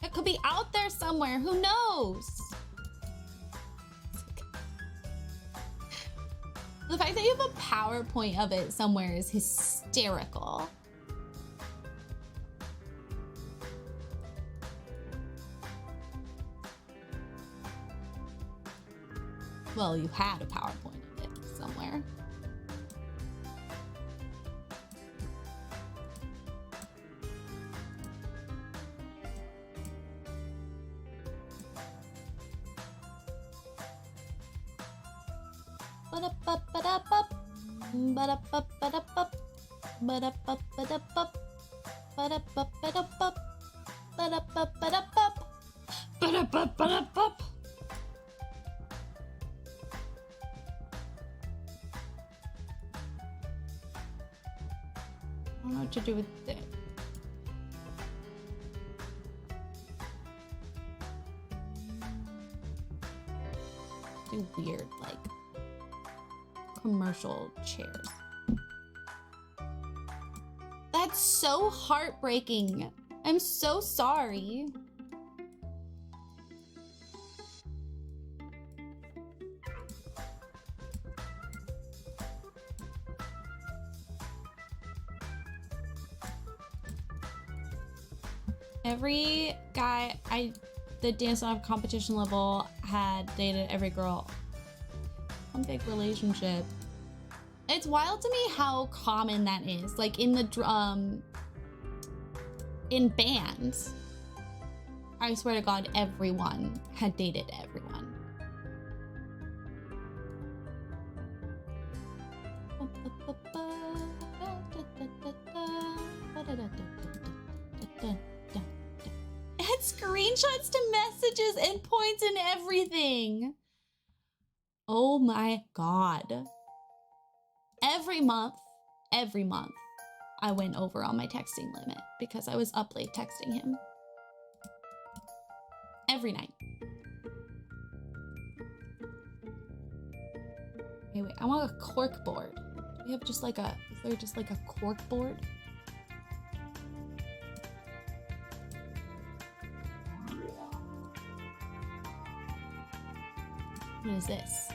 [SPEAKER 1] It could be out there somewhere, who knows? The fact that you have a PowerPoint of it somewhere is hysterical. Well, you had a PowerPoint of it somewhere. Ba-da-ba-ba-da-bup. Ba-da-ba-ba-da-bup. Ba-da-ba-ba-da-bup. Ba-da-ba-ba-da-bup. Ba-da-ba-ba-da-bup. Ba-da-ba-ba-da-bup. I don't know what to do with it. Do weird, like, commercial chairs. That's so heartbreaking. I'm so sorry. Every guy the dance off competition level had dated every girl. One big relationship. It's wild to me how common that is. Like in the in bands, I swear to God, everyone had dated everyone. It screenshots to messages and points and everything. Oh my God. Every month, I went over on my texting limit because I was up late texting him. Every night. Hey, wait, I want a cork board. Do we have just like a, is there just like a cork board? What is this?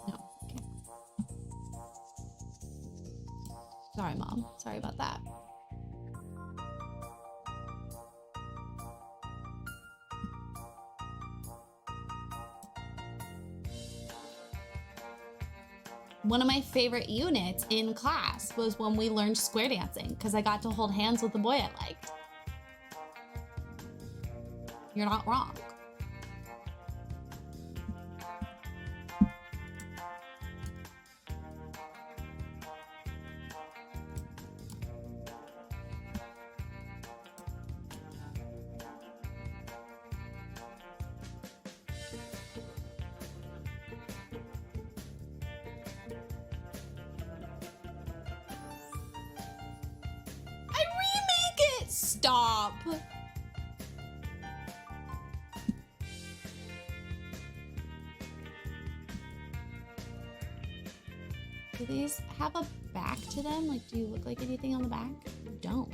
[SPEAKER 1] No, okay. Sorry, Mom. Sorry about that. One of my favorite units in class was when we learned square dancing because I got to hold hands with the boy I liked. You're not wrong. Stop. Do these have a back to them? Like, do you look like anything on the back? You don't.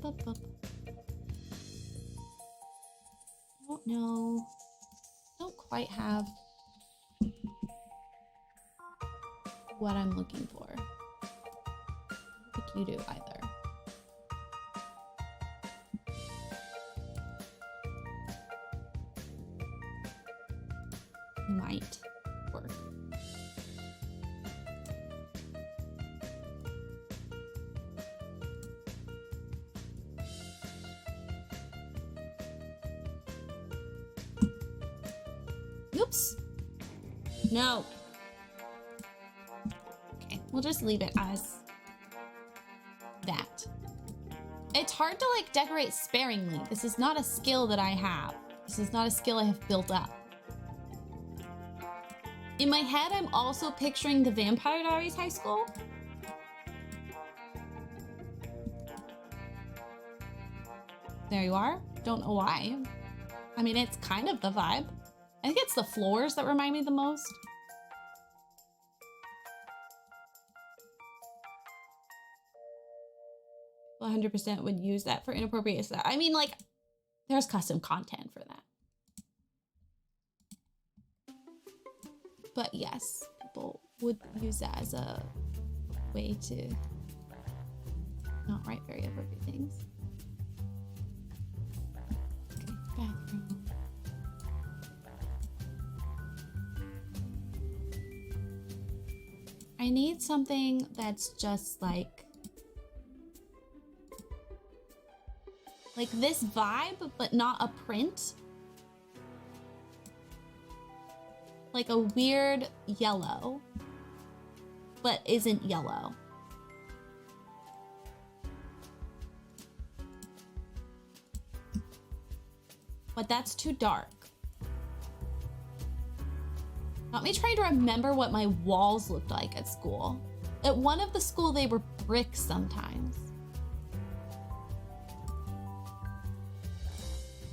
[SPEAKER 1] Bup, bup. I don't know. Don't quite have what I'm looking for. I don't think you do either. Might work. Oops. No. Okay, we'll just leave it as that. It's hard to like decorate sparingly. This is not a skill that I have. This is not a skill I have built up. In my head, I'm also picturing the Vampire Diaries high school. There you are. Don't know why. I mean, it's kind of the vibe. I think it's the floors that remind me the most. Well, 100% would use that for inappropriate stuff. I mean, like, there's custom content for that. But yes, people would use that as a way to not write very appropriate things. Okay, bathroom. I need something that's just like Like this vibe, but not a print. Like a weird yellow, but isn't yellow. But that's too dark. Got me trying to remember what my walls looked like at school. At one of the school, they were bricks sometimes.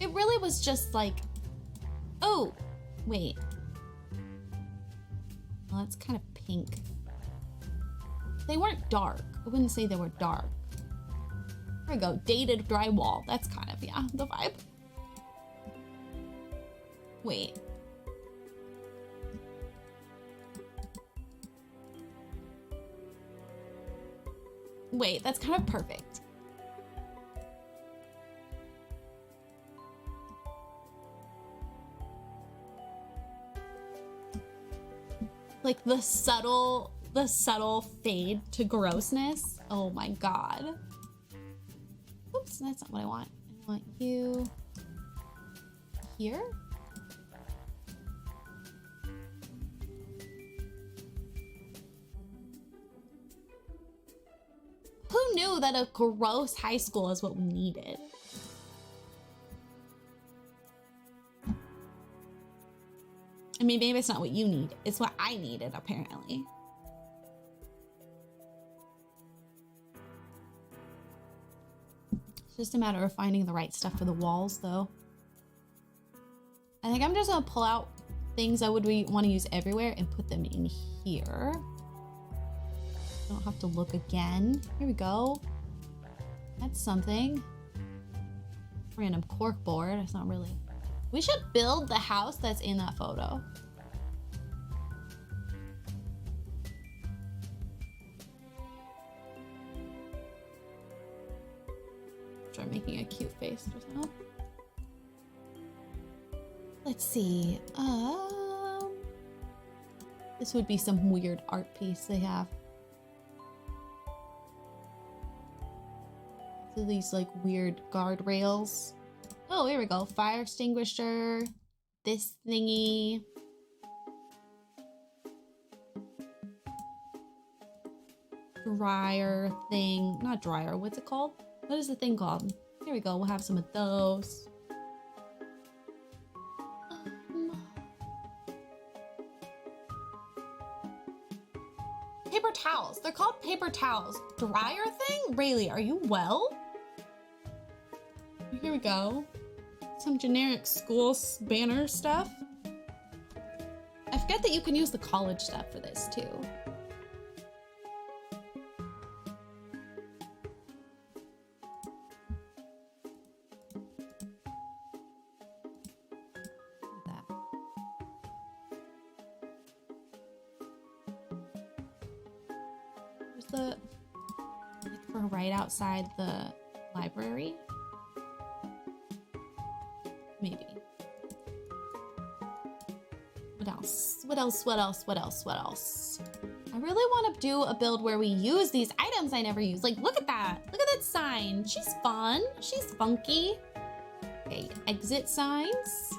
[SPEAKER 1] It really was just like, oh, wait. Well, that's kind of pink. They weren't dark. I wouldn't say they were dark. There we go, dated drywall. That's kind of, yeah, the vibe. Wait. Wait, that's kind of perfect. Like the subtle fade to grossness. Oh my God. Oops, that's not what I want. I want you here. Who knew that a gross high school is what we needed? I mean, maybe it's not what you need. It's what I needed, apparently. It's just a matter of finding the right stuff for the walls, though. I think I'm just gonna pull out things I would want to use everywhere and put them in here. Don't have to look again. Here we go. That's something. Random cork board. It's not really. We should build the house that's in that photo. Try making a cute face just now. Let's see. This would be some weird art piece they have. So these like weird guardrails. Oh, here we go. Fire extinguisher. This thingy. Dryer thing. Not dryer. What's it called? What is the thing called? Here we go. We'll have some of those. Paper towels. They're called paper towels. Dryer thing? Rayleigh, are you well? Here we go. Some generic school banner stuff. I forget that you can use the college stuff for this too. There's the, like for right outside the library. Maybe. What else? What else? What else? What else? What else? I really want to do a build where we use these items I never use. Like, look at that. Look at that sign. She's fun. She's funky. Okay, exit signs.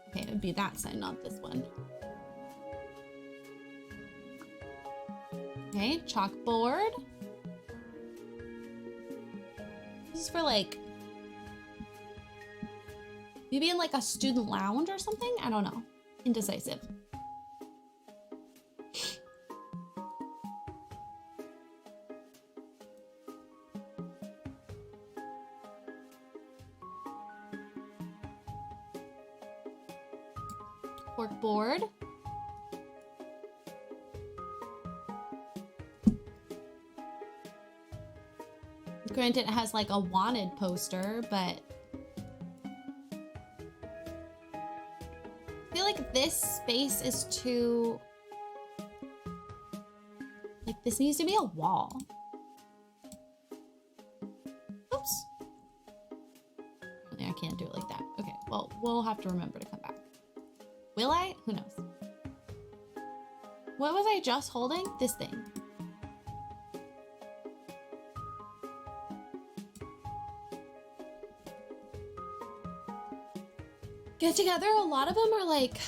[SPEAKER 1] Okay, it would be that sign, not this one. Okay, chalkboard. This is for like, maybe in like a student lounge or something? I don't know. Indecisive. Corkboard. Granted, it has like a wanted poster, but I feel like this space is too, like this needs to be a wall. Oops. I can't do it like that. Okay, well, we'll have to remember to come back. Will I? Who knows? What was I just holding? This thing. Get together, a lot of them are like...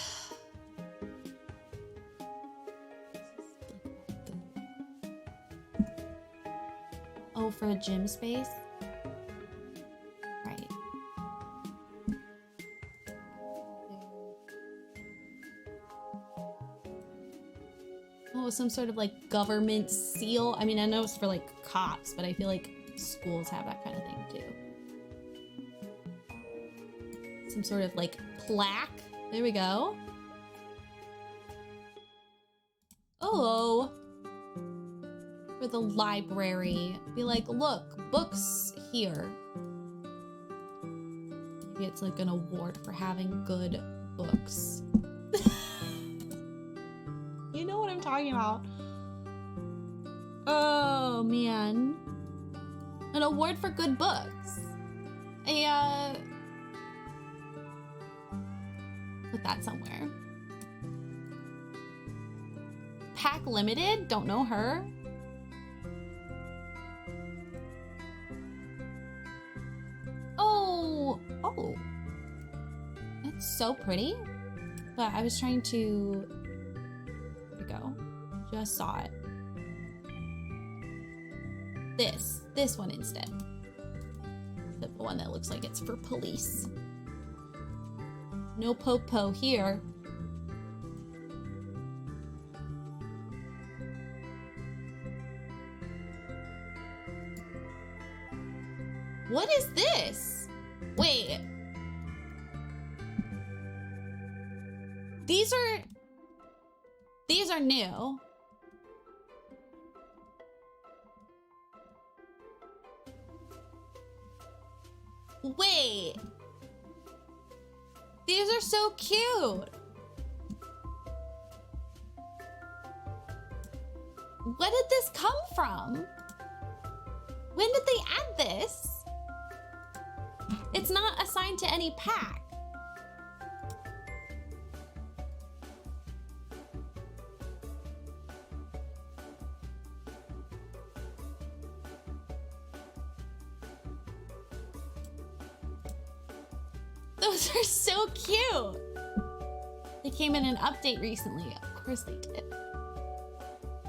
[SPEAKER 1] Oh, for a gym space? Right. Oh, some sort of like government seal. I mean, I know it's for like cops, but I feel like schools have that kind of thing too. Some sort of like plaque. There we go. Oh, for the library. Be like, look, books here. Maybe it's like an award for having good books. You know what I'm talking about. Oh man. An award for good books. Put that somewhere. Pack Limited, don't know her. Oh, that's so pretty. But I was trying to, there we go. Just saw it. This one instead. The one that looks like it's for police. No po-po here. What is this? Wait. These are new. Wait. These are so cute. Where did this come from? When did they add this? It's not assigned to any pack. Those are so cute. They came in an update recently. Of course they did.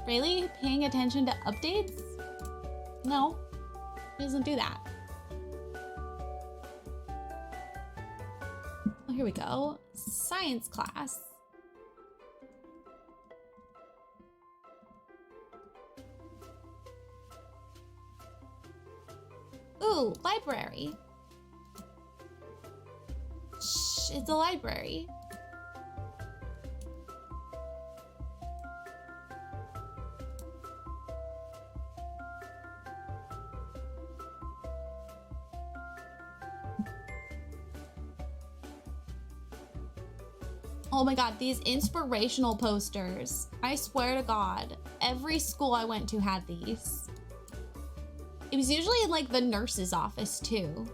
[SPEAKER 1] Really? Paying attention to updates? No, it doesn't do that. Oh, here we go. Science class. Ooh, library. Shh, it's a library. Oh my God, these inspirational posters. I swear to God, every school I went to had these. It was usually in like the nurse's office too.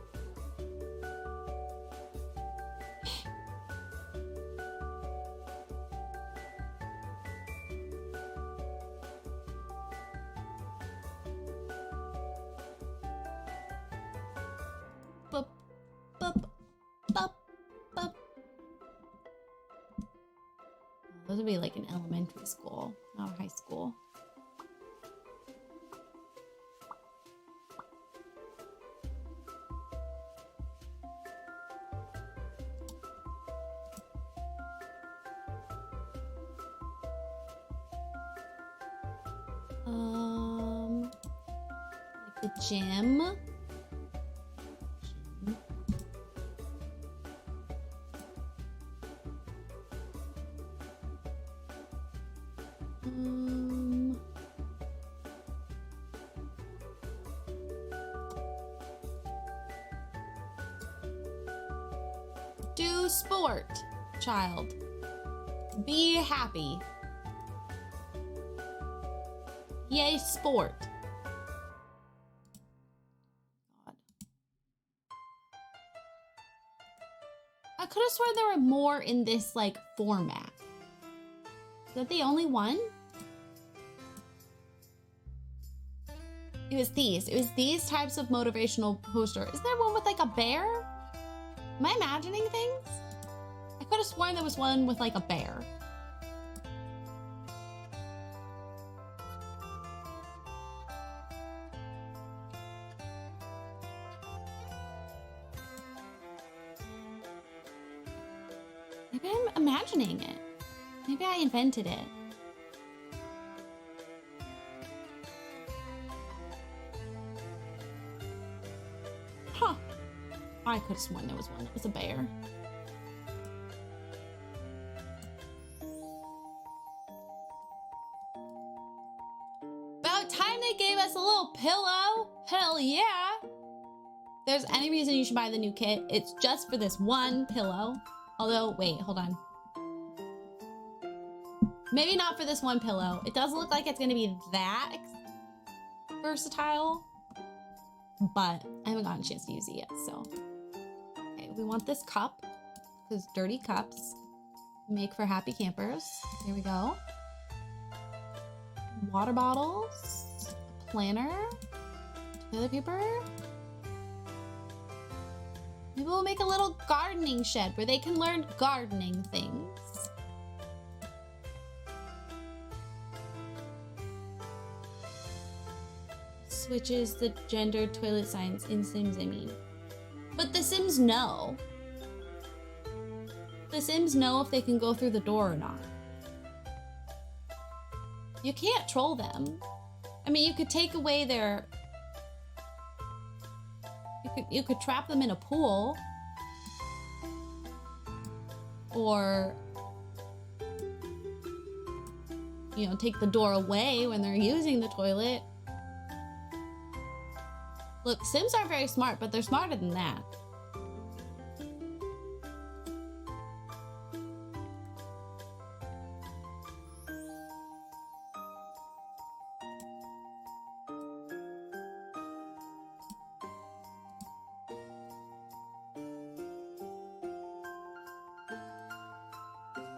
[SPEAKER 1] Bup, bup, bup, bup. Those would be like an elementary school, not a high school. Like the gym. Do sport, child. Be happy. Yay, sport. God. I could have sworn there were more in this like format. Is that the only one? It was these. It was these types of motivational poster. Is there one with like a bear? Am I imagining things? I could have sworn there was one with like a bear. Maybe I'm imagining it. Maybe I invented it. Huh. I could have sworn there was one that was a bear. About time they gave us a little pillow. Hell yeah. If there's any reason you should buy the new kit, it's just for this one pillow. Although, wait, hold on. Maybe not for this one pillow. It doesn't look like it's gonna be that versatile, but I haven't gotten a chance to use it yet, so. Okay, we want this cup, because dirty cups make for happy campers. Here we go. Water bottles, a planner, toilet paper. Maybe we'll make a little gardening shed where they can learn gardening things. Switches the gendered toilet signs in Sims, I mean. But the Sims know. The Sims know if they can go through the door or not. You can't troll them. I mean, you could take away their... You could trap them in a pool. Or... you know, take the door away when they're using the toilet. Look, Sims aren't very smart, but they're smarter than that.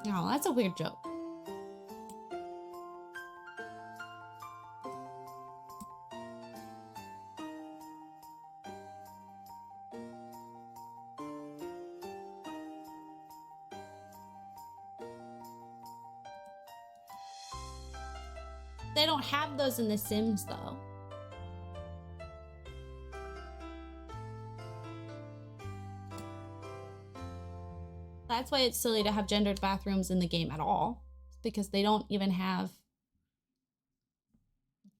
[SPEAKER 1] Oh, that's a weird joke. They don't have those in The Sims, though. That's why it's silly to have gendered bathrooms in the game at all. It's because they don't even have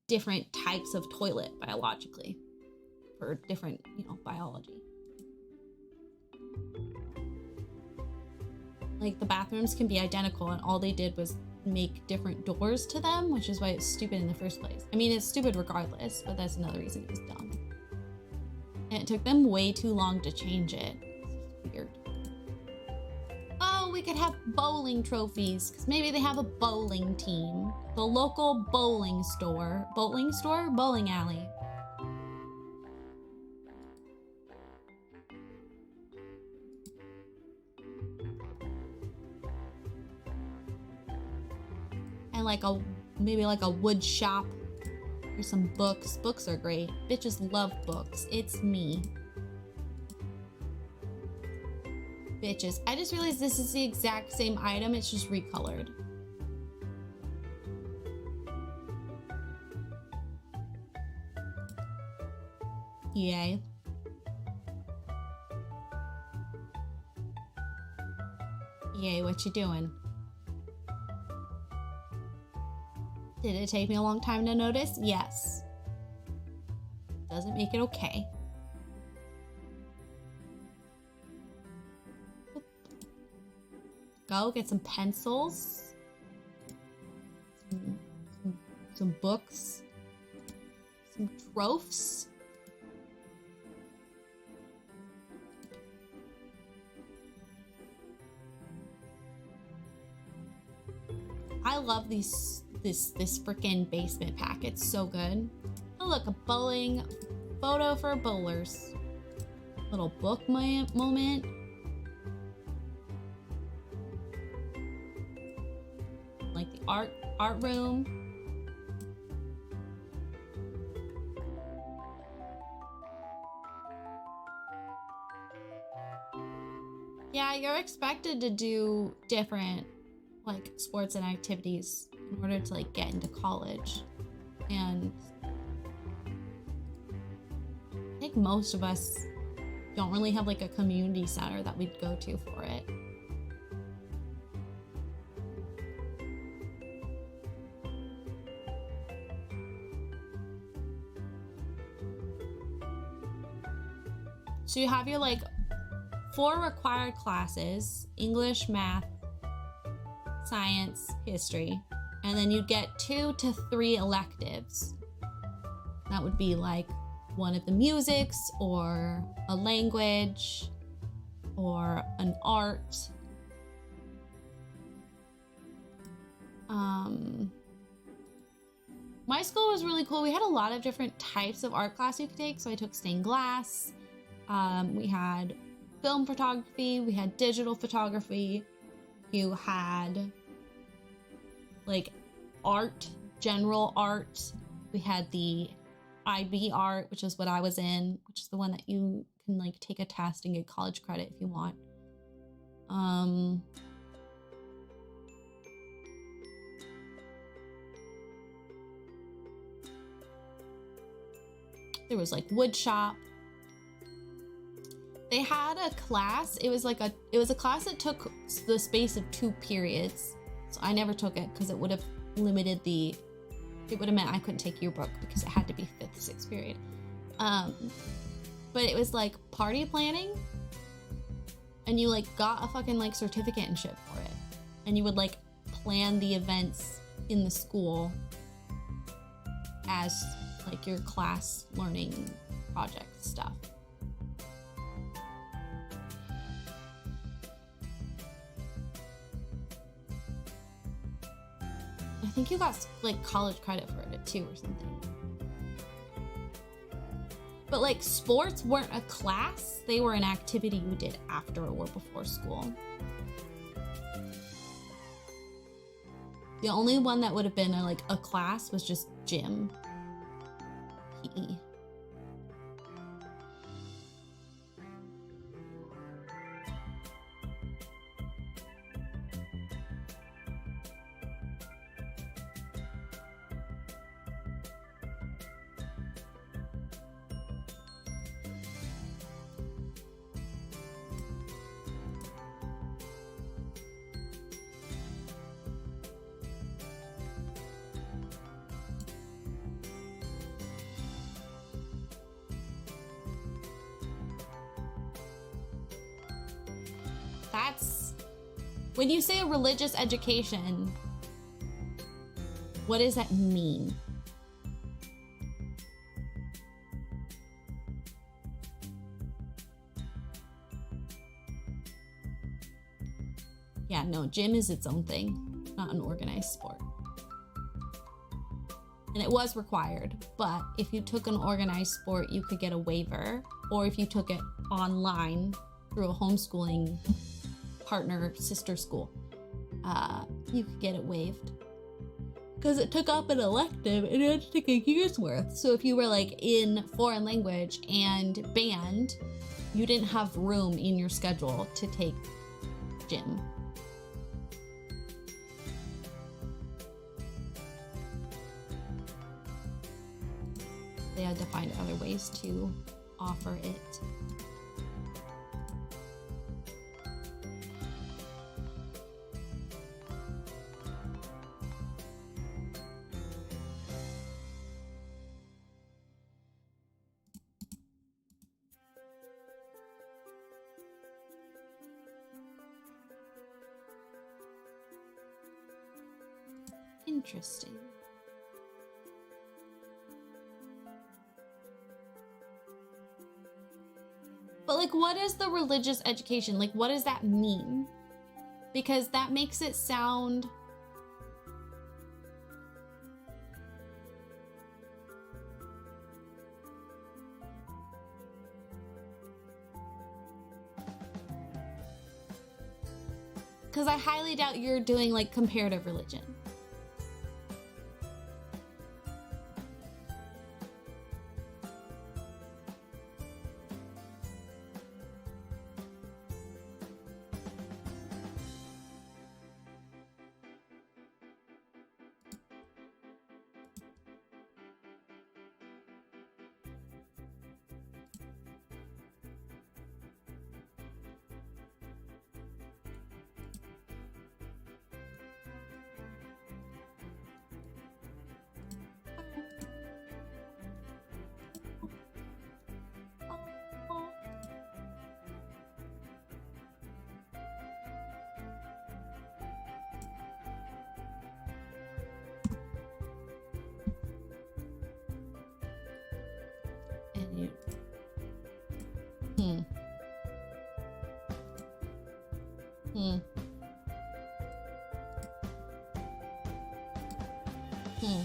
[SPEAKER 1] different types of toilet biologically for different, you know, biology. Like, the bathrooms can be identical and all they did was make different doors to them, which is why it's stupid in the first place. I mean, it's stupid regardless, but that's another reason it was dumb. And it took them way too long to change it. It's weird. Oh, we could have bowling trophies, because maybe they have a bowling team. The local bowling store. Bowling store? Bowling alley. And like maybe like a wood shop or some books. Books are great. Bitches love books. It's me. Bitches. I just realized this is the exact same item. It's just recolored. Yay. Yay, what you doing? Did it take me a long time to notice? Yes. Doesn't make it okay. Go get some pencils. Some books. Some trophies. I love this freaking basement pack. It's so good. Oh look, a bowling photo for bowlers. Little book moment. Like the art room. Yeah, you're expected to do different like sports and activities in order to like get into college. And I think most of us don't really have like a community center that we'd go to for it. So you have your like 4 required classes: English, math, science, history, and then you get 2 to 3 electives. That would be like one of the musics or a language or an art. My school was really cool. We had a lot of different types of art class you could take. So I took stained glass. We had film photography. We had digital photography. You had like art, general art. We had the IB art, which is what I was in, which is the one that you can like take a test and get college credit if you want. There was like wood shop. They had a class. It was a class that took the space of 2 periods. So I never took it because it would have limited it would have meant I couldn't take yearbook because it had to be 5th, 6th period. But it was like party planning, and you like got a fucking like certificate and shit for it. And you would like plan the events in the school as like your class learning project stuff. I think you got like college credit for it too or something. But like sports weren't a class, they were an activity you did after or before school. The only one that would have been a class was just gym, PE. When you say a religious education, what does that mean? Yeah, no, gym is its own thing, not an organized sport. And it was required, but if you took an organized sport, you could get a waiver, or if you took it online through a homeschooling partner sister school, you could get it waived because it took up an elective and you had to take a year's worth. So if you were like in foreign language and band, you didn't have room in your schedule to take gym. They had to find other ways to offer it. Interesting. But like, what is the religious education? Like, what does that mean? Because that makes it sound because I highly doubt you're doing like comparative religion. You... Hmm. Hmm. Hmm.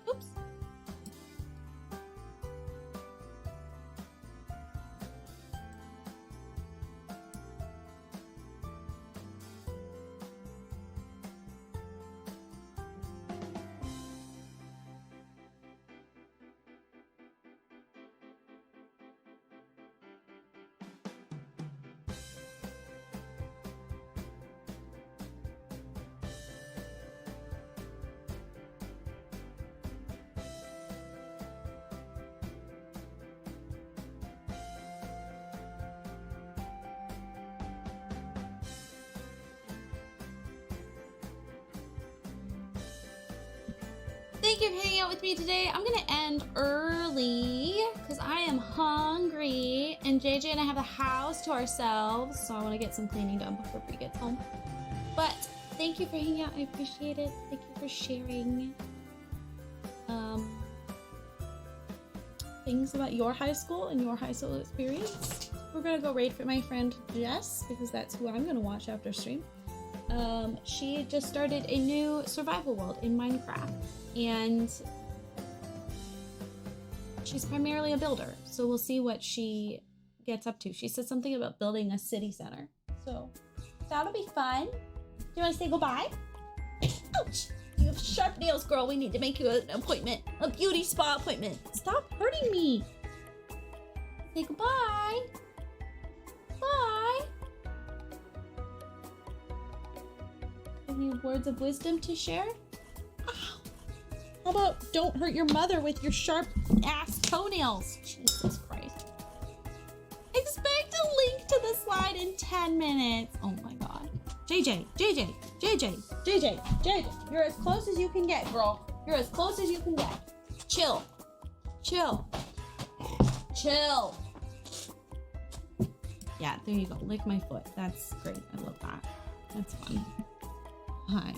[SPEAKER 1] Oops. Thank you for hanging out with me today. I'm gonna end early because I am hungry, and JJ and I have the house to ourselves, so I want to get some cleaning done before Bree gets home. But thank you for hanging out. I appreciate it. Thank you for sharing things about your high school and your high school experience. We're gonna go raid for my friend Jess because that's who I'm gonna watch after stream. She just started a new survival world in Minecraft, and she's primarily a builder, so we'll see what she gets up to. She said something about building a city center, so that'll be fun. Do you want to say goodbye? Ouch! You have sharp nails, girl. We need to make you an appointment, a beauty spa appointment. Stop hurting me. Say goodbye. Bye. Any words of wisdom to share? Ow. How about don't hurt your mother with your sharp ass toenails? Jesus Christ. Expect a link to the slide in 10 minutes. Oh my god. JJ, JJ, JJ, JJ, JJ. You're as close as you can get, girl. You're as close as you can get. Chill. Chill. Chill. Yeah, there you go. Lick my foot. That's great. I love that. That's fun. Hi.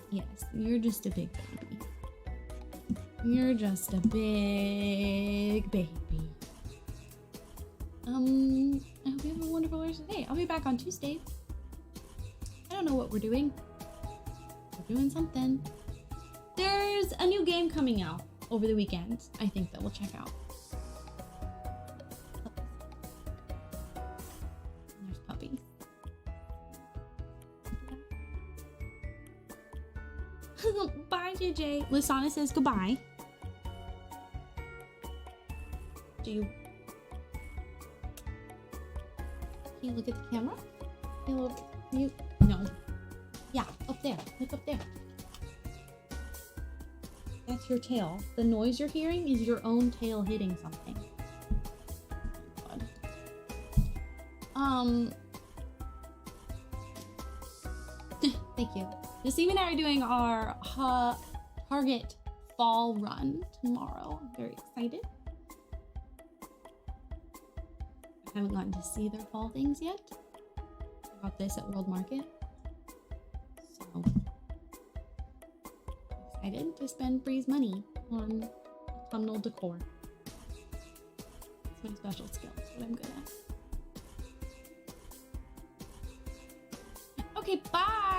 [SPEAKER 1] Yes, you're just a big baby. You're just a big baby. I hope you have a wonderful rest of the day. I'll be back on Tuesday. I don't know what we're doing. We're doing something. There's a new game coming out over the weekend, I think, that we'll check out. There's puppies. Bye, JJ. Lisana says goodbye. Do you... Can you look at the camera? Can you look... You... No. Yeah, up there. Look up there. That's your tail. The noise you're hearing is your own tail hitting something. God. Thank you. Naseem and I are doing our Target fall run tomorrow. I'm very excited. I haven't gotten to see their fall things yet. I got this at World Market. So excited to spend Bree's money on autumnal decor. It's my special skill. It's what I'm good at. Okay, bye!